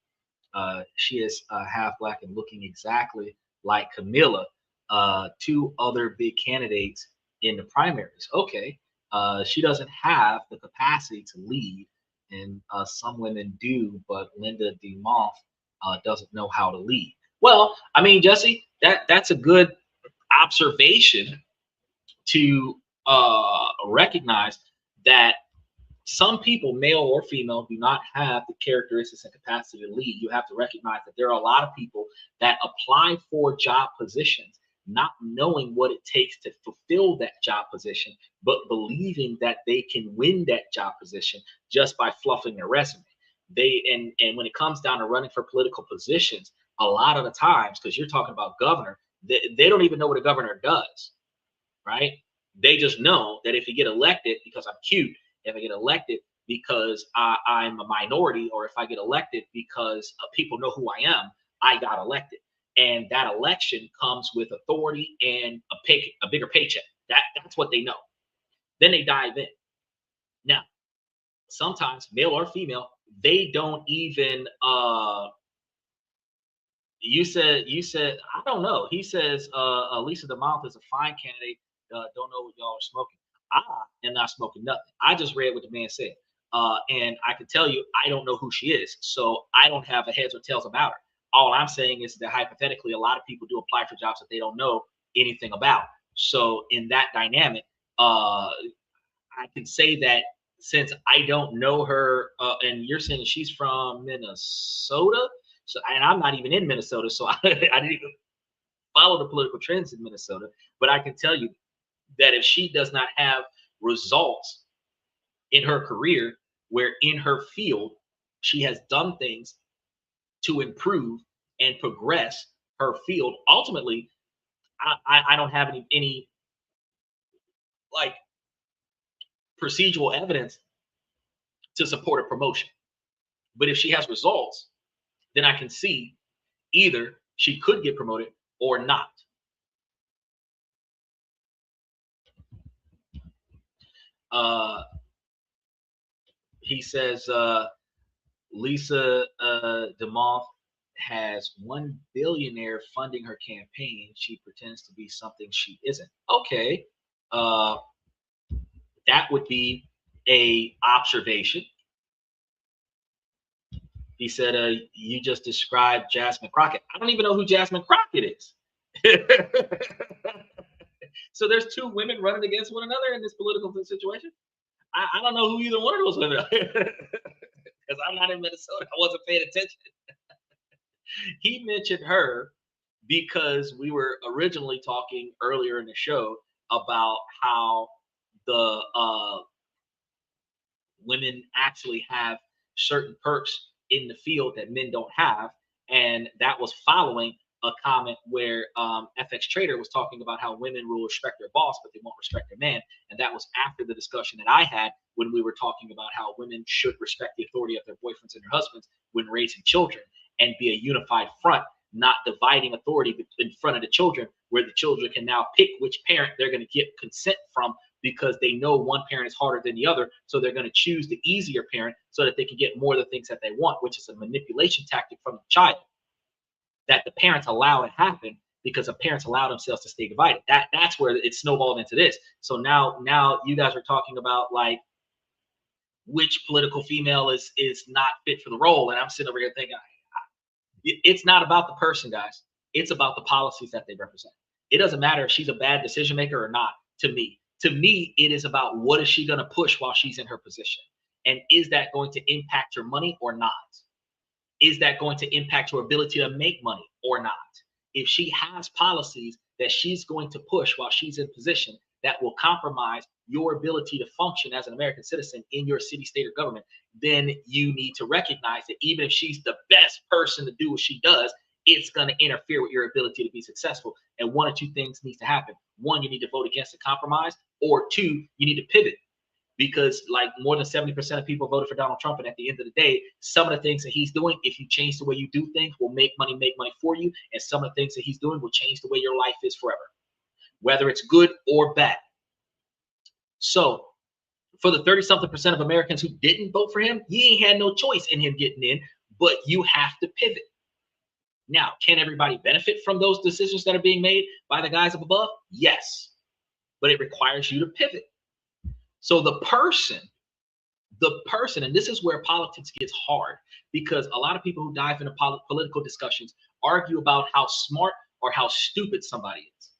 F: She is half black and looking exactly like Camilla. Two other big candidates in the primaries. Okay, she doesn't have the capacity to lead, and some women do, but Linda DeMont doesn't know how to lead. Well, I mean, Jesse, that's a good observation to recognize that some people, male or female, do not have the characteristics and capacity to lead. You have to recognize that there are a lot of people that apply for job positions not knowing what it takes to fulfill that job position, but believing that they can win that job position just by fluffing their resume. And when it comes down to running for political positions, a lot of the times, because you're talking about governor, they don't even know what a governor does, right? They just know that if you get elected because I'm cute, if I get elected because I'm a minority, or if I get elected because people know who I am, I got elected. And that election comes with authority and a bigger paycheck. That's what they know. Then they dive in. Now, sometimes, male or female, they don't even you said I don't know. He says Lisa DeMont is a fine candidate. Don't know what y'all are smoking. I am not smoking nothing. I just read what the man said. And I can tell you, I don't know who she is. So I don't have a heads or tails about her. All I'm saying is that hypothetically, a lot of people do apply for jobs that they don't know anything about. So in that dynamic, I can say that since I don't know her, and you're saying she's from Minnesota, so and I'm not even in Minnesota, so I didn't even follow the political trends in Minnesota. But I can tell you that if she does not have results in her career, where in her field she has done things to improve and progress her field, ultimately, I don't have any like procedural evidence to support a promotion. But if she has results, then I can see either she could get promoted or not. He says Lisa DeMont has one billionaire funding her campaign. She pretends to be something she isn't. Okay, that would be a observation. He said, you just described Jasmine Crockett. I don't even know who Jasmine Crockett is. So there's two women running against one another in this political situation. I don't know who either one of those women are. Because I'm not in Minnesota. I wasn't paying attention. He mentioned her because we were originally talking earlier in the show about how the women actually have certain perks in the field that men don't have. And that was following a comment where FX Trader was talking about how women will respect their boss, but they won't respect their man. And that was after the discussion that I had when we were talking about how women should respect the authority of their boyfriends and their husbands when raising children and be a unified front, not dividing authority in front of the children, where the children can now pick which parent they're going to get consent from because they know one parent is harder than the other. So they're going to choose the easier parent so that they can get more of the things that they want, which is a manipulation tactic from the child that the parents allow to happen because the parents allow themselves to stay divided. That's where it snowballed into this. So now you guys are talking about like which political female is not fit for the role. And I'm sitting over here thinking, it's not about the person, guys. It's about the policies that they represent. It doesn't matter if she's a bad decision maker or not. To me, it is about what is she going to push while she's in her position, and is that going to impact her money or not? Is that going to impact her ability to make money or not? If she has policies that she's going to push while she's in position that will compromise your ability to function as an American citizen in your city, state, or government, then you need to recognize that even if she's the best person to do what she does, it's going to interfere with your ability to be successful. And one or two things needs to happen. One, you need to vote against the compromise, or two, you need to pivot. Because like more than 70% of people voted for Donald Trump. And at the end of the day, some of the things that he's doing, if you change the way you do things, will make money for you. And some of the things that he's doing will change the way your life is forever, whether it's good or bad. So for the 30-something% of Americans who didn't vote for him, you ain't had no choice in him getting in, but you have to pivot. Now, can everybody benefit from those decisions that are being made by the guys up above? Yes, but it requires you to pivot. So the person, and this is where politics gets hard, because a lot of people who dive into political discussions argue about how smart or how stupid somebody is,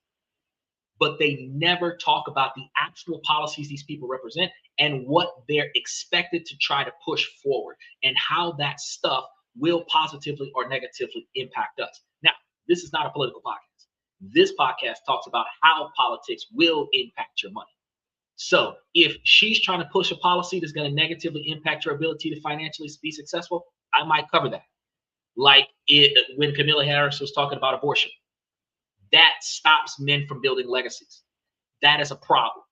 F: but they never talk about the actual policies these people represent and what they're expected to try to push forward and how that stuff will positively or negatively impact us. Now, this is not a political podcast. This podcast talks about how politics will impact your money. So if she's trying to push a policy that's going to negatively impact your ability to financially be successful, I might cover that. Like when Kamala Harris was talking about abortion, that stops men from building legacies. That is a problem.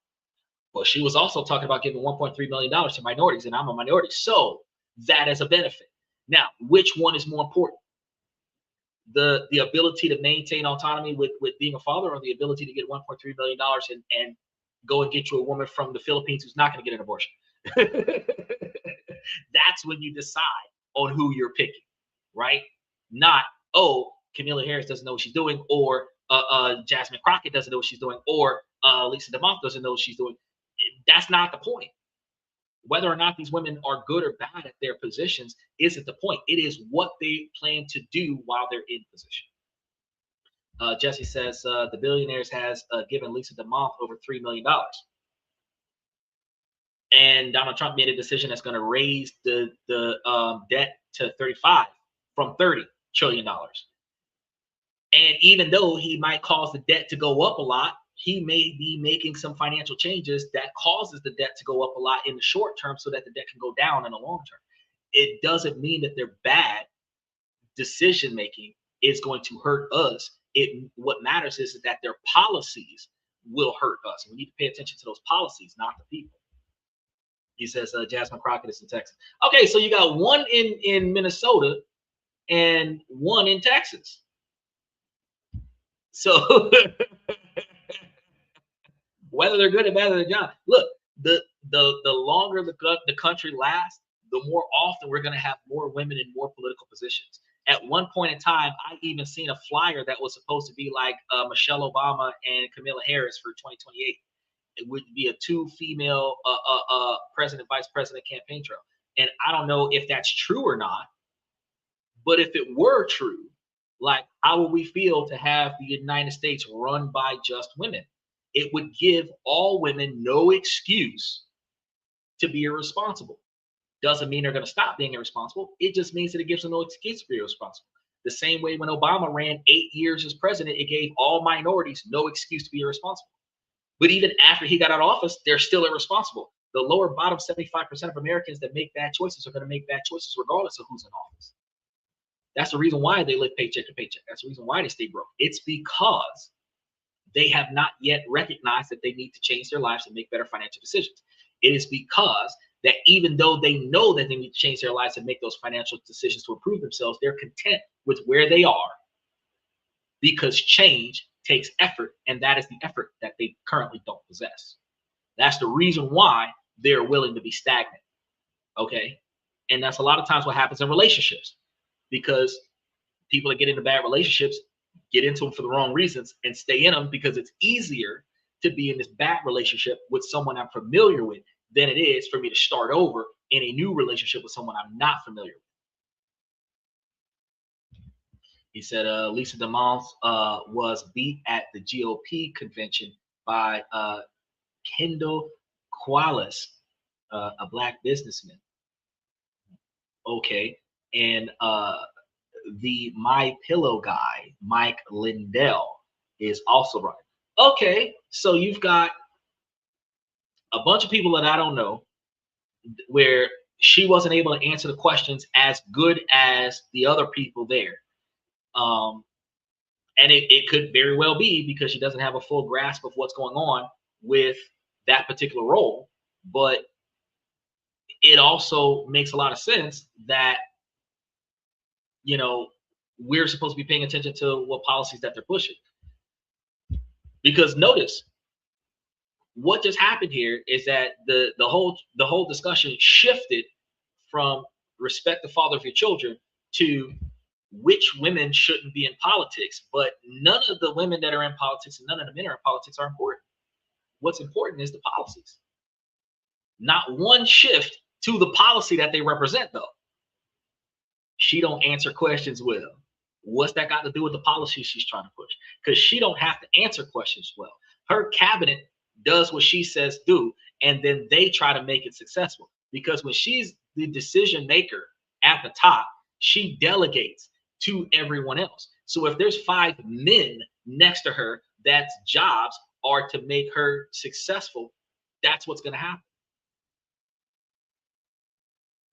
F: But she was also talking about giving $1.3 million to minorities, and I'm a minority. So that is a benefit. Now, which one is more important? The ability to maintain autonomy with being a father, or the ability to get $1.3 million and go and get you a woman from the Philippines who's not going to get an abortion? That's when you decide on who you're picking, right? Not, oh, Kamala Harris doesn't know what she's doing, or Jasmine Crockett doesn't know what she's doing, or Lisa DeMont doesn't know what she's doing. That's not the point. Whether or not these women are good or bad at their positions isn't the point. It is what they plan to do while they're in position. Jesse says the billionaires has given Lisa DeMont over $3 million. And Donald Trump made a decision that's going to raise the debt to 35 from $30 trillion. And even though he might cause the debt to go up a lot, he may be making some financial changes that causes the debt to go up a lot in the short term so that the debt can go down in the long term. It doesn't mean that their bad decision making is going to hurt us. What matters is that their policies will hurt us. We need to pay attention to those policies, not the people. He says Jasmine Crockett is in Texas. Okay, so you got one in Minnesota and one in Texas. So whether they're good or bad at their job, look, the longer the country lasts, the more often we're going to have more women in more political positions. At one point in time, I even seen a flyer that was supposed to be like Michelle Obama and Kamala Harris for 2028. It would be a 2 female president, vice president campaign trail. And I don't know if that's true or not, but if it were true, like, how would we feel to have the United States run by just women? It would give all women no excuse to be irresponsible. Doesn't mean they're going to stop being irresponsible. It just means that it gives them no excuse to be irresponsible. The same way when Obama ran 8 years as president, it gave all minorities no excuse to be irresponsible. But even after he got out of office, they're still irresponsible. The lower bottom 75% of Americans that make bad choices are going to make bad choices regardless of who's in office. That's the reason why they live paycheck to paycheck. That's the reason why they stay broke. It's because they have not yet recognized that they need to change their lives and make better financial decisions. It is because that even though they know that they need to change their lives and make those financial decisions to improve themselves, they're content with where they are because change takes effort, and that is the effort that they currently don't possess. That's the reason why they're willing to be stagnant, okay? And that's a lot of times what happens in relationships, because people that get into bad relationships get into them for the wrong reasons and stay in them because it's easier to be in this bad relationship with someone I'm familiar with than it is for me to start over in a new relationship with someone I'm not familiar with. He said Lisa DeMont was beat at the GOP convention by Kendall Quallis, a Black businessman. Okay, and the My Pillow guy, Mike Lindell, is also running. Okay, so you've got a bunch of people that I don't know, where she wasn't able to answer the questions as good as the other people there. And it could very well be because she doesn't have a full grasp of what's going on with that particular role. But it also makes a lot of sense that, you know, we're supposed to be paying attention to what policies that they're pushing. Because notice, what just happened here is that the whole discussion shifted from respect the father of your children to which women shouldn't be in politics. But none of the women that are in politics and none of the men are in politics are important. What's important is the policies. Not one shift to the policy that they represent, though. She don't answer questions well. What's that got to do with the policy she's trying to push? Because she don't have to answer questions well. Her cabinet does what she says do, and then they try to make it successful. Because when she's the decision maker at the top, she delegates to everyone else. So if there's 5 men next to her that's jobs are to make her successful, that's what's going to happen.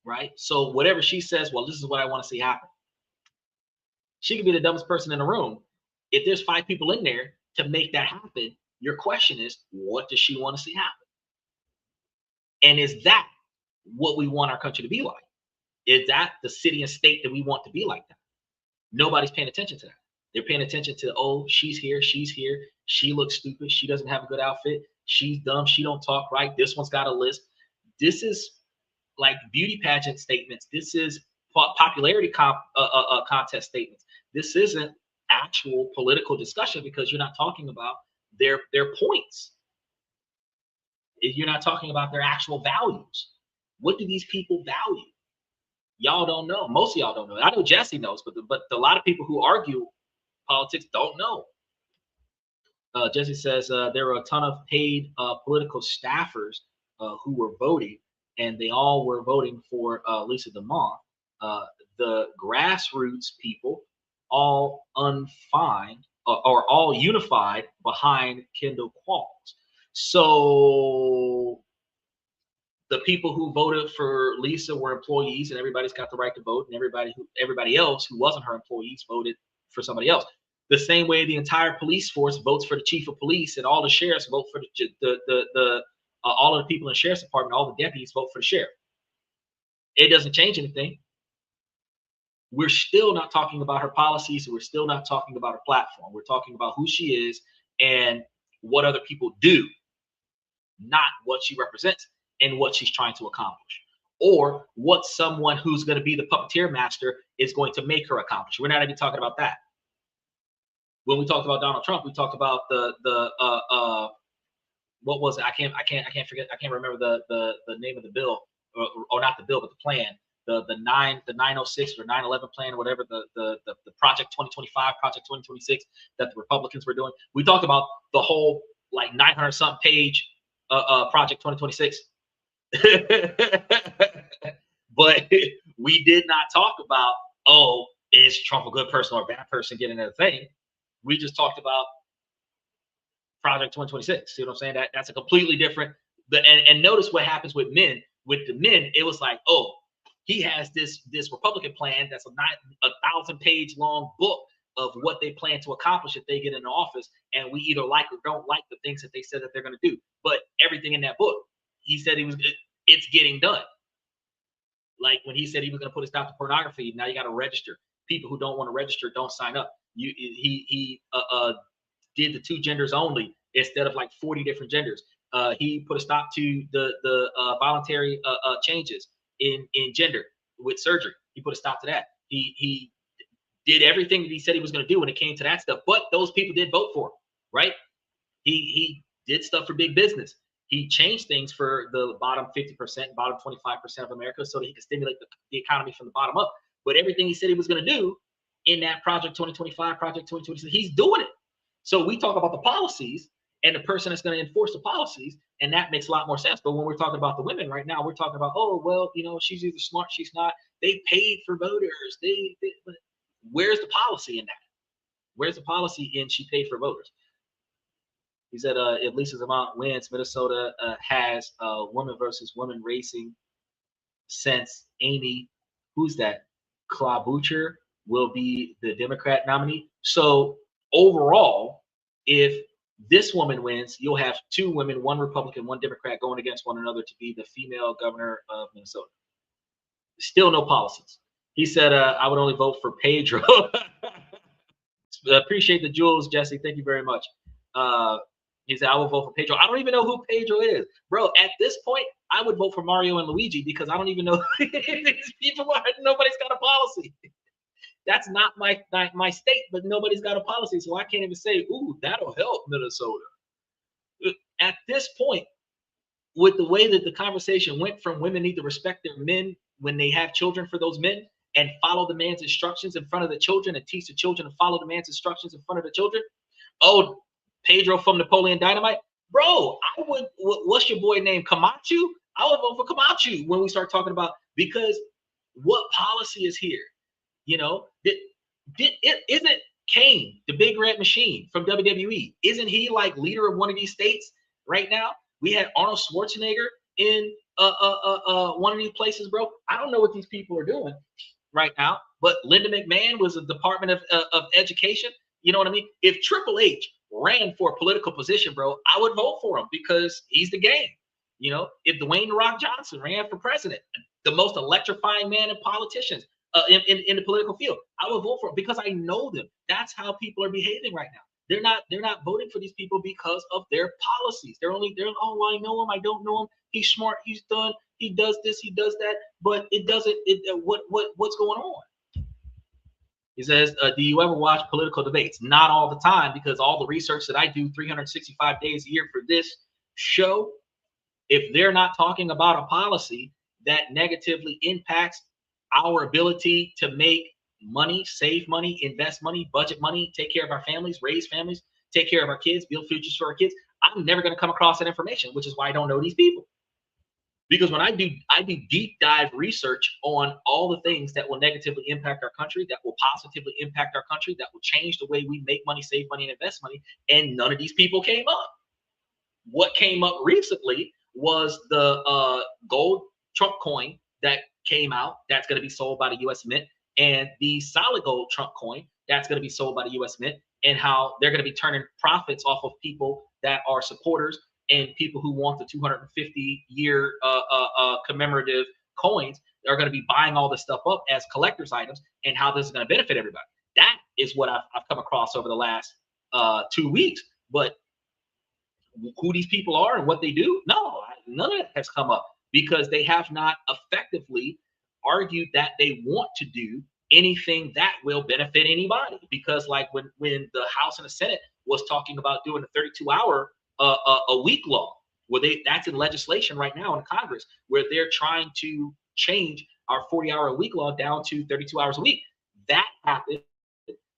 F: Right? So whatever she says, well, this is what I want to see happen. She could be the dumbest person in the room. If there's 5 people in there to make that happen, your question is, what does she want to see happen? And is that what we want our country to be like? Is that the city and state that we want to be like that? Nobody's paying attention to that. They're paying attention to, oh, she's here, she looks stupid, she doesn't have a good outfit, she's dumb, she don't talk right, this one's got a list. This is like beauty pageant statements. This is popularity contest statements. This isn't actual political discussion because you're not talking about their points. You're not talking about their actual values. What do these people value? Y'all don't know. Most of y'all don't know. I know Jesse knows, but a lot of people who argue politics don't know. Jesse says there were a ton of paid political staffers who were voting, and they all were voting for Lisa DeMont. The grassroots people all unfined or all unified behind Kendall Qualls. So the people who voted for Lisa were employees, and everybody's got the right to vote, and everybody else who wasn't her employees voted for somebody else. The same way the entire police force votes for the chief of police, and all the sheriffs vote for all of the people in the sheriff's department, all the deputies vote for the sheriff. It doesn't change anything. We're still not talking about her policies. We're still not talking about her platform. We're talking about who she is and what other people do, not what she represents and what she's trying to accomplish, or what someone who's going to be the puppeteer master is going to make her accomplish. We're not even talking about that. When we talked about Donald Trump, we talked about what was it? I can't forget. I can't remember the name of the bill, or not the bill, but the plan. The 906 or 911 plan, or whatever, the Project 2025, Project 2026 that the Republicans were doing. We talked about the whole like 900 something page Project 2026. But we did not talk about, oh, is Trump a good person or a bad person getting that thing? We just talked about Project 2026. See what I'm saying? That's a completely different. And notice what happens with men. With the men, it was like, oh, he has this Republican plan that's a 1,000-page long book of what they plan to accomplish if they get into office, and we either like or don't like the things that they said that they're going to do. But everything in that book, he said it's getting done. Like when he said he was going to put a stop to pornography, now you got to register. People who don't want to register don't sign up. He did the 2 genders only instead of like 40 different genders. He put a stop to the voluntary changes in gender with surgery. He put a stop to that. He did everything that he said he was going to do when it came to that stuff. But those people did vote for him, right? He did stuff for big business. He changed things for the bottom 50%, bottom 25% of America, so that he could stimulate the economy from the bottom up. But everything he said he was going to do in that Project 2025, Project 2026, he's doing it. So we talk about the policies and the person that's going to enforce the policies, and that makes a lot more sense. But when we're talking about the women right now, we're talking about, oh, well, she's either smart, she's not. They paid for voters. Where's the policy in that? Where's the policy in she paid for voters? He said, if Lisa DeMont wins, Minnesota has women versus women racing since Amy, who's that? Klobuchar will be the Democrat nominee. So overall, if this woman wins, you'll have 2 women, 1 Republican, 1 Democrat going against one another to be the female governor of Minnesota. Still no policies. He said, I would only vote for Pedro. Appreciate the jewels, Jesse. Thank you very much. He said, I will vote for Pedro. I don't even know who Pedro is. Bro, at this point, I would vote for Mario and Luigi because I don't even know these people are. Nobody's got a policy. That's not my state, but nobody's got a policy. So I can't even say, ooh, that'll help Minnesota. At this point, with the way that the conversation went from women need to respect their men when they have children for those men, and follow the man's instructions in front of the children and teach the children to follow the man's instructions in front of the children. Oh, Pedro from Napoleon Dynamite, bro, I would, what's your boy name, Camacho? I would vote for Camacho when we start talking about, because what policy is here? You know, isn't Kane the Big Red Machine from WWE? Isn't he like leader of one of these states right now? We had Arnold Schwarzenegger in one of these places, bro. I don't know what these people are doing right now, but Linda McMahon was a Department of Education. You know what I mean? If Triple H ran for a political position, bro, I would vote for him because he's the game. You know, if Dwayne "The Rock" Johnson ran for president, the most electrifying man in politicians in the political field, I would vote for him because I know them. That's how people are behaving right now. They're not voting for these people because of their policies. They're oh, I know him, I don't know him. He's smart, he's done, he does this, he does that, but it doesn't. What's going on? He says, do you ever watch political debates? Not all the time, because all the research that I do 365 days a year for this show, if they're not talking about a policy that negatively impacts our ability to make money, save money, invest money, budget money, take care of our families, raise families, take care of our kids, build futures for our kids, I'm never going to come across that information, which is why I don't know these people. Because when I do deep dive research on all the things that will negatively impact our country, that will positively impact our country, that will change the way we make money, save money, and invest money, and none of these people came up. What came up recently was the gold Trump coin that came out that's going to be sold by the U.S. Mint, and the solid gold Trump coin that's going to be sold by the U.S. Mint, and how they're going to be turning profits off of people that are supporters and people who want the 250-year commemorative coins. They're going to be buying all this stuff up as collector's items, and how this is going to benefit everybody. That is what I've come across over the last 2 weeks. But who these people are and what they do, no, none of that has come up, because they have not effectively argued that they want to do anything that will benefit anybody. Because like when the House and the Senate was talking about doing a 32-hour a week law, where that's in legislation right now in Congress, where they're trying to change our 40-hour a week law down to 32 hours a week. That happened,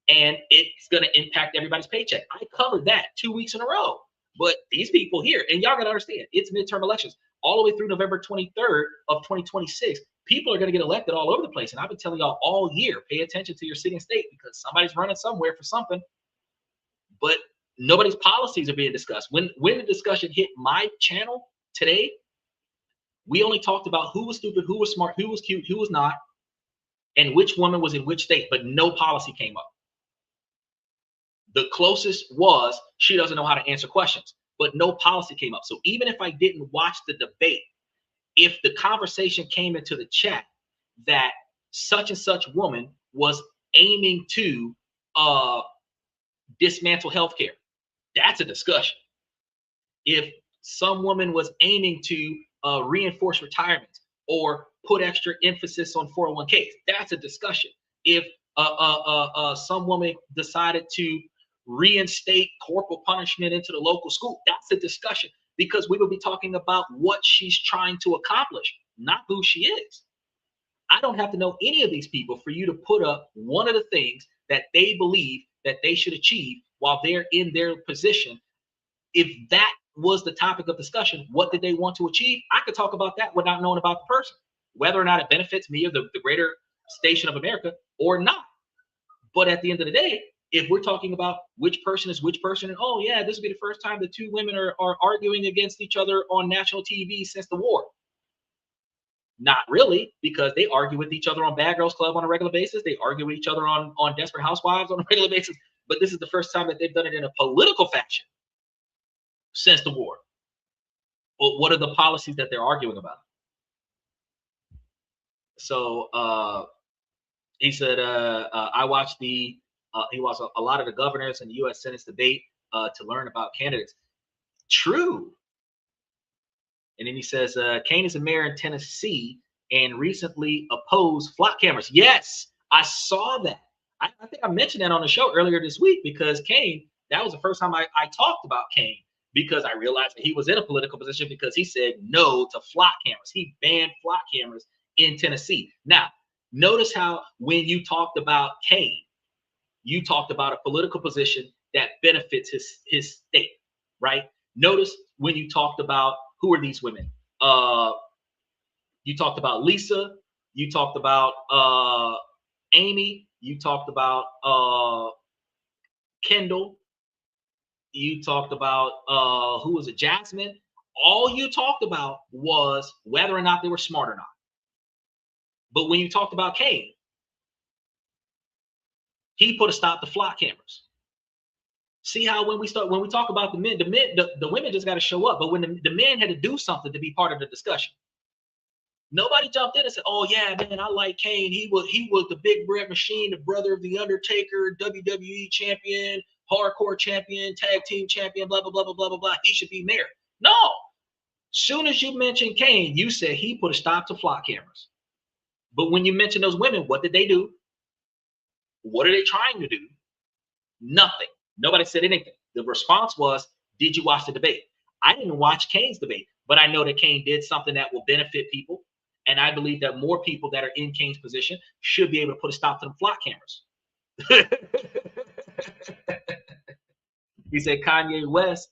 F: and it's going to impact everybody's paycheck. I covered that 2 weeks in a row. But these people here, and y'all got to understand, it's midterm elections all the way through November 23rd of 2026. People are going to get elected all over the place. And I've been telling y'all all year, pay attention to your city and state, because somebody's running somewhere for something. But nobody's policies are being discussed. When the discussion hit my channel today, we only talked about who was stupid, who was smart, who was cute, who was not, and which woman was in which state, but no policy came up. The closest was she doesn't know how to answer questions, but no policy came up. So even if I didn't watch the debate, if the conversation came into the chat that such and such woman was aiming to dismantle healthcare, that's a discussion. If some woman was aiming to reinforce retirement or put extra emphasis on 401ks, that's a discussion. If some woman decided to reinstate corporal punishment into the local school, that's a discussion, because we will be talking about what she's trying to accomplish, not who she is. I don't have to know any of these people for you to put up one of the things that they believe that they should achieve while they're in their position. If that was the topic of discussion, what did they want to achieve? I could talk about that without knowing about the person, whether or not it benefits me or the greater station of America or not. But at the end of the day, if we're talking about which person is which person, and oh yeah, this will be the first time the two women are arguing against each other on national TV since the war. Not really, because they argue with each other on Bad Girls Club on a regular basis. They argue with each other on Desperate Housewives on a regular basis. But this is the first time that they've done it in a political fashion since the war. Well, what are the policies that they're arguing about? So he said, I watched he watched a lot of the governors and the U.S. Senate's debate to learn about candidates. True. And then he says, Kane is a mayor in Tennessee and recently opposed flock cameras. Yes, I saw that. I think I mentioned that on the show earlier this week, because Kane, that was the first time I talked about Kane, because I realized that he was in a political position because he said no to flock cameras. He banned flock cameras in Tennessee. Now, Notice how when you talked about Kane, you talked about a political position that benefits his state, right? Notice when you talked about, who are these women? You talked about Lisa, you talked about Amy, you talked about Kendall, you talked about who was it, Jasmine. All you talked about was whether or not they were smart or not. But when you talked about Kane, he put a stop to flock cameras. See how when we talk about the women just got to show up, but when the men had to do something to be part of the discussion. Nobody jumped in and said, "Oh yeah, man, I like Kane. He was the big bread machine, the brother of the Undertaker, WWE champion, hardcore champion, tag team champion, blah blah blah blah blah blah blah. He should be mayor." No. Soon as you mentioned Kane, you said he put a stop to flock cameras. But when you mention those women, what did they do? What are they trying to do? Nothing. Nobody said anything. The response was, "Did you watch the debate?" I didn't watch Kane's debate, but I know that Kane did something that will benefit people. And I believe that more people that are in Kane's position should be able to put a stop to the flock cameras. He said Kanye West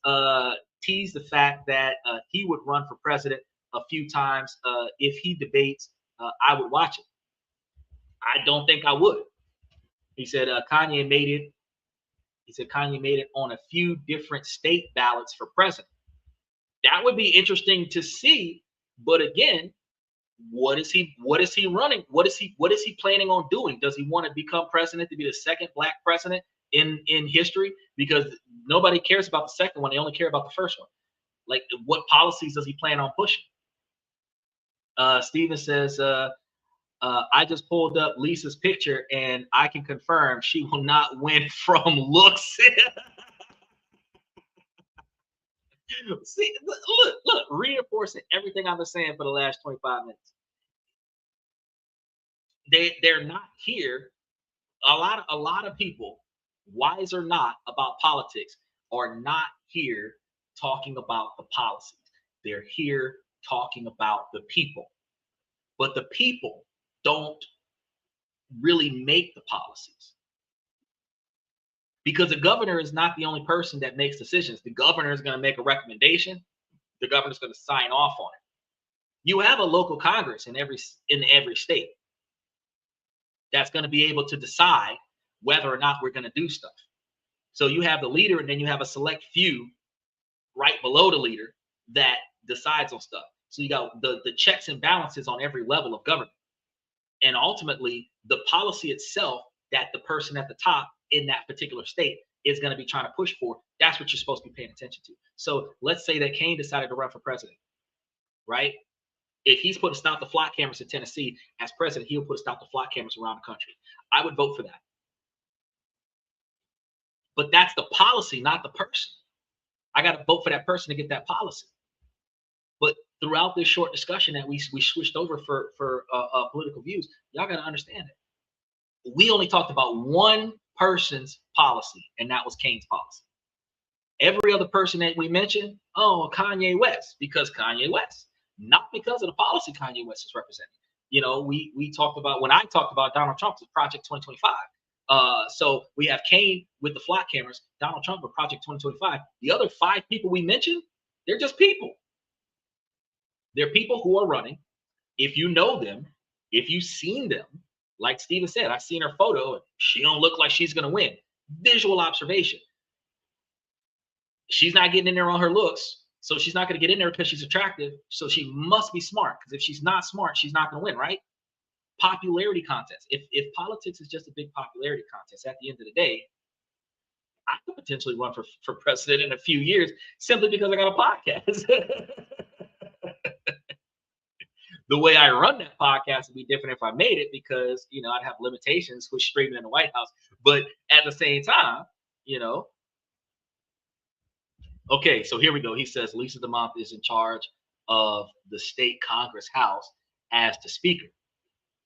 F: teased the fact that he would run for president a few times. If he debates, I would watch it. I don't think I would. He said Kanye made it. He said Kanye made it on a few different state ballots for president. That would be interesting to see. But again, what is he running? What is he planning on doing? Does he want to become president to be the second black president in history? Because nobody cares about the second one. They only care about the first one. Like, what policies does he plan on pushing? Steven says, I just pulled up Lisa's picture and I can confirm she will not win from looks. See, look, reinforcing everything I've been saying for the last 25 minutes. They're not here. A lot of people, wise or not about politics, are not here talking about the policies. They're here talking about the people. But the people don't really make the policies. Because the governor is not the only person that makes decisions. The governor is going to make a recommendation. The governor's going to sign off on it. You have a local Congress in every state that's going to be able to decide whether or not we're going to do stuff. So you have the leader, and then you have a select few right below the leader that decides on stuff. So you got the checks and balances on every level of government. And ultimately, the policy itself that the person at the top in that particular state is going to be trying to push for, that's what you're supposed to be paying attention to. So let's say that Kane decided to run for president, right? If he's put a stop to flock cameras in Tennessee as president, he'll put a stop to flock cameras around the country. I would vote for that. But that's the policy, not the person. I got to vote for that person to get that policy. But throughout this short discussion that we switched over for political views, y'all got to understand it. We only talked about one person's policy, and that was Kane's policy. Every other person that we mentioned, oh, Kanye West, because Kanye West, not because of the policy Kanye West is representing. You know, we talked about, when I talked about Donald Trump's Project 2025. So we have Kane with the flock cameras, Donald Trump with Project 2025. The other 5 people we mentioned, they're just people. They're people who are running. If you know them, if you've seen them, like Steven said, I've seen her photo and she don't look like she's going to win. Visual observation. She's not getting in there on her looks. So she's not going to get in there because she's attractive. So she must be smart, because if she's not smart, she's not going to win, right? Popularity contest. If politics is just a big popularity contest, at the end of the day, I could potentially run for president in a few years simply because I got a podcast. The way I run that podcast would be different if I made it, because, you know, I'd have limitations with streaming in the White House. But at the same time, you know. Okay, so here we go. He says Lisa DeMont is in charge of the state Congress House as the speaker.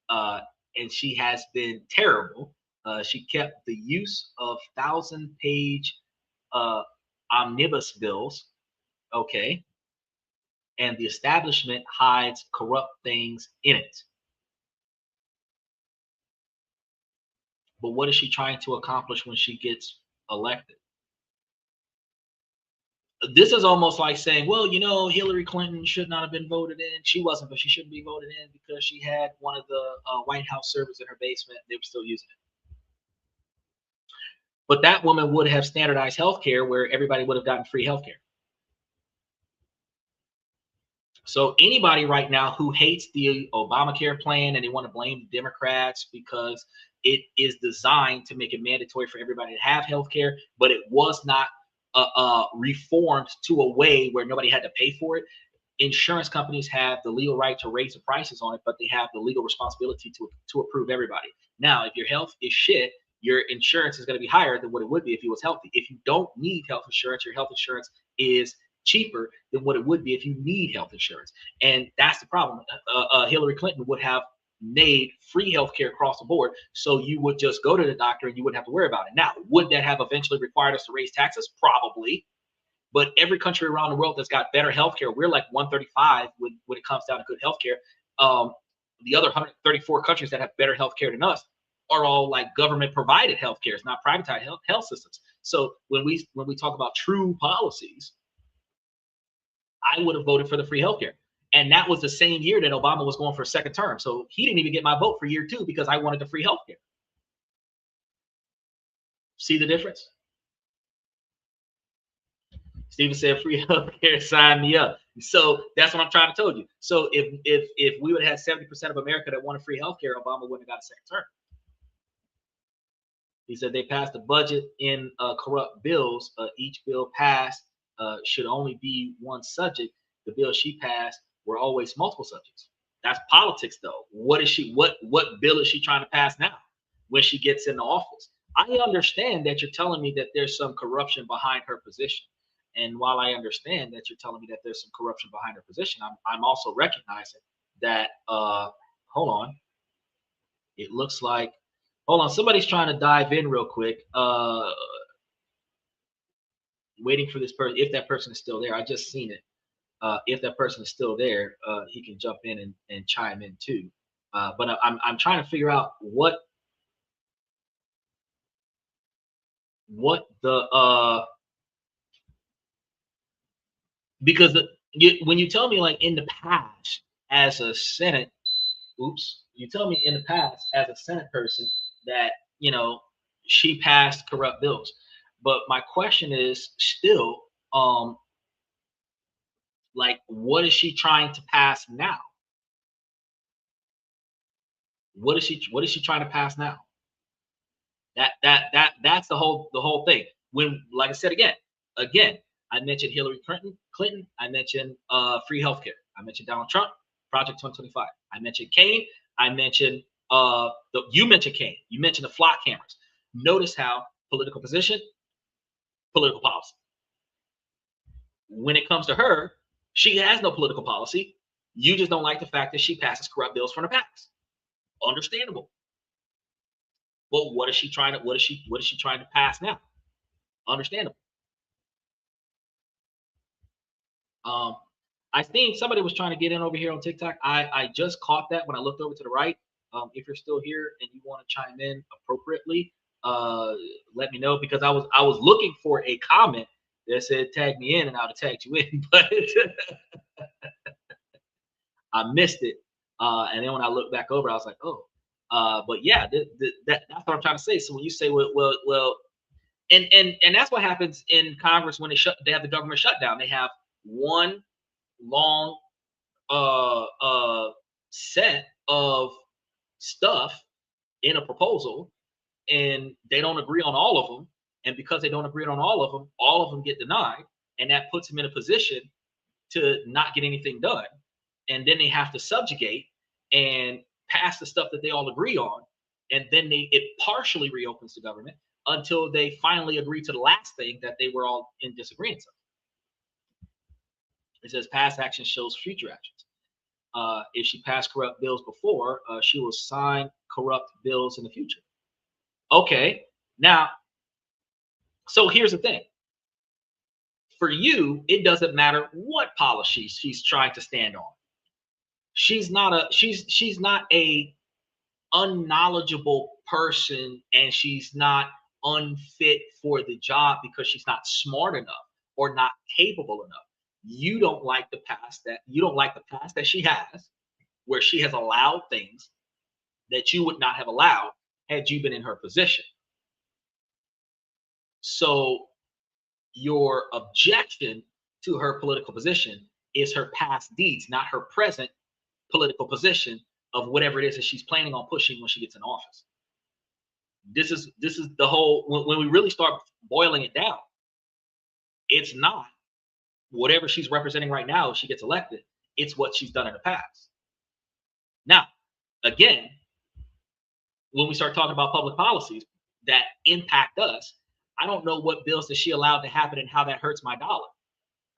F: And she has been terrible. She kept the use of 1,000-page omnibus bills. Okay. And the establishment hides corrupt things in it. But what is she trying to accomplish when she gets elected? This is almost like saying, well, you know, Hillary Clinton should not have been voted in. She wasn't, but she shouldn't be voted in because she had one of the White House servers in her basement. They were still using it. But that woman would have standardized healthcare where everybody would have gotten free healthcare. So anybody right now who hates the Obamacare plan and they want to blame the Democrats because it is designed to make it mandatory for everybody to have healthcare, but it was not reformed to a way where nobody had to pay for it. Insurance companies have the legal right to raise the prices on it, but they have the legal responsibility to approve everybody. Now, if your health is shit, your insurance is going to be higher than what it would be if you was healthy. If you don't need health insurance, your health insurance is cheaper than what it would be if you need health insurance. And that's the problem. Hillary Clinton would have made free healthcare across the board, so you would just go to the doctor and you wouldn't have to worry about it. Now, would that have eventually required us to raise taxes? Probably. But every country around the world that's got better healthcare, we're like 135 when it comes down to good healthcare. The other 134 countries that have better healthcare than us are all like government provided healthcare. It's not privatized health systems. So when we talk about true policies, I would have voted for the free healthcare. And that was the same year that Obama was going for a second term. So he didn't even get my vote for year 2 because I wanted the free healthcare. See the difference? Steven said free healthcare, sign me up. So that's what I'm trying to tell you. So if we would have had 70% of America that wanted free healthcare, Obama wouldn't have got a second term. He said they passed a budget in corrupt bills. Each bill passed should only be one subject. The bill she passed were always multiple subjects. That's politics, though. What bill is she trying to pass now when she gets into office? I understand that you're telling me that there's some corruption behind her position. And while I understand that you're telling me that there's some corruption behind her position, I'm also recognizing that, hold on. It looks like, hold on, somebody's trying to dive in real quick. Waiting for this person, if that person is still there. I just seen it. If that person is still there, he can jump in and chime in too. But I'm trying to figure out what the because when you tell me like in the past as a Senate, you tell me in the past as a Senate person that, you know, she passed corrupt bills. But my question is still, like, what is she trying to pass now? What is she trying to pass now? That's the whole thing. When, like I said again, I mentioned Hillary Clinton. I mentioned free healthcare. I mentioned Donald Trump, Project 2025. I mentioned Kane. I mentioned you mentioned Kane. You mentioned the flock cameras. Notice how political position, political policy. When it comes to her, she has no political policy. You just don't like the fact that she passes corrupt bills from the past. Understandable. Well, what is she trying to pass now? Understandable. I think somebody was trying to get in over here on TikTok. I just caught that when I looked over to the right. If you're still here and you want to chime in appropriately, let me know, because I was looking for a comment that said tag me in, and I would have tagged you in, but I missed it. And then when I looked back over, I was like, oh. But yeah, that's what I'm trying to say. So when you say, well, and that's what happens in Congress when they have the government shutdown. They have one long set of stuff in a proposal, and they don't agree on all of them. And because they don't agree on all of them get denied, and that puts them in a position to not get anything done. And then they have to subjugate and pass the stuff that they all agree on, and then it partially reopens the government until they finally agree to the last thing that they were all in disagreement of. It says past action shows future actions. If she passed corrupt bills before, she will sign corrupt bills in the future. Okay, now, so here's the thing. For you, it doesn't matter what policy she's trying to stand on. She's not a unknowledgeable person and she's not unfit for the job because she's not smart enough or not capable enough. You don't like the past that she has, where she has allowed things that you would not have allowed had you been in her position. So your objection to her political position is her past deeds, not her present political position of whatever it is that she's planning on pushing when she gets in office. This is the whole, when we really start boiling it down, it's not whatever she's representing right now if she gets elected, it's what she's done in the past. Now, again, when we start talking about public policies that impact us, I don't know what bills that she allowed to happen and how that hurts my dollar.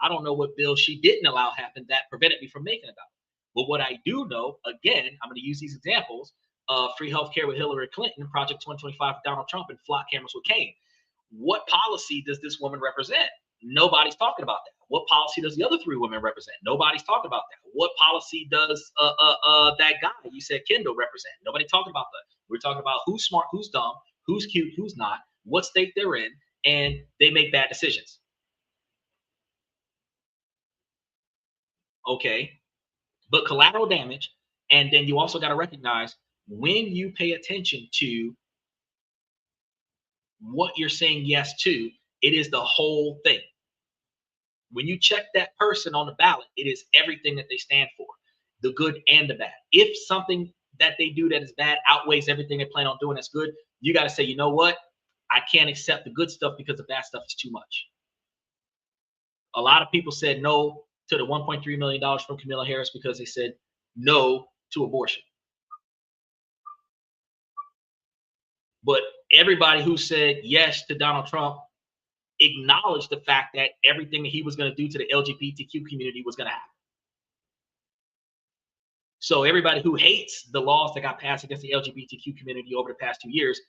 F: I don't know what bills she didn't allow happen that prevented me from making a dollar. But what I do know, again, I'm going to use these examples of free healthcare with Hillary Clinton, Project 2025 with Donald Trump, and flock cameras with Kane. What policy does this woman represent? Nobody's talking about that. What policy does the other three women represent? Nobody's talking about that. What policy does that guy you said Kendall represent? Nobody talking about that. We're talking about who's smart, who's dumb, who's cute, who's not, what state they're in, and they make bad decisions. Okay, but collateral damage, and then you also got to recognize when you pay attention to what you're saying yes to, it is the whole thing. When you check that person on the ballot, it is everything that they stand for, the good and the bad. If something that they do that is bad outweighs everything they plan on doing that's good, you got to say, you know what? I can't accept the good stuff because the bad stuff is too much. A lot of people said no to the $1.3 million from Kamala Harris because they said no to abortion. But everybody who said yes to Donald Trump acknowledged the fact that everything that he was going to do to the LGBTQ community was going to happen. So everybody who hates the laws that got passed against the LGBTQ community over the past 2 years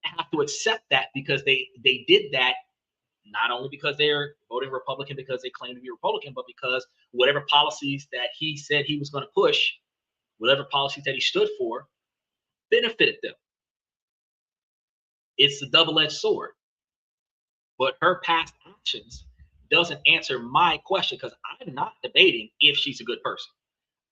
F: have to accept that because they did that not only because they're voting Republican because they claim to be Republican, but because whatever policies that he said he was going to push, whatever policies that he stood for, benefited them. It's a double-edged sword. But her past actions doesn't answer my question because I'm not debating if she's a good person.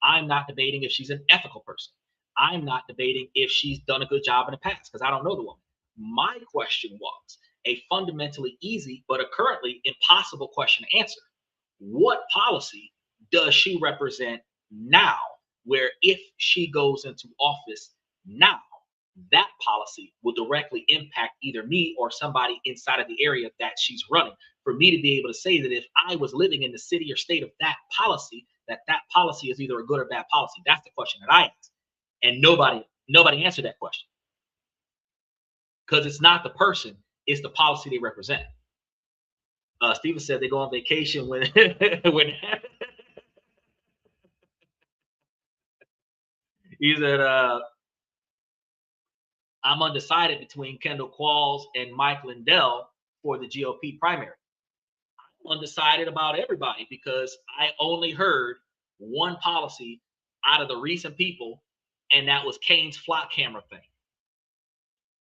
F: I'm not debating if she's an ethical person. I'm not debating if she's done a good job in the past because I don't know the woman. My question was a fundamentally easy but a currently impossible question to answer. What policy does she represent now where if she goes into office now, that policy will directly impact either me or somebody inside of the area that she's running. For me to be able to say that if I was living in the city or state of that policy is either a good or bad policy. That's the question that I asked. And nobody answered that question. Because it's not the person, it's the policy they represent. Steven said they go on vacation when he said I'm undecided between Kendall Qualls and Mike Lindell for the GOP primary. I'm undecided about everybody because I only heard one policy out of the recent people, and that was Kane's flock camera thing.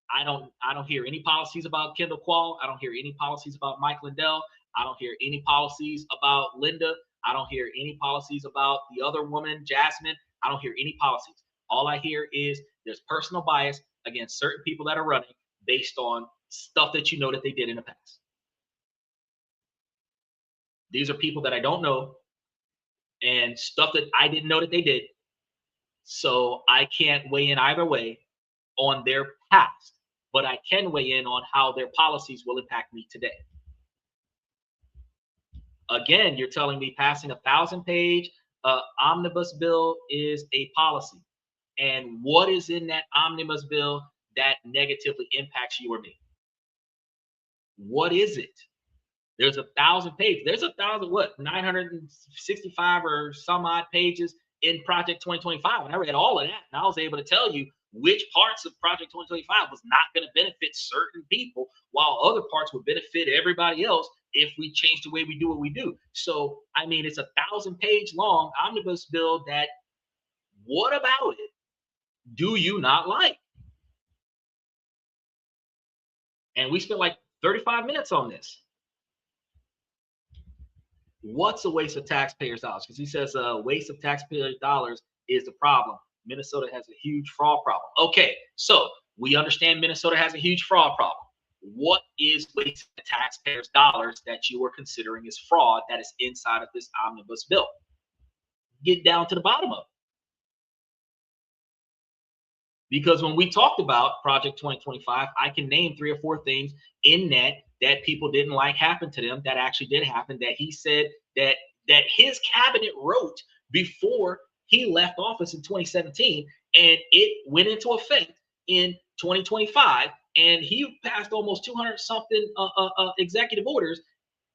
F: I don't hear any policies about Kendall Quall. I don't hear any policies about Mike Lindell. I don't hear any policies about Linda. I don't hear any policies about the other woman, Jasmine. I don't hear any policies. All I hear is there's personal bias against certain people that are running based on stuff that you know that they did in the past. These are people that I don't know and stuff that I didn't know that they did. So I can't weigh in either way on their past, but I can weigh in on how their policies will impact me today. Again, you're telling me passing 1,000-page omnibus bill is a policy. And what is in that omnibus bill that negatively impacts you or me? What is it? There's 1,000 pages. There's 965 or some odd pages in Project 2025. And I read all of that, and I was able to tell you which parts of Project 2025 was not going to benefit certain people, while other parts would benefit everybody else if we change the way we do what we do. So, I mean, it's 1,000-page long omnibus bill that, what about it do you not like? And we spent like 35 minutes on this. What's a waste of taxpayers' dollars? Because he says waste of taxpayers' dollars is the problem. Minnesota has a huge fraud problem. Okay, so we understand Minnesota has a huge fraud problem. What is waste of taxpayers' dollars that you are considering is fraud that is inside of this omnibus bill? Get down to the bottom of it. Because when we talked about Project 2025, I can name 3 or 4 things in that people didn't like happen to them that actually did happen, that he said that his cabinet wrote before he left office in 2017, and it went into effect in 2025, and he passed almost 200 something executive orders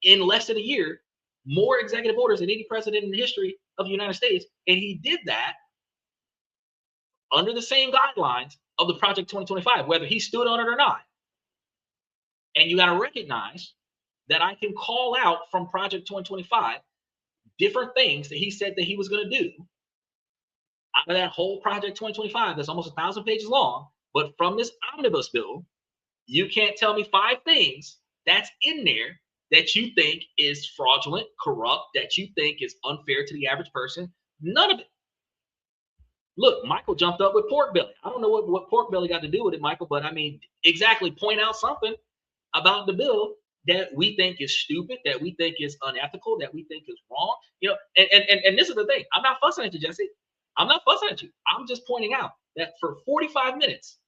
F: in less than a year, more executive orders than any president in the history of the United States, and he did that under the same guidelines of the Project 2025, whether he stood on it or not. And you got to recognize that I can call out from Project 2025 different things that he said that he was going to do out of that whole Project 2025 that's almost 1,000 pages long. But from this omnibus bill, you can't tell me 5 things that's in there that you think is fraudulent, corrupt, that you think is unfair to the average person. None of it. Look, Michael jumped up with pork belly. I don't know what pork belly got to do with it, Michael, but I mean, exactly, point out something about the bill that we think is stupid, that we think is unethical, that we think is wrong. You know, and this is the thing. I'm not fussing at you, Jesse. I'm not fussing at you. I'm just pointing out that for 45 minutes,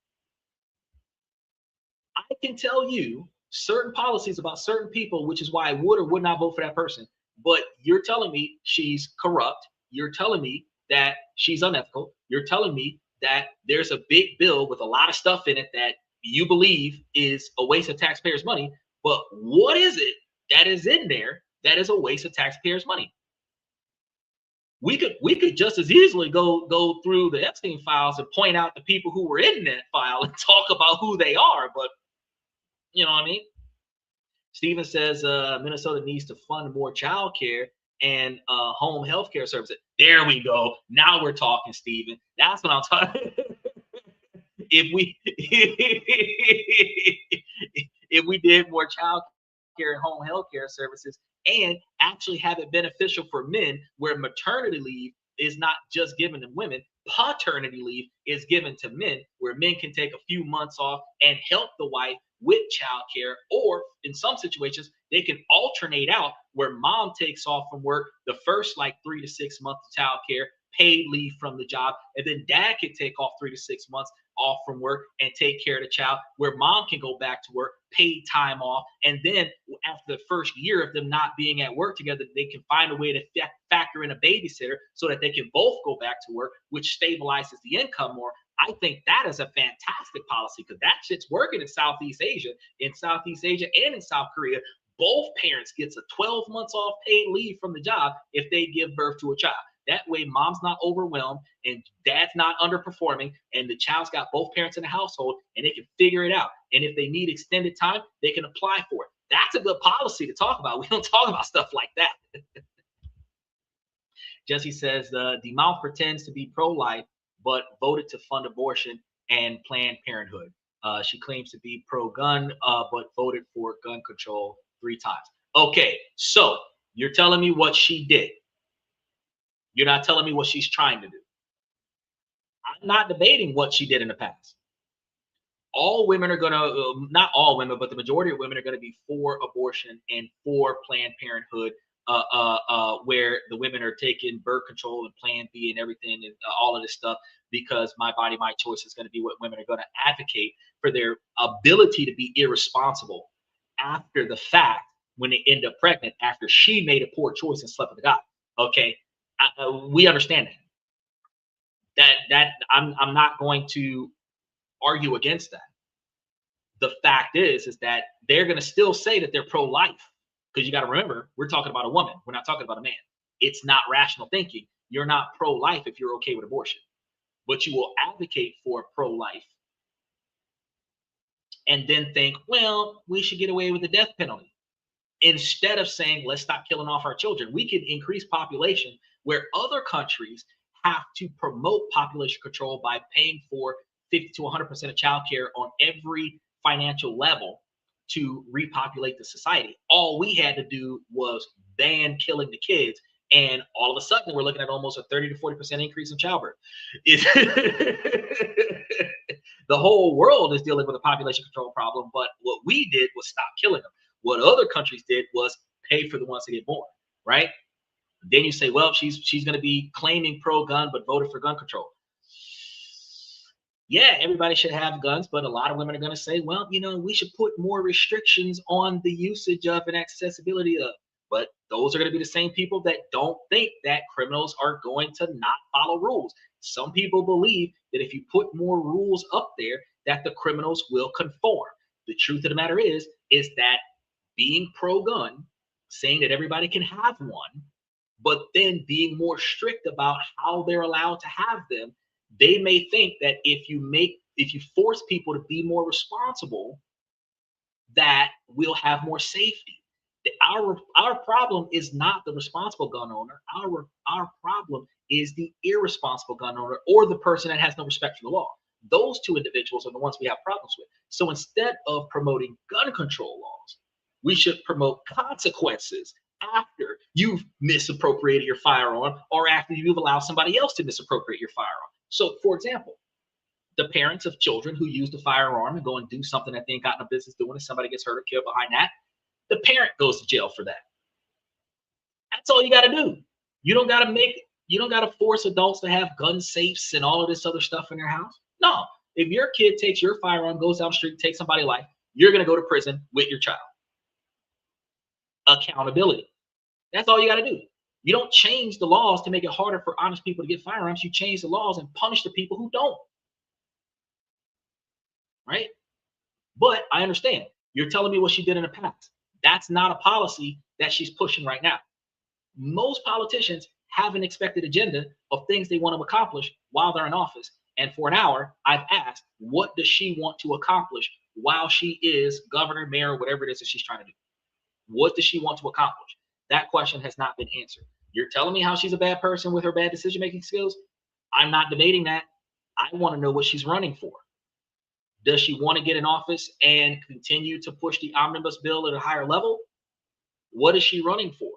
F: I can tell you certain policies about certain people, which is why I would or would not vote for that person. But you're telling me she's corrupt. You're telling me that she's unethical. You're telling me that there's a big bill with a lot of stuff in it that you believe is a waste of taxpayers' money. But what is it that is in there that is a waste of taxpayers' money? We could just as easily go through the Epstein files and point out the people who were in that file and talk about who they are. But you know what I mean? Steven says Minnesota needs to fund more child care and home health care services. There we go. Now we're talking, Steven. That's what I'm talking. If we did more child care and home health care services and actually have it beneficial for men, where maternity leave is not just given to women, paternity leave is given to men, where men can take a few months off and help the wife with child care, or in some situations they can alternate out where mom takes off from work the first like 3 to 6 months of child care, paid leave from the job, and then dad can take off 3 to 6 months off from work and take care of the child, where mom can go back to work, paid time off, and then after the first year of them not being at work together, they can find a way to factor in a babysitter so that they can both go back to work, which stabilizes the income more. I think that is a fantastic policy, because that shit's working in Southeast Asia and in South Korea. Both parents gets a 12 months off paid leave from the job if they give birth to a child. That way mom's not overwhelmed and dad's not underperforming, and the child's got both parents in the household and they can figure it out. And if they need extended time, they can apply for it. That's a good policy to talk about. We don't talk about stuff like that. Jesse says the mouth pretends to be pro-life, but voted to fund abortion and Planned Parenthood. She claims to be pro-gun, but voted for gun control 3 times. Okay, so you're telling me what she did. You're not telling me what she's trying to do. I'm not debating what she did in the past. All women are going to, not all women, but the majority of women are going to be for abortion and for Planned Parenthood, where the women are taking birth control and Plan B and everything and all of this stuff, because My Body, My Choice is going to be what women are going to advocate for, their ability to be irresponsible after the fact when they end up pregnant after she made a poor choice and slept with a guy. Okay, we understand that. I'm not going to argue against that. The fact is that they're going to still say that they're pro-life, because you got to remember, we're talking about a woman. We're not talking about a man. It's not rational thinking. You're not pro-life if you're okay with abortion, but you will advocate for pro-life and then think, well, we should get away with the death penalty. Instead of saying, let's stop killing off our children, we can increase population, where other countries have to promote population control by paying for 50 to 100% of childcare on every financial level, to repopulate the society. All we had to do was ban killing the kids, and all of a sudden we're looking at almost a 30 to 40% increase in childbirth. The whole world is dealing with a population control problem, but what we did was stop killing them. What other countries did was pay for the ones to get born, right? Then you say, well, she's going to be claiming pro-gun but voted for gun control. Yeah, everybody should have guns, but a lot of women are going to say, well, you know, we should put more restrictions on the usage of and accessibility of. But those are going to be the same people that don't think that criminals are going to not follow rules. Some people believe that if you put more rules up there, that the criminals will conform. The truth of the matter is that being pro-gun, saying that everybody can have one, but then being more strict about how they're allowed to have them, they may think that if you force people to be more responsible, that we'll have more safety. Our problem is not the responsible gun owner. Our problem is the irresponsible gun owner, or the person that has no respect for the law. Those two individuals are the ones we have problems with. So instead of promoting gun control laws, we should promote consequences after you've misappropriated your firearm, or after you've allowed somebody else to misappropriate your firearm. So, for example, the parents of children who use the firearm and go and do something that they ain't got no business doing, and somebody gets hurt or killed behind that, the parent goes to jail for that. That's all you got to do. You don't got to force adults to have gun safes and all of this other stuff in their house. No, if your kid takes your firearm, goes down the street, takes somebody's life, you're going to go to prison with your child. Accountability. That's all you got to do. You don't change the laws to make it harder for honest people to get firearms. You change the laws and punish the people who don't. Right? But I understand. You're telling me what she did in the past. That's not a policy that she's pushing right now. Most politicians have an expected agenda of things they want to accomplish while they're in office. And for an hour, I've asked, what does she want to accomplish while she is governor, mayor, whatever it is that she's trying to do? What does she want to accomplish? That question has not been answered. You're telling me how she's a bad person with her bad decision-making skills? I'm not debating that. I want to know what she's running for. Does she want to get in office and continue to push the omnibus bill at a higher level? What is she running for?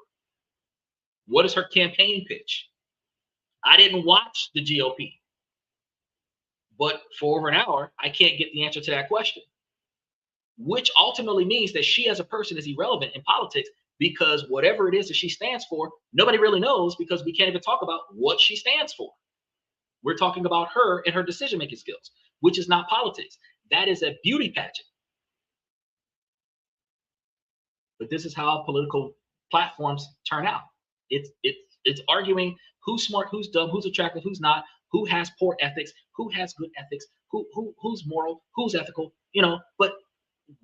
F: What is her campaign pitch? I didn't watch the GOP, but for over an hour, I can't get the answer to that question, which ultimately means that she as a person is irrelevant in politics, because whatever it is that she stands for, nobody really knows, because we can't even talk about what she stands for. We're talking about her and her decision-making skills, which is not politics. That is a beauty pageant. But this is how political platforms turn out. It's arguing who's smart, who's dumb, who's attractive, who's not, who has poor ethics, who has good ethics, who's moral, who's ethical, you know. But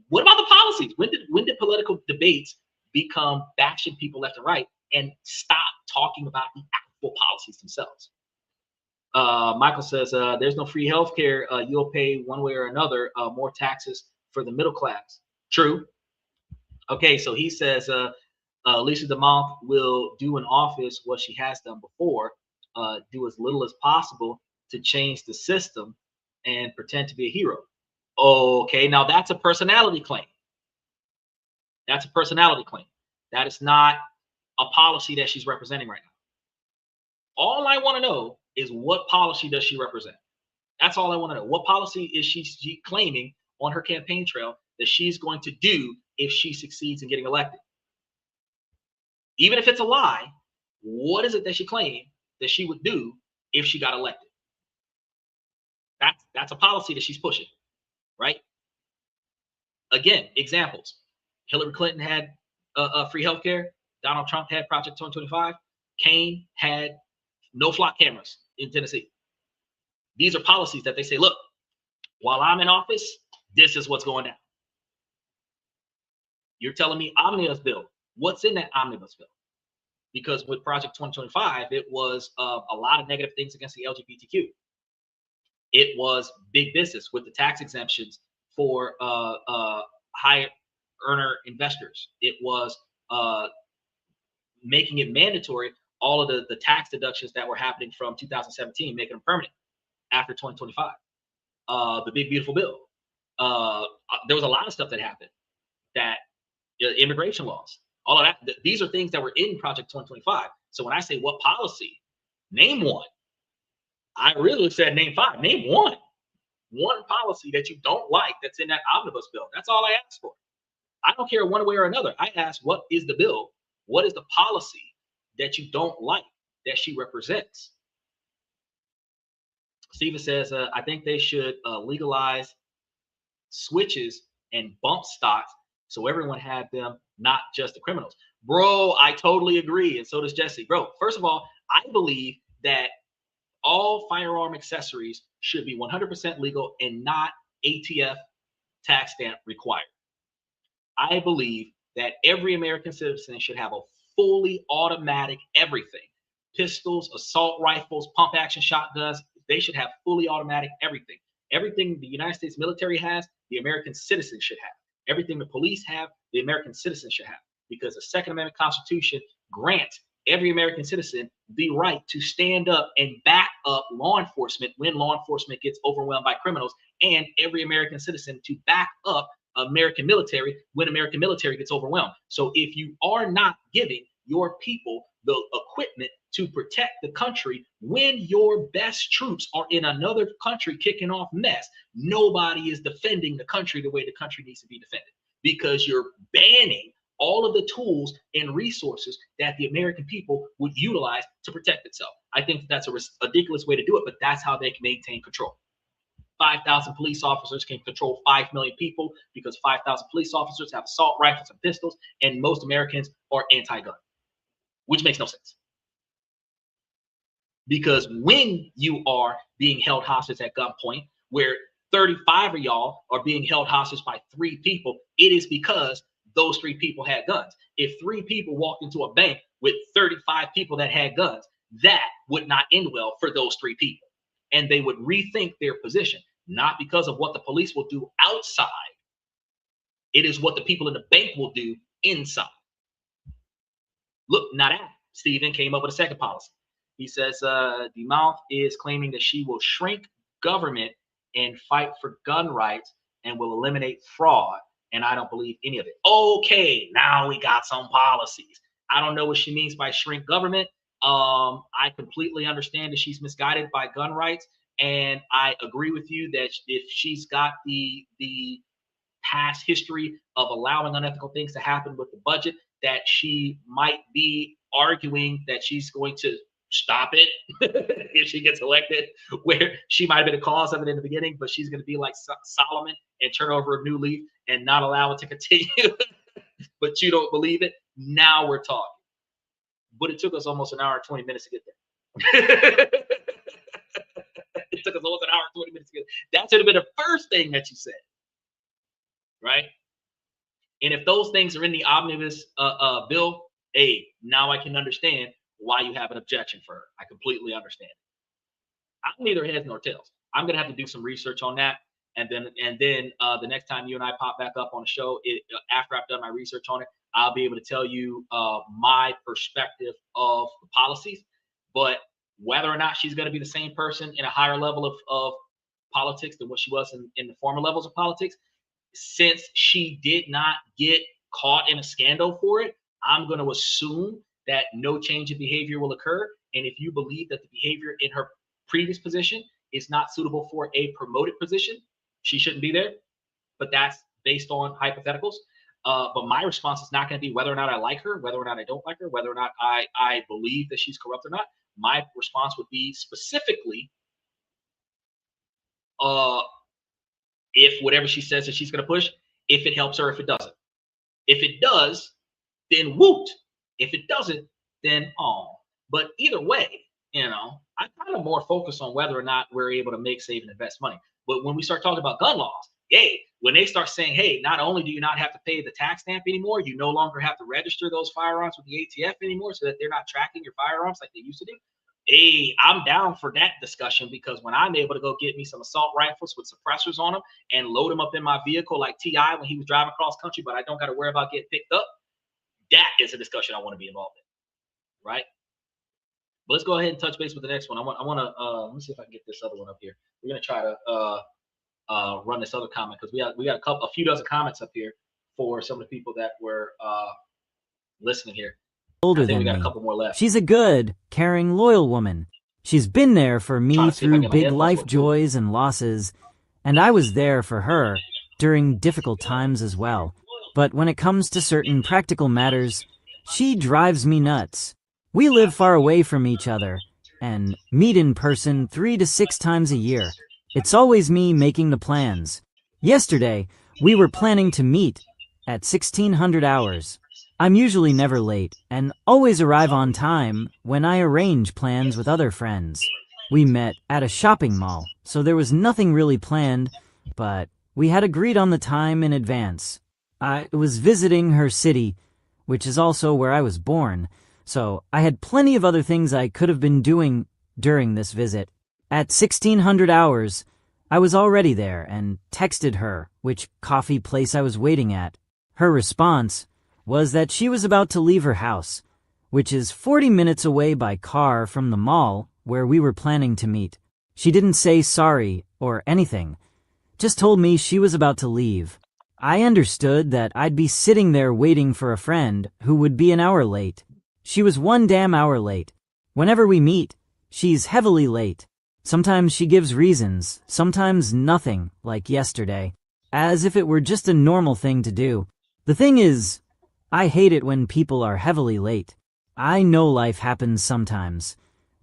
F: what about the policies? When did political debates become bashing people left and right and stop talking about the actual policies themselves? Michael says, there's no free healthcare. You'll pay one way or another, more taxes for the middle class. True. Okay, so he says, Lisa DeMont will do in office what she has done before, do as little as possible to change the system and pretend to be a hero. Okay, now that's a personality claim. That's a personality claim. That is not a policy that she's representing right now. All I want to know is, what policy does she represent? That's all I want to know. What policy is she claiming on her campaign trail that she's going to do if she succeeds in getting elected? Even if it's a lie, what is it that she claimed that she would do if she got elected? That's a policy that she's pushing, right? Again, examples. Hillary Clinton had free healthcare. Donald Trump had Project 2025. Kaine had no flock cameras in Tennessee. These are policies that they say, look, while I'm in office, this is what's going down. You're telling me omnibus bill. What's in that omnibus bill? Because with Project 2025, it was a lot of negative things against the LGBTQ. It was big business with the tax exemptions for high earner investors. It was making it mandatory, all of the tax deductions that were happening from 2017, making them permanent after 2025. The big beautiful bill. There was a lot of stuff that happened. that immigration laws, all of that, these are things that were in Project 2025. So when I say what policy, name one. I really said name 5. Name one policy that you don't like that's in that omnibus bill. That's all I asked for. I don't care one way or another. I asked, what is the bill? What is the policy that you don't like that she represents? Steven says, I think they should legalize switches and bump stocks so everyone had them, not just the criminals. Bro, I totally agree. And so does Jesse. Bro, first of all, I believe that all firearm accessories should be 100% legal and not ATF tax stamp required. I believe that every American citizen should have a fully automatic everything. Pistols, assault rifles, pump action shotguns, they should have fully automatic everything. Everything the United States military has, the American citizens should have. Everything the police have, the American citizens should have. Because the Second Amendment Constitution grants every American citizen the right to stand up and back up law enforcement when law enforcement gets overwhelmed by criminals, and every American citizen to back up American military when American military gets overwhelmed. So if you are not giving your people the equipment to protect the country when your best troops are in another country kicking off mess, nobody is defending the country the way the country needs to be defended, because you're banning all of the tools and resources that the American people would utilize to protect itself. I think that's a ridiculous way to do it, but that's how they can maintain control. 5,000 police officers can control 5 million people because 5,000 police officers have assault rifles and pistols, and most Americans are anti-gun, which makes no sense. Because when you are being held hostage at gunpoint, where 35 of y'all are being held hostage by 3 people, it is because those 3 people had guns. If 3 people walked into a bank with 35 people that had guns, that would not end well for those 3 people. And they would rethink their position, not because of what the police will do outside. It is what the people in the bank will do inside. Look, now that Stephen came up with a second policy. He says, DeMouth is claiming that she will shrink government and fight for gun rights and will eliminate fraud. And I don't believe any of it. Okay, now we got some policies. I don't know what she means by shrink government. I completely understand that she's misguided by gun rights. And I agree with you that if she's got the past history of allowing unethical things to happen with the budget, that she might be arguing that she's going to stop it if she gets elected, where she might have been a cause of it in the beginning, but she's going to be like Solomon and turn over a new leaf and not allow it to continue. But you don't believe it. Now we're talking. But it took us almost an hour and 20 minutes to get there. It took us almost an hour and 20 minutes to get there. That should have been the first thing that you said, right? And if those things are in the omnibus bill, hey, now I can understand why you have an objection for her. I completely understand. I'm neither heads nor tails. I'm gonna have to do some research on that, and then the next time you and I pop back up on the show, after I've done my research on it, I'll be able to tell you my perspective of the policies. But whether or not she's going to be the same person in a higher level of politics than what she was in the former levels of politics, since she did not get caught in a scandal for it, I'm going to assume that no change in behavior will occur. And if you believe that the behavior in her previous position is not suitable for a promoted position, she shouldn't be there. But that's based on hypotheticals. But my response is not going to be whether or not I like her, whether or not I don't like her, whether or not I believe that she's corrupt or not. My response would be specifically, if whatever she says that she's going to push, if it helps her, if it doesn't. If it does, then woot. If it doesn't, then But either way, I'm kind of more focused on whether or not we're able to make, save, and invest money. But when we start talking about gun laws, when they start saying, hey, not only do you not have to pay the tax stamp anymore, you no longer have to register those firearms with the ATF anymore so that they're not tracking your firearms like they used to do. Hey, I'm down for that discussion, because when I'm able to go get me some assault rifles with suppressors on them and load them up in my vehicle like T.I. when he was driving across country, but I don't got to worry about getting picked up, that is a discussion I want to be involved in, right? But let's go ahead and touch base with the next one. I want to let me see if I can get this other one up here. We're gonna try to run this other comment, because we got a few dozen comments up here for some of the people that were listening here.
H: Older
F: I think we
H: than
F: got
H: me.
F: a couple more left.
H: She's a good, caring, loyal woman. She's been there for me through big life joys and losses, and I was there for her during difficult times as well. But when it comes to certain practical matters, she drives me nuts. We live far away from each other and meet in person 3 to 6 times a year. It's always me making the plans. Yesterday, we were planning to meet at 1600 hours. I'm usually never late and always arrive on time when I arrange plans with other friends. We met at a shopping mall, so there was nothing really planned, but we had agreed on the time in advance. I was visiting her city, which is also where I was born, so I had plenty of other things I could have been doing during this visit. At 1600 hours, I was already there and texted her which coffee place I was waiting at. Her response was that she was about to leave her house, which is 40 minutes away by car from the mall where we were planning to meet. She didn't say sorry or anything, just told me she was about to leave. I understood that I'd be sitting there waiting for a friend who would be an hour late. She was 1 damn hour late. Whenever we meet, she's heavily late. Sometimes she gives reasons, sometimes nothing, like yesterday, as if it were just a normal thing to do. The thing is, I hate it when people are heavily late. I know life happens sometimes,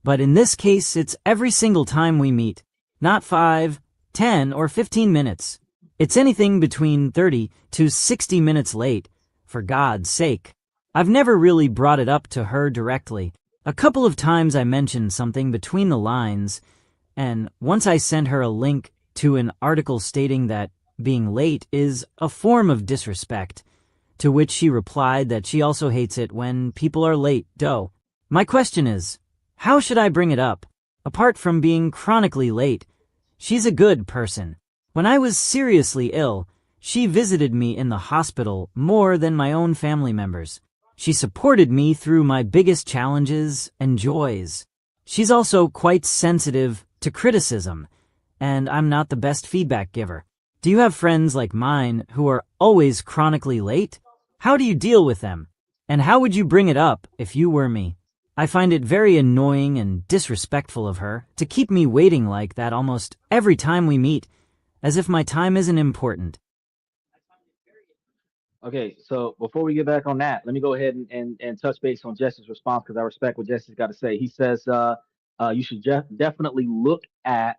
H: but in this case it's every single time we meet. Not 5, 10, or 15 minutes. It's anything between 30 to 60 minutes late, for God's sake. I've never really brought it up to her directly. A couple of times I mentioned something between the lines, and once I sent her a link to an article stating that being late is a form of disrespect, to which she replied that she also hates it when people are late, though. My question is, how should I bring it up? Apart from being chronically late, she's a good person. When I was seriously ill, she visited me in the hospital more than my own family members. She supported me through my biggest challenges and joys. She's also quite sensitive to criticism, and I'm not the best feedback giver. Do you have friends like mine who are always chronically late? How do you deal with them? And how would you bring it up if you were me? I find it very annoying and disrespectful of her to keep me waiting like that almost every time we meet, as if my time isn't important.
B: Okay, so before we get back on that, let me go ahead and touch base on Jesse's response because I respect what Jesse's got to say. He says you should definitely look at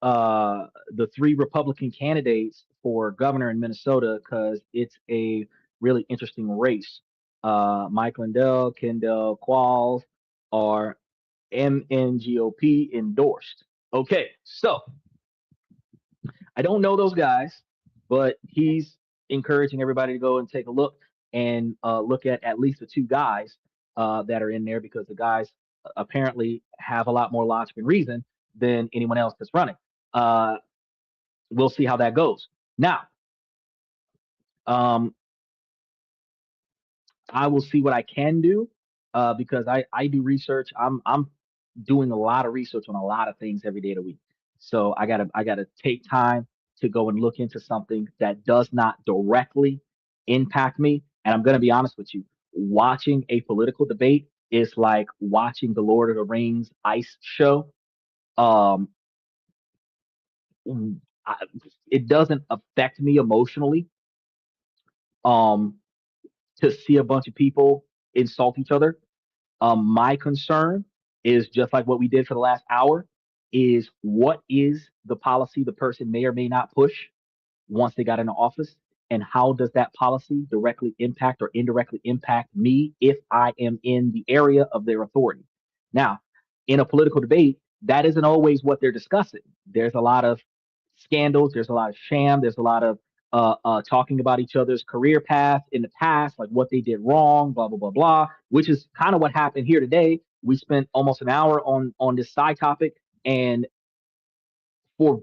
B: the 3 Republican candidates for governor in Minnesota because it's a really interesting race. Mike Lindell, Kendall Qualls are MNGOP endorsed. Okay, so I don't know those guys, but he's encouraging everybody to go and take a look and look at least the 2 guys that are in there because the guys apparently have a lot more logic and reason than anyone else that's running. We'll see how that goes. Now, I will see what I can do because I do research. I'm doing a lot of research on a lot of things every day of the week. So I gotta take time to go and look into something that does not directly impact me. And I'm gonna be honest with you, watching a political debate is like watching the Lord of the Rings ice show. Um, it doesn't affect me emotionally. To see a bunch of people insult each other. My concern is just like what we did for the last hour is what is the policy the person may or may not push once they got into office and how does that policy directly impact or indirectly impact me if I am in the area of their authority. Now, in a political debate, that isn't always what they're discussing. There's a lot of scandals, there's a lot of sham, there's a lot of talking about each other's career path in the past, like what they did wrong, blah blah blah blah, which is kind of what happened here today. We spent almost an hour on this side topic, and for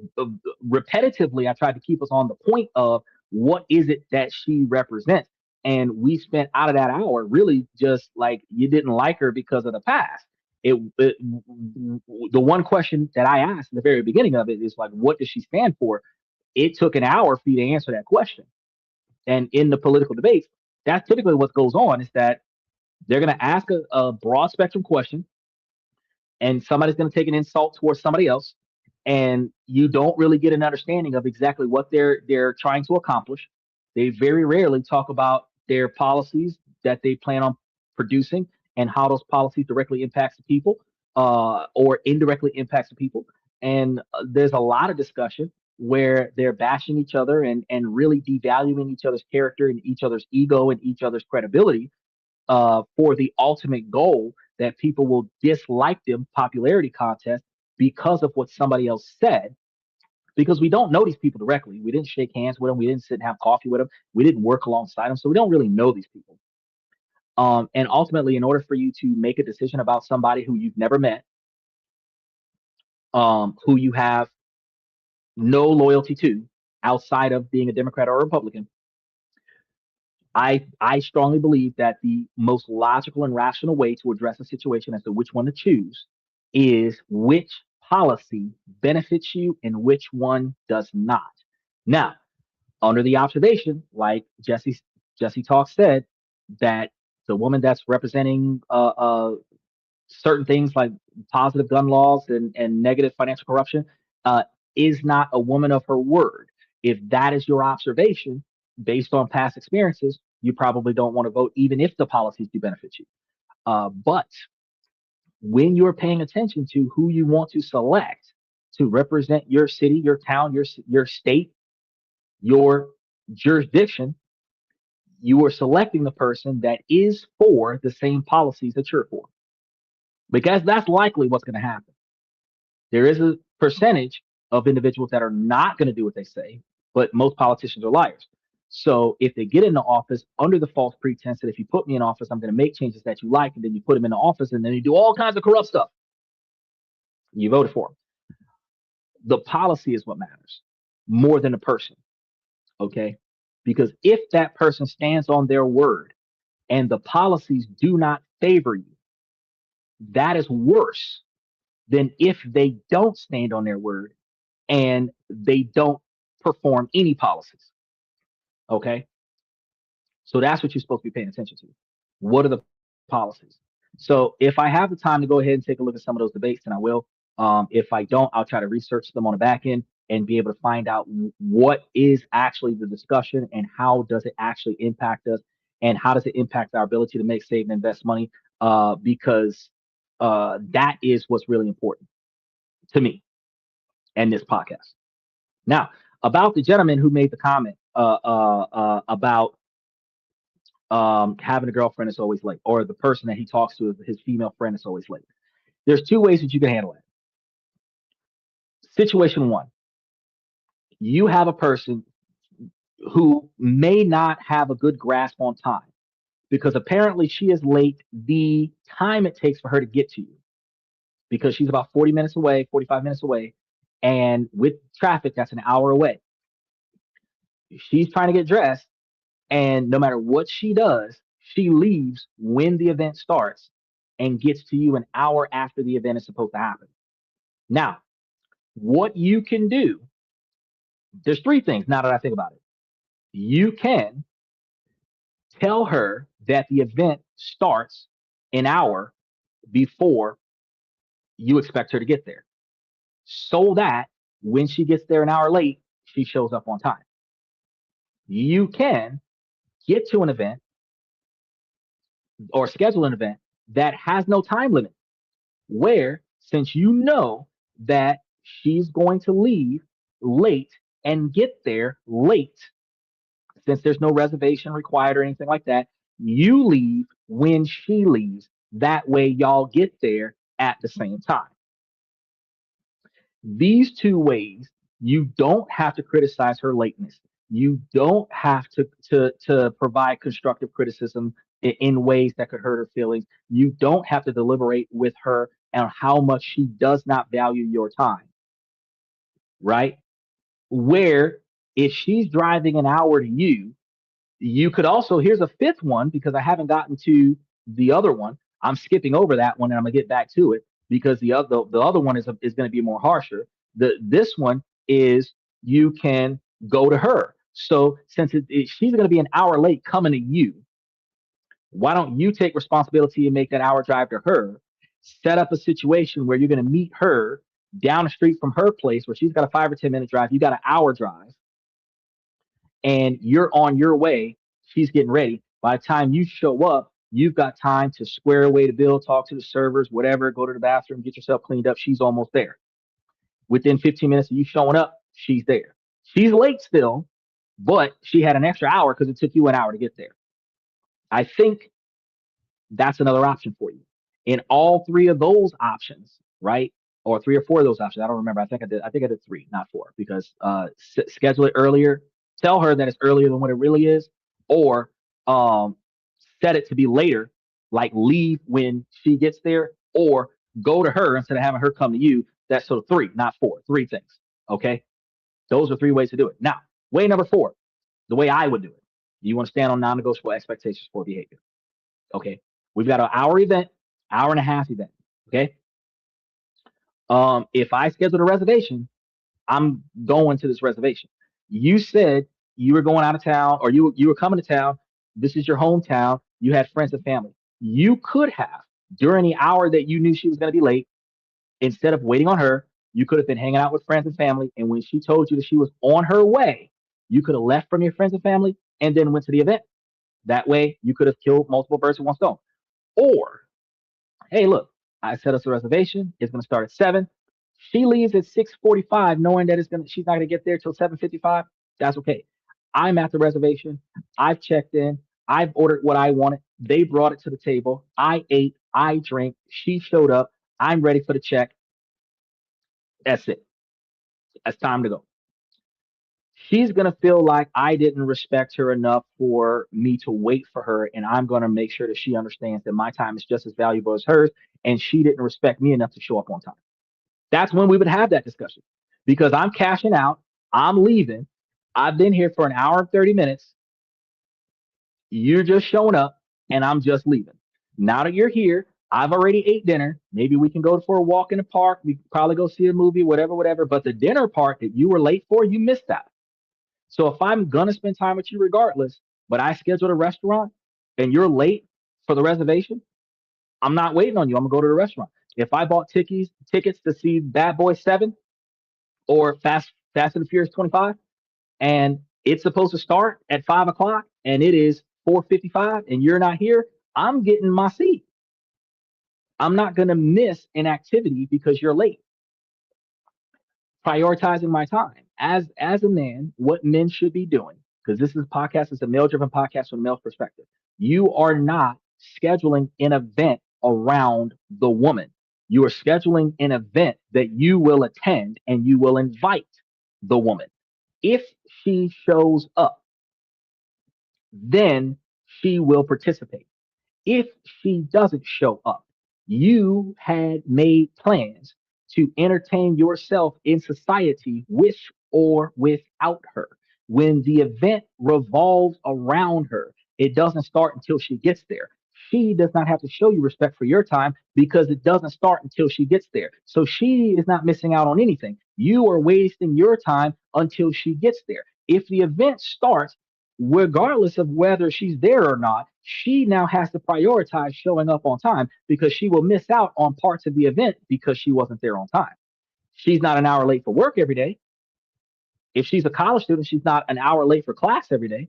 B: repetitively, I tried to keep us on the point of what is it that she represents, and we spent out of that hour really just like you didn't like her because of the past. The one question that I asked in the very beginning of it is like, what does she stand for? It took an hour for you to answer that question. And in the political debates, that's typically what goes on, is that they're going to ask a broad spectrum question, and somebody's going to take an insult towards somebody else, and you don't really get an understanding of exactly what they're trying to accomplish. They very rarely talk about their policies that they plan on producing and how those policies directly impacts the people, or indirectly impacts the people. And there's a lot of discussion where they're bashing each other and really devaluing each other's character and each other's ego and each other's credibility, for the ultimate goal that people will dislike them popularity contest because of what somebody else said. Because we don't know these people directly. We didn't shake hands with them. We didn't sit and have coffee with them. We didn't work alongside them. So we don't really know these people. And ultimately, in order for you to make a decision about somebody who you've never met, who you have no loyalty to outside of being a Democrat or a Republican, I strongly believe that the most logical and rational way to address a situation as to which one to choose is which policy benefits you and which one does not. Now, under the observation, like Jesse Talk said, that the woman that's representing certain things like positive gun laws and negative financial corruption is not a woman of her word. If that is your observation, based on past experiences, you probably don't want to vote, even if the policies do benefit you. But when you're paying attention to who you want to select to represent your city, your town, your state, your jurisdiction, you are selecting the person that is for the same policies that you're for, because that's likely what's going to happen. There is a percentage of individuals that are not going to do what they say, but most politicians are liars. So if they get into office under the false pretense that if you put me in office, I'm going to make changes that you like, and then you put them in the office, and then you do all kinds of corrupt stuff, you voted for them. The policy is what matters more than the person, okay? Because if that person stands on their word and the policies do not favor you, that is worse than if they don't stand on their word and they don't perform any policies. Okay. So that's what you're supposed to be paying attention to. What are the policies? So if I have the time to go ahead and take a look at some of those debates, then I will. If I don't, I'll try to research them on the back end and be able to find out what is actually the discussion and how does it actually impact us and how does it impact our ability to make, save, and invest money, because that is what's really important to me and this podcast. Now, about the gentleman who made the comment about having a girlfriend that's always late, or the person that he talks to, his female friend, is always late. There's two ways that you can handle it. Situation one, you have a person who may not have a good grasp on time, because apparently she is late the time it takes for her to get to you, because she's about 40 minutes away, 45 minutes away, and with traffic, that's an hour away. She's trying to get dressed, and no matter what she does, she leaves when the event starts and gets to you an hour after the event is supposed to happen. Now, what you can do, there's three things now that I think about it. You can tell her that the event starts an hour before you expect her to get there, so that when she gets there an hour late, she shows up on time. You can get to an event or schedule an event that has no time limit, where since you know that she's going to leave late and get there late, since there's no reservation required or anything like that, you leave when she leaves. That way y'all get there at the same time. These two ways, you don't have to criticize her lateness. You don't have to provide constructive criticism in ways that could hurt her feelings. You don't have to deliberate with her on how much she does not value your time, right? Where if she's driving an hour to you, you could also, here's a fifth one, because I haven't gotten to the other one. I'm skipping over that one and I'm gonna get back to it, because the other one is going to be more harsher. This one is, you can go to her. So since she's going to be an hour late coming to you, why don't you take responsibility and make that hour drive to her? Set up a situation where you're going to meet her down the street from her place where she's got a 5 or 10 minute drive. You got an hour drive and you're on your way. She's getting ready. By the time you show up, you've got time to square away the bill, talk to the servers, whatever, go to the bathroom, get yourself cleaned up. She's almost there. Within 15 minutes of you showing up, she's there. She's late still, but she had an extra hour because it took you an hour to get there. I think that's another option for you. In all three of those options, right? Or 3 or 4 of those options. I don't remember. I think I did 3, not 4, because schedule it earlier. Tell her that it's earlier than what it really is, or set it to be later, like leave when she gets there, or go to her instead of having her come to you. That's sort of 3, not 4. 3 things. Okay. Those are 3 ways to do it. Now, way number 4, the way I would do it. You want to stand on non-negotiable expectations for behavior. Okay. We've got an hour event, hour and a half event. Okay. If I scheduled a reservation, I'm going to this reservation. You said you were going out of town, or you were coming to town. This is your hometown. You had friends and family. You could have, during the hour that you knew she was going to be late, instead of waiting on her, you could have been hanging out with friends and family. And when she told you that she was on her way, you could have left from your friends and family and then went to the event. That way, you could have killed multiple birds with one stone. Or, hey, look, I set us a reservation. It's going to start at 7. She leaves at 6:45, knowing that she's not going to get there till 7:55. That's okay. I'm at the reservation. I've checked in. I've ordered what I wanted. They brought it to the table. I ate. I drank. She showed up. I'm ready for the check. That's it. It's time to go. She's going to feel like I didn't respect her enough for me to wait for her. And I'm going to make sure that she understands that my time is just as valuable as hers. And she didn't respect me enough to show up on time. That's when we would have that discussion, because I'm cashing out. I'm leaving. I've been here for an hour and 30 minutes. You're just showing up and I'm just leaving. Now that you're here, I've already ate dinner. Maybe we can go for a walk in the park. We can probably go see a movie, whatever. But the dinner part that you were late for, you missed that. So if I'm going to spend time with you regardless, but I scheduled a restaurant and you're late for the reservation, I'm not waiting on you. I'm going to go to the restaurant. If I bought tickets to see Bad Boys 7 or Fast and the Furious 25, and it's supposed to start at 5 o'clock and it is 4:55 and you're not here, I'm getting my seat. I'm not going to miss an activity because you're late. Prioritizing my time. As a man, what men should be doing, because this is a male-driven podcast from a male's perspective. You are not scheduling an event around the woman. You are scheduling an event that you will attend and you will invite the woman. If she shows up, then she will participate. If she doesn't show up, you had made plans to entertain yourself in society with or without her. When the event revolves around her, it doesn't start until she gets there. She does not have to show you respect for your time because it doesn't start until she gets there. So she is not missing out on anything. You are wasting your time until she gets there. If the event starts, regardless of whether she's there or not, she now has to prioritize showing up on time because she will miss out on parts of the event because she wasn't there on time. She's not an hour late for work every day. If she's a college student, she's not an hour late for class every day,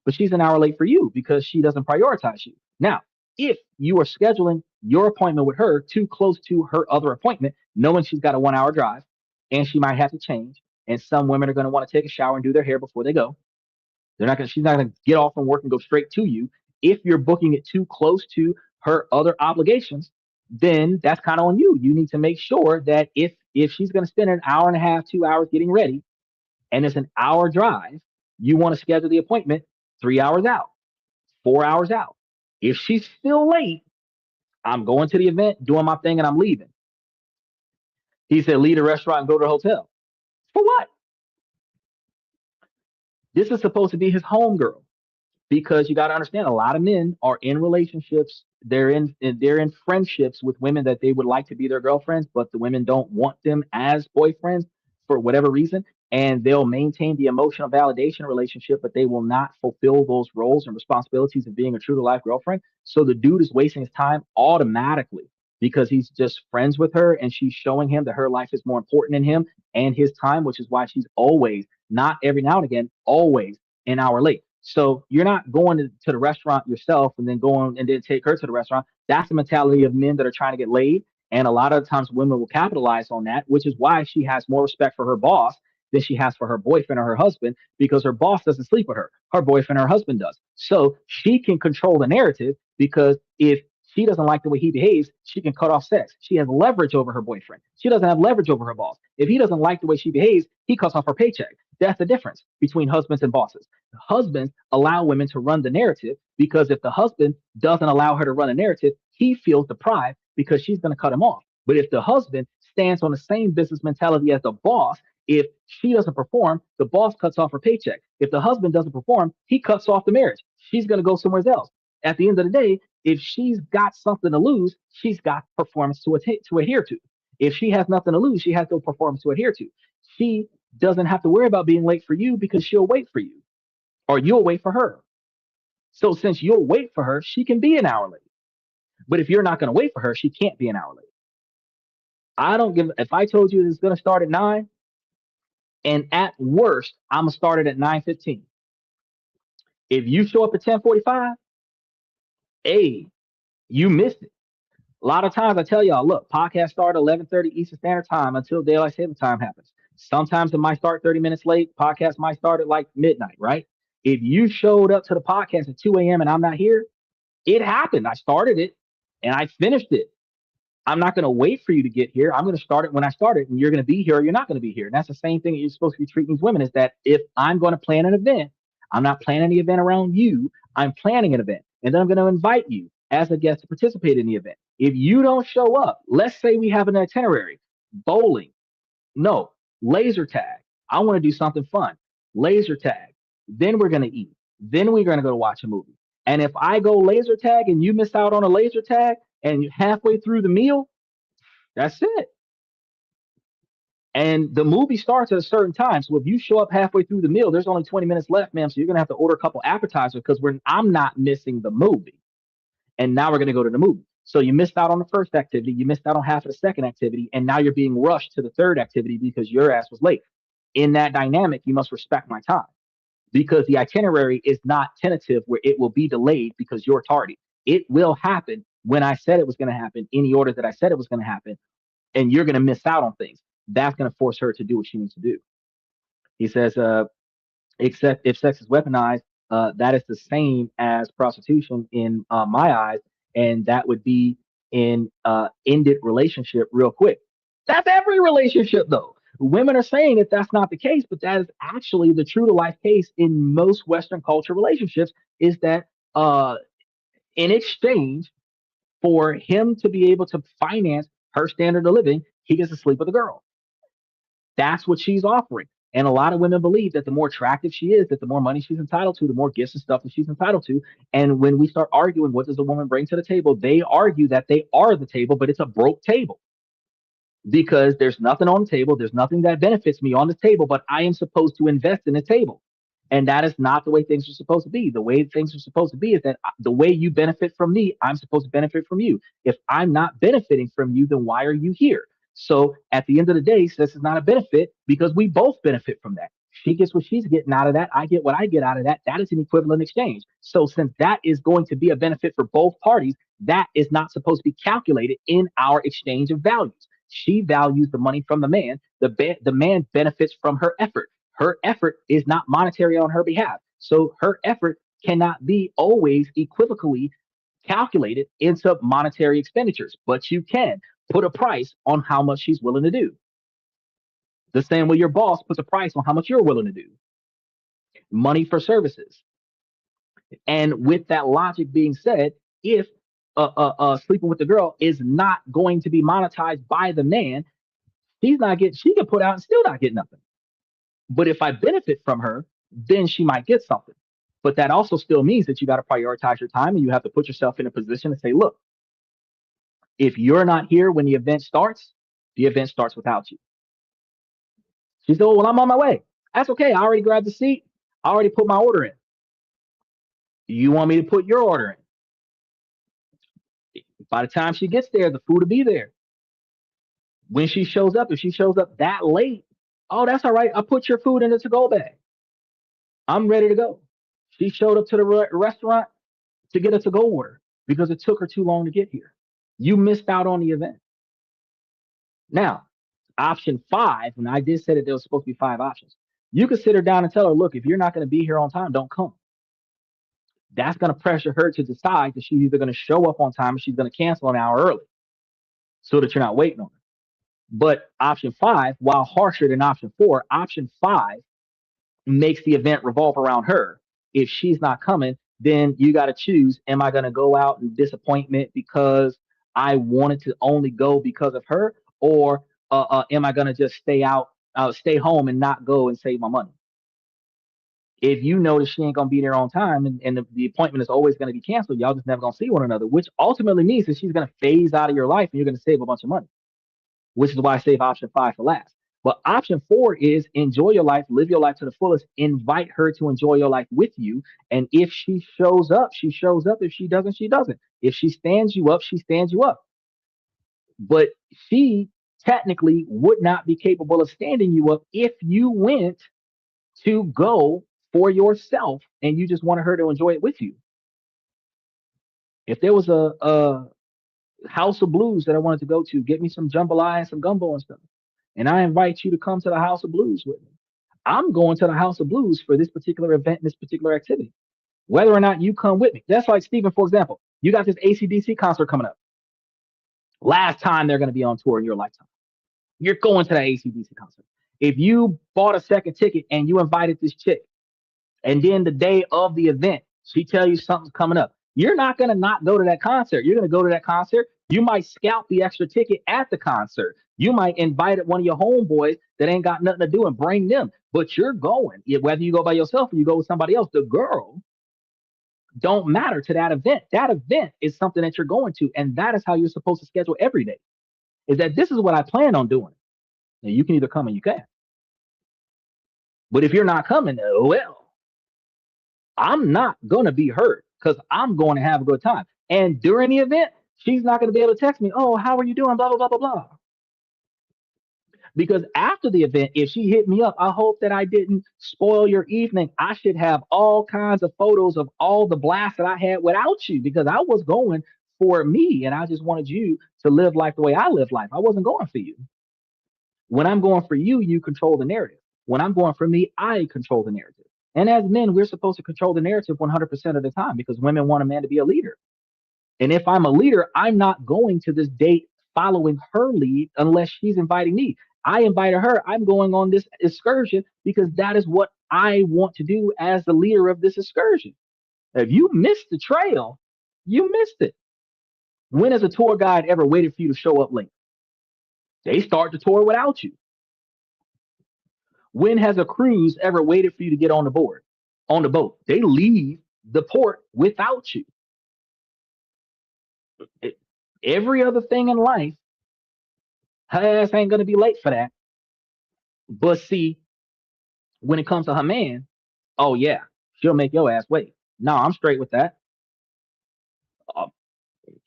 B: but she's an hour late for you because she doesn't prioritize you. Now, if you are scheduling your appointment with her too close to her other appointment, knowing she's got a 1-hour drive and she might have to change, and some women are going to want to take a shower and do their hair before they go. She's not going to get off from work and go straight to you. If you're booking it too close to her other obligations, then that's kind of on you. You need to make sure that if she's going to spend an hour and a half, 2 hours getting ready, and it's an hour drive, you want to schedule the appointment 3 hours out, 4 hours out. If she's still late, I'm going to the event, doing my thing, and I'm leaving. He said, leave the restaurant and go to the hotel. For what? This is supposed to be his homegirl, because you got to understand, a lot of men are in relationships. They're in friendships with women that they would like to be their girlfriends, but the women don't want them as boyfriends for whatever reason. and they'll maintain the emotional validation relationship, but they will not fulfill those roles and responsibilities of being a true to life girlfriend. So the dude is wasting his time automatically because he's just friends with her and she's showing him that her life is more important than him and his time, which is why she's always, not every now and again, always an hour late. So you're not going to the restaurant yourself and then going and then take her to the restaurant. That's the mentality of men that are trying to get laid. And a lot of times women will capitalize on that, which is why she has more respect for her boss than she has for her boyfriend or her husband, because her boss doesn't sleep with her. Her boyfriend or her husband does. So she can control the narrative, because if she doesn't like the way he behaves, she can cut off sex. She has leverage over her boyfriend. She doesn't have leverage over her boss. If he doesn't like the way she behaves, he cuts off her paycheck. That's the difference between husbands and bosses. Husbands allow women to run the narrative, because if the husband doesn't allow her to run a narrative, he feels deprived because she's going to cut him off. But if the husband stands on the same business mentality as the boss, if she doesn't perform, the boss cuts off her paycheck. If the husband doesn't perform, he cuts off the marriage. She's going to go somewhere else. At the end of the day, if she's got something to lose, she's got performance to adhere to. If she has nothing to lose, she has no performance to adhere to. She doesn't have to worry about being late for you, because she'll wait for you, or you'll wait for her. So since you'll wait for her, she can be an hour late. But if you're not going to wait for her, she can't be an hour late. If I told you it's going to start at 9, and at worst, I'm going to start it at 9:15. If you show up at 10:45, you missed it. A lot of times I tell y'all, look, podcast start at 11:30 Eastern Standard Time until daylight saving time happens. Sometimes it might start 30 minutes late. Podcast might start at like midnight, right? If you showed up to the podcast at 2 a.m. and I'm not here, it happened. I started it and I finished it. I'm not going to wait for you to get here. I'm going to start it when I start it, and you're going to be here or you're not going to be here. And that's the same thing that you're supposed to be treating these women, is that if I'm going to plan an event, I'm not planning the event around you. I'm planning an event, and then I'm going to invite you as a guest to participate in the event. If you don't show up, let's say we have an itinerary, bowling, no, laser tag. I want to do something fun, laser tag. Then we're going to eat. Then we're going to go to watch a movie. And if I go laser tag and you miss out on a laser tag, and halfway through the meal, that's it. And the movie starts at a certain time. So if you show up halfway through the meal, there's only 20 minutes left, ma'am. So you're going to have to order a couple appetizers, because I'm not missing the movie. And now we're going to go to the movie. So you missed out on the first activity. You missed out on half of the second activity. And now you're being rushed to the third activity because your ass was late. In that dynamic, you must respect my time, because the itinerary is not tentative where it will be delayed because you're tardy. It will happen when I said it was going to happen, in the order that I said it was going to happen, and you're going to miss out on things. That's going to force her to do what she needs to do. He says, except if sex is weaponized, that is the same as prostitution in my eyes, and that would be in ended relationship real quick. That's every relationship, though. Women are saying that that's not the case, but that is actually the true to life case in most Western culture relationships, is that in exchange for him to be able to finance her standard of living, he gets to sleep with a girl. That's what she's offering. And a lot of women believe that the more attractive she is, that the more money she's entitled to, the more gifts and stuff that she's entitled to. And when we start arguing, what does a woman bring to the table? They argue that they are the table, but it's a broke table, because there's nothing on the table. There's nothing that benefits me on the table, but I am supposed to invest in the table. And that is not the way things are supposed to be. The way things are supposed to be is that the way you benefit from me, I'm supposed to benefit from you. If I'm not benefiting from you, then why are you here? So at the end of the day, this is not a benefit, because we both benefit from that. She gets what she's getting out of that. I get what I get out of that. That is an equivalent exchange. So since that is going to be a benefit for both parties, that is not supposed to be calculated in our exchange of values. She values the money from the man. The man benefits from her effort. Her effort is not monetary on her behalf. So her effort cannot be always equivocally calculated into monetary expenditures, but you can put a price on how much she's willing to do. The same way your boss puts a price on how much you're willing to do. Money for services. And with that logic being said, if sleeping with the girl is not going to be monetized by the man, she can put out and still not get nothing. But if I benefit from her, then she might get something. But that also still means that you got to prioritize your time, and you have to put yourself in a position to say, look, if you're not here when the event starts without you. She said, oh, well, I'm on my way. That's okay. I already grabbed the seat. I already put my order in. You want me to put your order in? By the time she gets there, the food will be there. When she shows up, if she shows up that late, oh, that's all right. I put your food in the to-go bag. I'm ready to go. She showed up to the restaurant to get a to-go order because it took her too long to get here. You missed out on the event. Now, option 5, and I did say that there was supposed to be 5 options. You could sit her down and tell her, look, if you're not going to be here on time, don't come. That's going to pressure her to decide that she's either going to show up on time or she's going to cancel an hour early so that you're not waiting on her. But option 5, while harsher than option 4, option 5 makes the event revolve around her. If she's not coming, then you got to choose, am I going to go out in disappointment because I wanted to only go because of her? Or am I going to just stay home and not go and save my money? If you know that she ain't going to be there on time and the appointment is always going to be canceled, y'all just never going to see one another, which ultimately means that she's going to phase out of your life and you're going to save a bunch of money, which is why I save option 5 for last. But option 4 is enjoy your life, live your life to the fullest, invite her to enjoy your life with you. And if she shows up, she shows up. If she doesn't, she doesn't. If she stands you up, she stands you up. But she technically would not be capable of standing you up if you went to go for yourself and you just wanted her to enjoy it with you. If there was a House of Blues that I wanted to go to, get me some jambalaya and some gumbo and stuff, and I invite you to come to the House of Blues with me, I'm going to the House of Blues for this particular event and this particular activity, whether or not you come with me. That's like, Stephen, for example, you got this AC/DC concert coming up. Last time they're going to be on tour in your lifetime. You're going to that AC/DC concert. If you bought a second ticket and you invited this chick, and then the day of the event, she tell you something's coming up, you're not going to not go to that concert. You're going to go to that concert. You might scalp the extra ticket at the concert. You might invite one of your homeboys that ain't got nothing to do and bring them, but you're going. Whether you go by yourself or you go with somebody else, the girl don't matter to that event. That event is something that you're going to, and that is how you're supposed to schedule every day, is that this is what I plan on doing. Now, you can either come or you can. But if you're not coming, well, I'm not going to be hurt because I'm going to have a good time. And during the event, she's not going to be able to text me, oh, how are you doing? Blah, blah, blah, blah, blah. Because after the event, if she hit me up, I hope that I didn't spoil your evening. I should have all kinds of photos of all the blasts that I had without you, because I was going for me and I just wanted you to live life the way I live life. I wasn't going for you. When I'm going for you, you control the narrative. When I'm going for me, I control the narrative. And as men, we're supposed to control the narrative 100% of the time because women want a man to be a leader. And if I'm a leader, I'm not going to this date following her lead unless she's inviting me. I invited her. I'm going on this excursion because that is what I want to do as the leader of this excursion. If you missed the trail, you missed it. When has a tour guide ever waited for you to show up late? They start the tour without you. When has a cruise ever waited for you to get on the boat? They leave the port without you. Every other thing in life, her ass ain't going to be late for that. But see, when it comes to her man, oh yeah, she'll make your ass wait. No, I'm straight with that.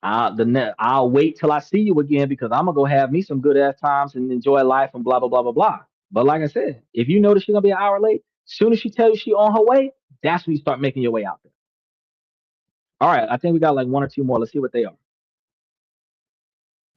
B: I'll wait till I see you again because I'm going to go have me some good ass times and enjoy life and blah, blah, blah, blah, blah. But like I said, if you notice she's going to be an hour late, as soon as she tells you she on her way, that's when you start making your way out there. All right, I think we got like 1 or 2 more. Let's see what they are.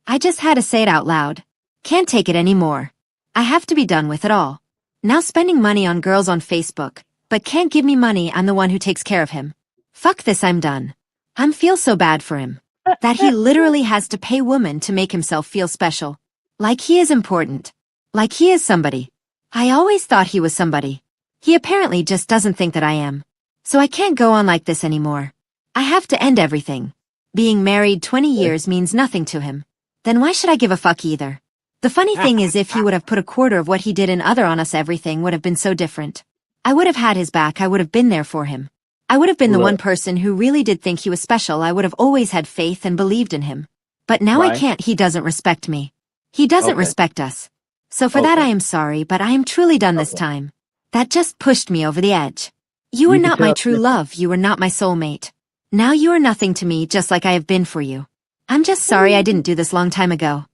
I: I just had to say it out loud. Can't take it anymore. I have to be done with it all. Now spending money on girls on Facebook, but can't give me money. I'm the one who takes care of him. Fuck this, I'm done. I feel so bad for him. That he literally has to pay women to make himself feel special. Like he is important. Like he is somebody. I always thought he was somebody. He apparently just doesn't think that I am. So I can't go on like this anymore. I have to end everything. Being married 20 years means nothing to him. Then why should I give a fuck either? The funny thing is, if he would have put a quarter of what he did in other on us, everything would have been so different. I would have had his back. I would have been there for him. I would have been the one person who really did think he was special. I would have always had faith and believed in him. But now I can't. He doesn't respect me. He doesn't respect us. So for that, I
B: Okay.
I: am sorry, but I am truly done this
B: Okay.
I: time. That just pushed me over the edge. You were
B: You can
I: not my
B: tell.
I: true love. You were not my soulmate. Now you are nothing to me, just like I have been for you. I'm just sorry I didn't do this long time ago.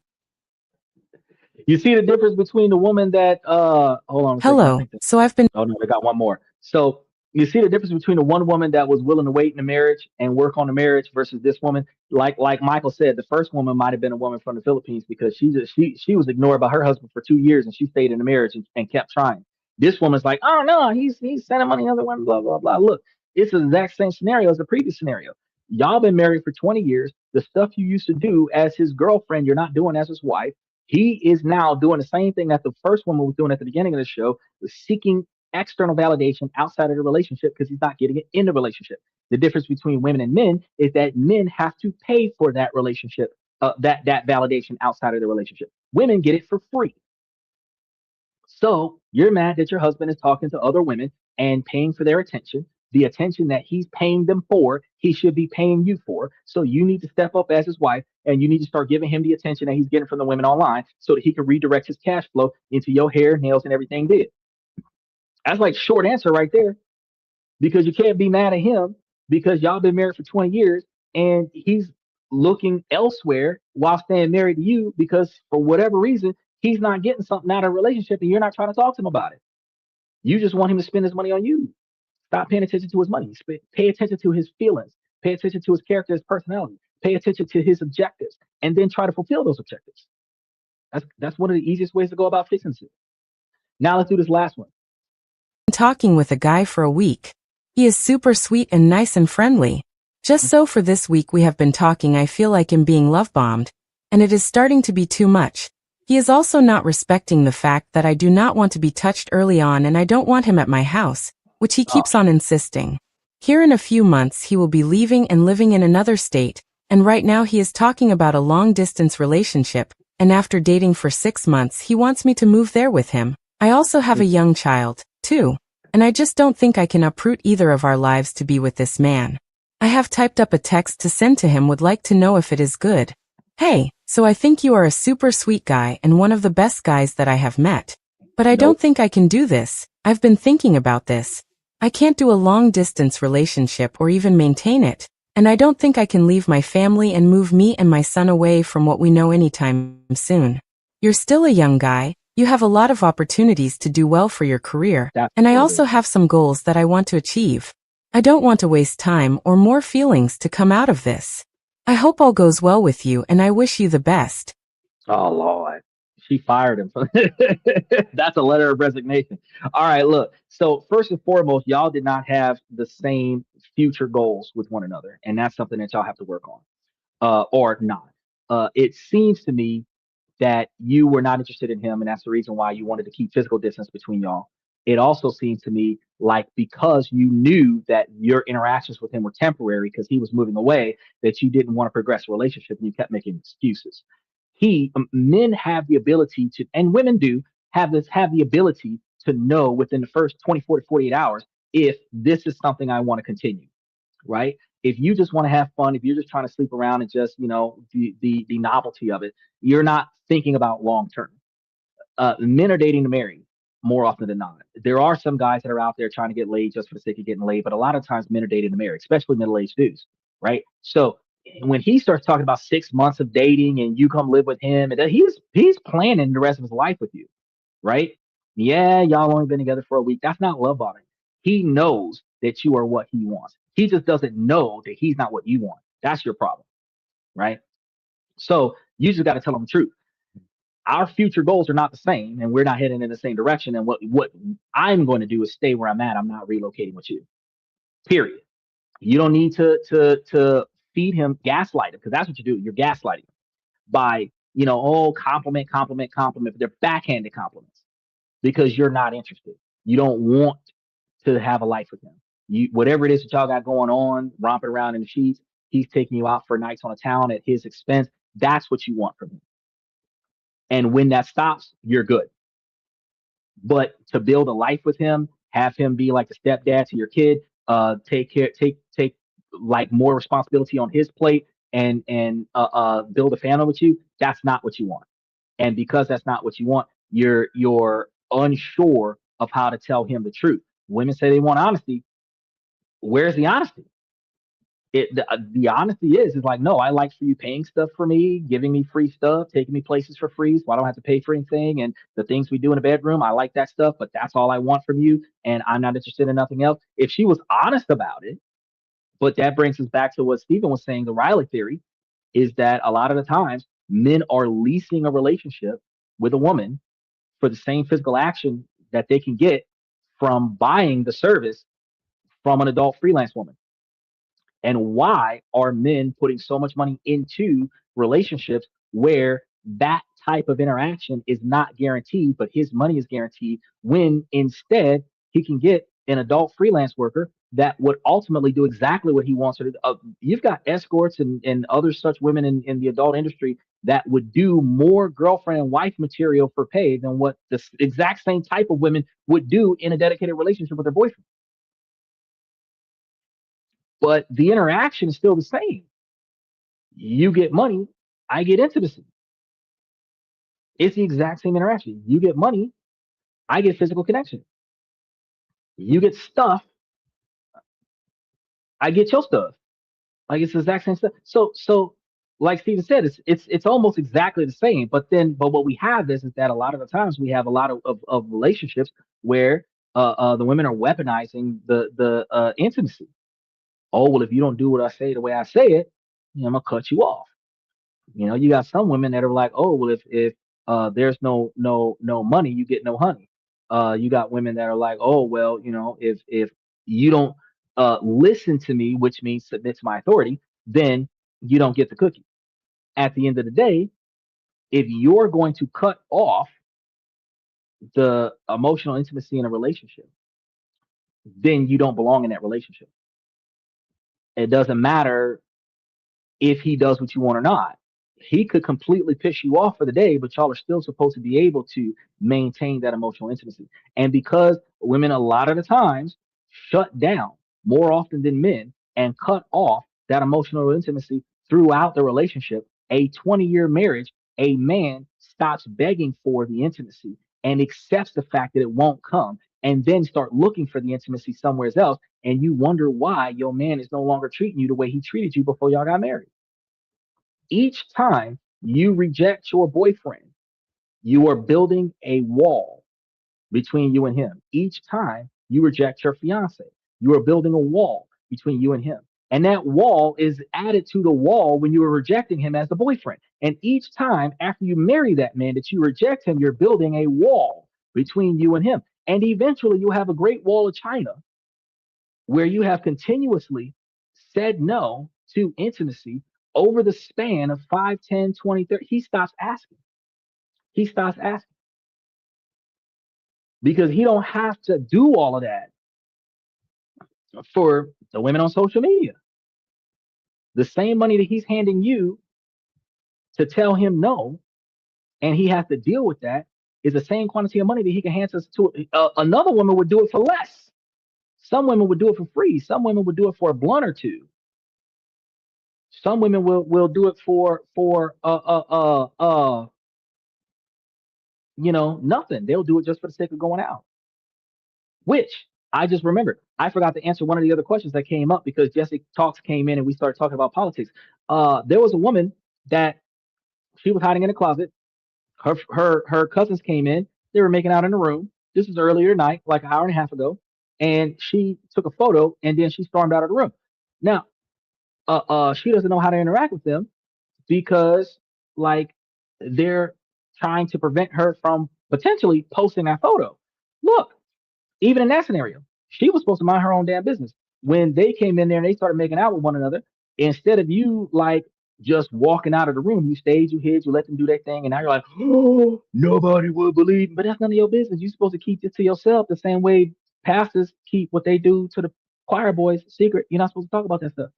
B: You see the difference between the woman that hold on a second. I
E: Hello.
B: think that,
E: So I've been
B: oh no, I got one more. So you see the difference between the one woman that was willing to wait in the marriage and work on the marriage versus this woman. Like Michael said, the first woman might have been a woman from the Philippines because she was ignored by her husband for 2 years and she stayed in the marriage and kept trying. This woman's like, oh no, he's sending money to other women, blah blah blah. Look, it's the exact same scenario as the previous scenario. Y'all been married for 20 years. The stuff you used to do as his girlfriend, you're not doing as his wife. He is now doing the same thing that the first woman was doing at the beginning of the show, was seeking external validation outside of the relationship because he's not getting it in the relationship. The difference between women and men is that men have to pay for that relationship, that validation outside of the relationship. Women get it for free. So you're mad that your husband is talking to other women and paying for their attention. The attention that he's paying them for, he should be paying you for. So you need to step up as his wife and you need to start giving him the attention that he's getting from the women online so that he can redirect his cash flow into your hair, nails, and everything did. That's like short answer right there because you can't be mad at him because y'all been married for 20 years and he's looking elsewhere while staying married to you because for whatever reason, he's not getting something out of a relationship and you're not trying to talk to him about it. You just want him to spend his money on you. Stop paying attention to his money. Pay attention to his feelings. Pay attention to his character, his personality. Pay attention to his objectives, and then try to fulfill those objectives. That's one of the easiest ways to go about fixing it. Now let's do this last one.
E: talking with a guy for a week. He is super sweet and nice and friendly. Just so for this week we have been talking, I feel like I'm being love bombed, and it is starting to be too much. He is also not respecting the fact that I do not want to be touched early on and I don't want him at my house, which he keeps on insisting. Here in a few months he will be leaving and living in another state, and right now he is talking about a long-distance relationship, and after dating for 6 months he wants me to move there with him. I also have a young child, too, and I just don't think I can uproot either of our lives to be with this man. I have typed up a text to send to him, would like to know if it is good. Hey, so I think you are a super sweet guy and one of the best guys that I have met. But I don't think I can do this. I've been thinking about this. I can't do a long-distance relationship or even maintain it, and I don't think I can leave my family and move me and my son away from what we know anytime soon. You're still a young guy. You have a lot of opportunities to do well for your career, and I also have some goals that I want to achieve. I don't want to waste time or more feelings to come out of this. I hope all goes well with you, and I wish you the best.
B: Oh, Lord. She fired him. That's a letter of resignation. All right, look. So first and foremost, y'all did not have the same future goals with one another, and that's something that y'all have to work on, or not. It seems to me that you were not interested in him, and that's the reason why you wanted to keep physical distance between y'all. It also seems to me like because you knew that your interactions with him were temporary because he was moving away, that you didn't want to progress a relationship and you kept making excuses. Men have the ability to, and women do have the ability to know within the first 24 to 48 hours if this is something I want to continue, right? If you just want to have fun, if you're just trying to sleep around and just, the novelty of it, you're not thinking about long term. Men are dating to marry more often than not. There are some guys that are out there trying to get laid just for the sake of getting laid, but a lot of times men are dating to marry, especially middle-aged dudes, right? So when he starts talking about 6 months of dating and you come live with him, and he's planning the rest of his life with you, right? Yeah, y'all only been together for a week. That's not love bombing. He knows that you are what he wants. He just doesn't know that he's not what you want. That's your problem, right? So you just got to tell him the truth. Our future goals are not the same and we're not heading in the same direction. And what I'm going to do is stay where I'm at. I'm not relocating with you. Period. You don't need to feed him, gaslight him, because that's what you do. You're gaslighting him by, compliment. But they're backhanded compliments because you're not interested. You don't want to have a life with him. Whatever it is that y'all got going on, romping around in the sheets, he's taking you out for nights on a town at his expense. That's what you want from him. And when that stops, you're good. But to build a life with him, have him be like the stepdad to your kid, take like more responsibility on his plate and build a family with you, that's not what you want. And because that's not what you want, you're unsure of how to tell him the truth. Women say they want honesty. Where's the honesty? The honesty is like, no, I like for you paying stuff for me, giving me free stuff, taking me places for free, so I don't have to pay for anything. And the things we do in the bedroom, I like that stuff, but that's all I want from you, and I'm not interested in nothing else. If she was honest about it, but that brings us back to what Stephen was saying, the Riley theory, is that a lot of the times men are leasing a relationship with a woman for the same physical action that they can get from buying the service from an adult freelance woman. And why are men putting so much money into relationships where that type of interaction is not guaranteed, but his money is guaranteed, when instead he can get an adult freelance worker that would ultimately do exactly what he wants her to do? You've got escorts and other such women in the adult industry that would do more girlfriend and wife material for pay than what the exact same type of women would do in a dedicated relationship with their boyfriend. But the interaction is still the same. You get money, I get intimacy. It's the exact same interaction. You get money, I get physical connection. You get stuff, I get your stuff. Like, it's the exact same stuff. So like Steven said, it's almost exactly the same. But what we have is that a lot of the times we have a lot of relationships where the women are weaponizing the intimacy. Oh, well, if you don't do what I say the way I say it, I'm gonna cut you off. You got some women that are like, oh, well, if there's no money, you get no honey. You got women that are like, oh, well, if you don't listen to me, which means submit to my authority, then you don't get the cookie. At the end of the day, if you're going to cut off the emotional intimacy in a relationship, then you don't belong in that relationship. It doesn't matter if he does what you want or not. He could completely piss you off for the day, but y'all are still supposed to be able to maintain that emotional intimacy. And because women a lot of the times shut down more often than men and cut off that emotional intimacy throughout the relationship, a 20-year marriage, a man stops begging for the intimacy and accepts the fact that it won't come, and then start looking for the intimacy somewhere else. And you wonder why your man is no longer treating you the way he treated you before y'all got married. Each time you reject your boyfriend, you are building a wall between you and him. Each time you reject your fiance, you are building a wall between you and him. And that wall is added to the wall when you are rejecting him as the boyfriend. And each time after you marry that man that you reject him, you're building a wall between you and him. And eventually you have a great wall of China where you have continuously said no to intimacy over the span of 5, 10, 20, 30. He stops asking. He stops asking. Because he don't have to do all of that for the women on social media. The same money that he's handing you to tell him no, and he has to deal with that, is the same quantity of money that he can hand us to. Another woman would do it for less. Some women would do it for free. Some women would do it for a blunt or two. Some women will do it for nothing. They'll do it just for the sake of going out. Which I just remembered. I forgot to answer one of the other questions that came up because Jesse Talks came in and we started talking about politics. There was a woman that she was hiding in a closet. Her cousins came in. They were making out in the room. This was earlier tonight, like an hour and a half ago. And she took a photo and then she stormed out of the room. Now, she doesn't know how to interact with them because, like, they're trying to prevent her from potentially posting that photo. Look, even in that scenario, she was supposed to mind her own damn business. When they came in there and they started making out with one another, instead of you like just walking out of the room, you stayed, you hid, you let them do their thing, and now you're like, oh, nobody will believe. But that's none of your business. You're supposed to keep it to yourself the same way pastors keep what they do to the choir boys secret. You're not supposed to talk about that stuff.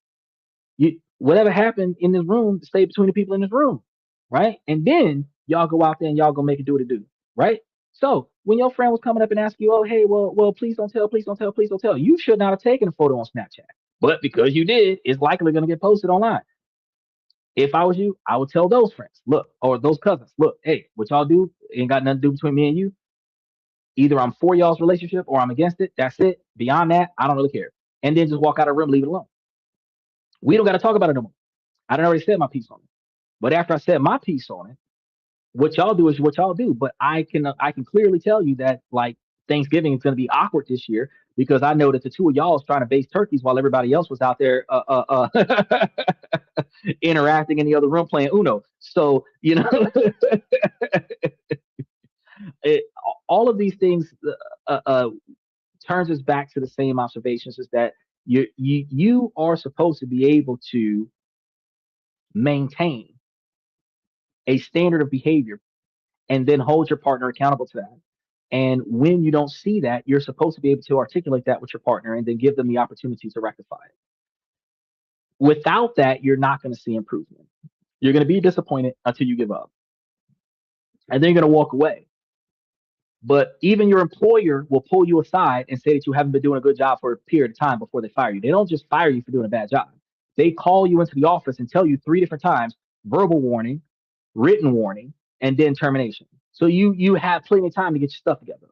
B: Whatever happened in this room, stay between the people in this room, right? And then y'all go out there and y'all go make it do what it do, right? So when your friend was coming up and asking you, oh, hey, well, please don't tell, please don't tell, please don't tell, you should not have taken a photo on Snapchat. But because you did, it's likely going to get posted online. If I was you, I would tell those friends, look, or those cousins, look, hey, what y'all do, ain't got nothing to do between me and you. Either I'm for y'all's relationship or I'm against it. That's it. Beyond that, I don't really care. And then just walk out of the room, leave it alone. We don't got to talk about it no more. I done already said my piece on it. But after I said my piece on it, what y'all do is what y'all do. But I can clearly tell you that like Thanksgiving is going to be awkward this year because I know that the two of y'all is trying to base turkeys while everybody else was out there interacting in the other room playing Uno. So, you know, all of these things turns us back to the same observations, is that you are supposed to be able to maintain a standard of behavior and then hold your partner accountable to that. And when you don't see that, you're supposed to be able to articulate that with your partner and then give them the opportunity to rectify it. Without that, you're not going to see improvement. You're going to be disappointed until you give up. And then you're going to walk away. But even your employer will pull you aside and say that you haven't been doing a good job for a period of time before they fire you. They don't just fire you for doing a bad job. They call you into the office and tell you 3 different times, verbal warning, written warning, and then termination. So you have plenty of time to get your stuff together.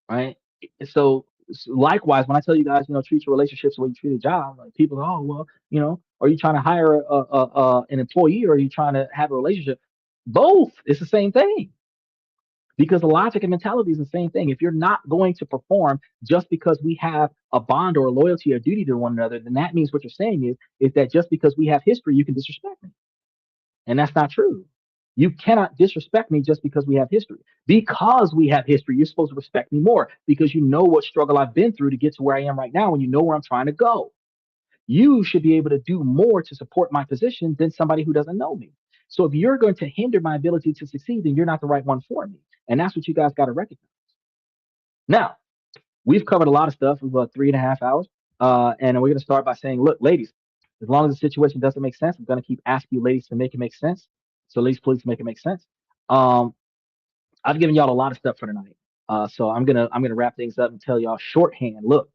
B: Right? So likewise, when I tell you guys, you know, treat your relationships the way you treat a job, like people go, oh, well, you know, are you trying to hire an employee or are you trying to have a relationship? Both. It's the same thing. Because the logic and mentality is the same thing. If you're not going to perform just because we have a bond or a loyalty or duty to one another, then that means what you're saying is that just because we have history, you can disrespect me. And that's not true. You cannot disrespect me just because we have history. Because we have history, you're supposed to respect me more because you know what struggle I've been through to get to where I am right now, and you know where I'm trying to go. You should be able to do more to support my position than somebody who doesn't know me. So if you're going to hinder my ability to succeed, then you're not the right one for me. And that's what you guys got to recognize. Now, we've covered a lot of stuff for about 3.5 hours. And we're going to start by saying, look, ladies, as long as the situation doesn't make sense, I'm going to keep asking you ladies to make it make sense. So ladies, please make it make sense. I've given y'all a lot of stuff for tonight. So I'm gonna wrap things up and tell y'all shorthand. Look,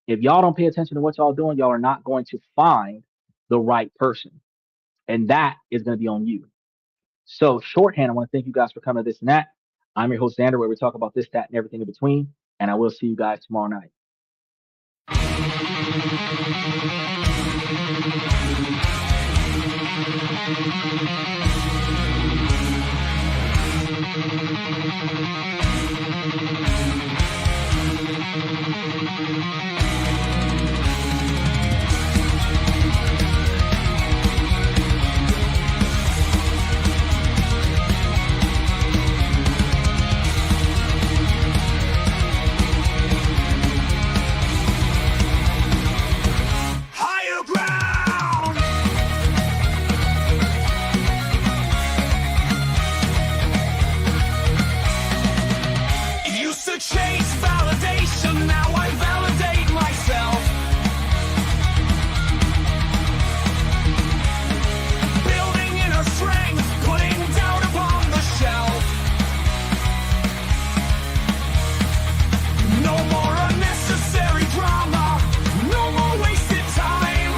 B: if y'all don't pay attention to what y'all doing, y'all are not going to find the right person. And that is going to be on you. So shorthand, I want to thank you guys for coming to This and That. I'm your host, Xander, where we talk about this, that, and everything in between. And I will see you guys tomorrow night.
A: Higher ground. Used to chase validation, now I validate myself. Building inner strength, putting doubt upon the shelf. No more unnecessary drama, no more wasted time.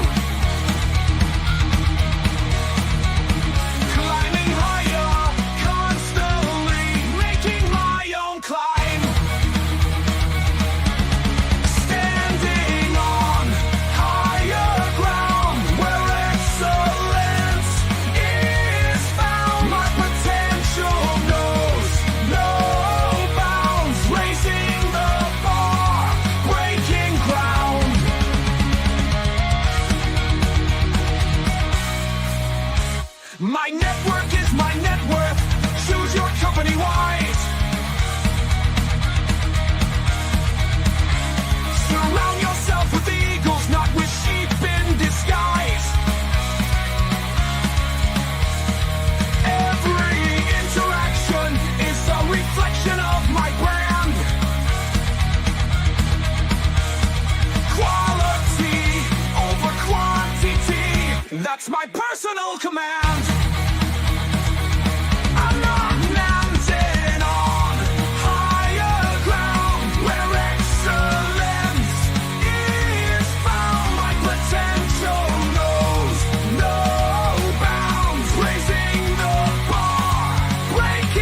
A: Climbing higher, constantly making my own climb. Standing on higher ground where excellence is found. My potential knows no bounds, raising the bar, breaking ground. My network is my net worth. Choose your company wise. Surround yourself with eagles, not with sheep in disguise. Every interaction is a reflection of my brand. Quality over quantity, that's my personal command. I'm not landing on higher ground where excellence is found. My potential knows no bounds, raising the bar, breaking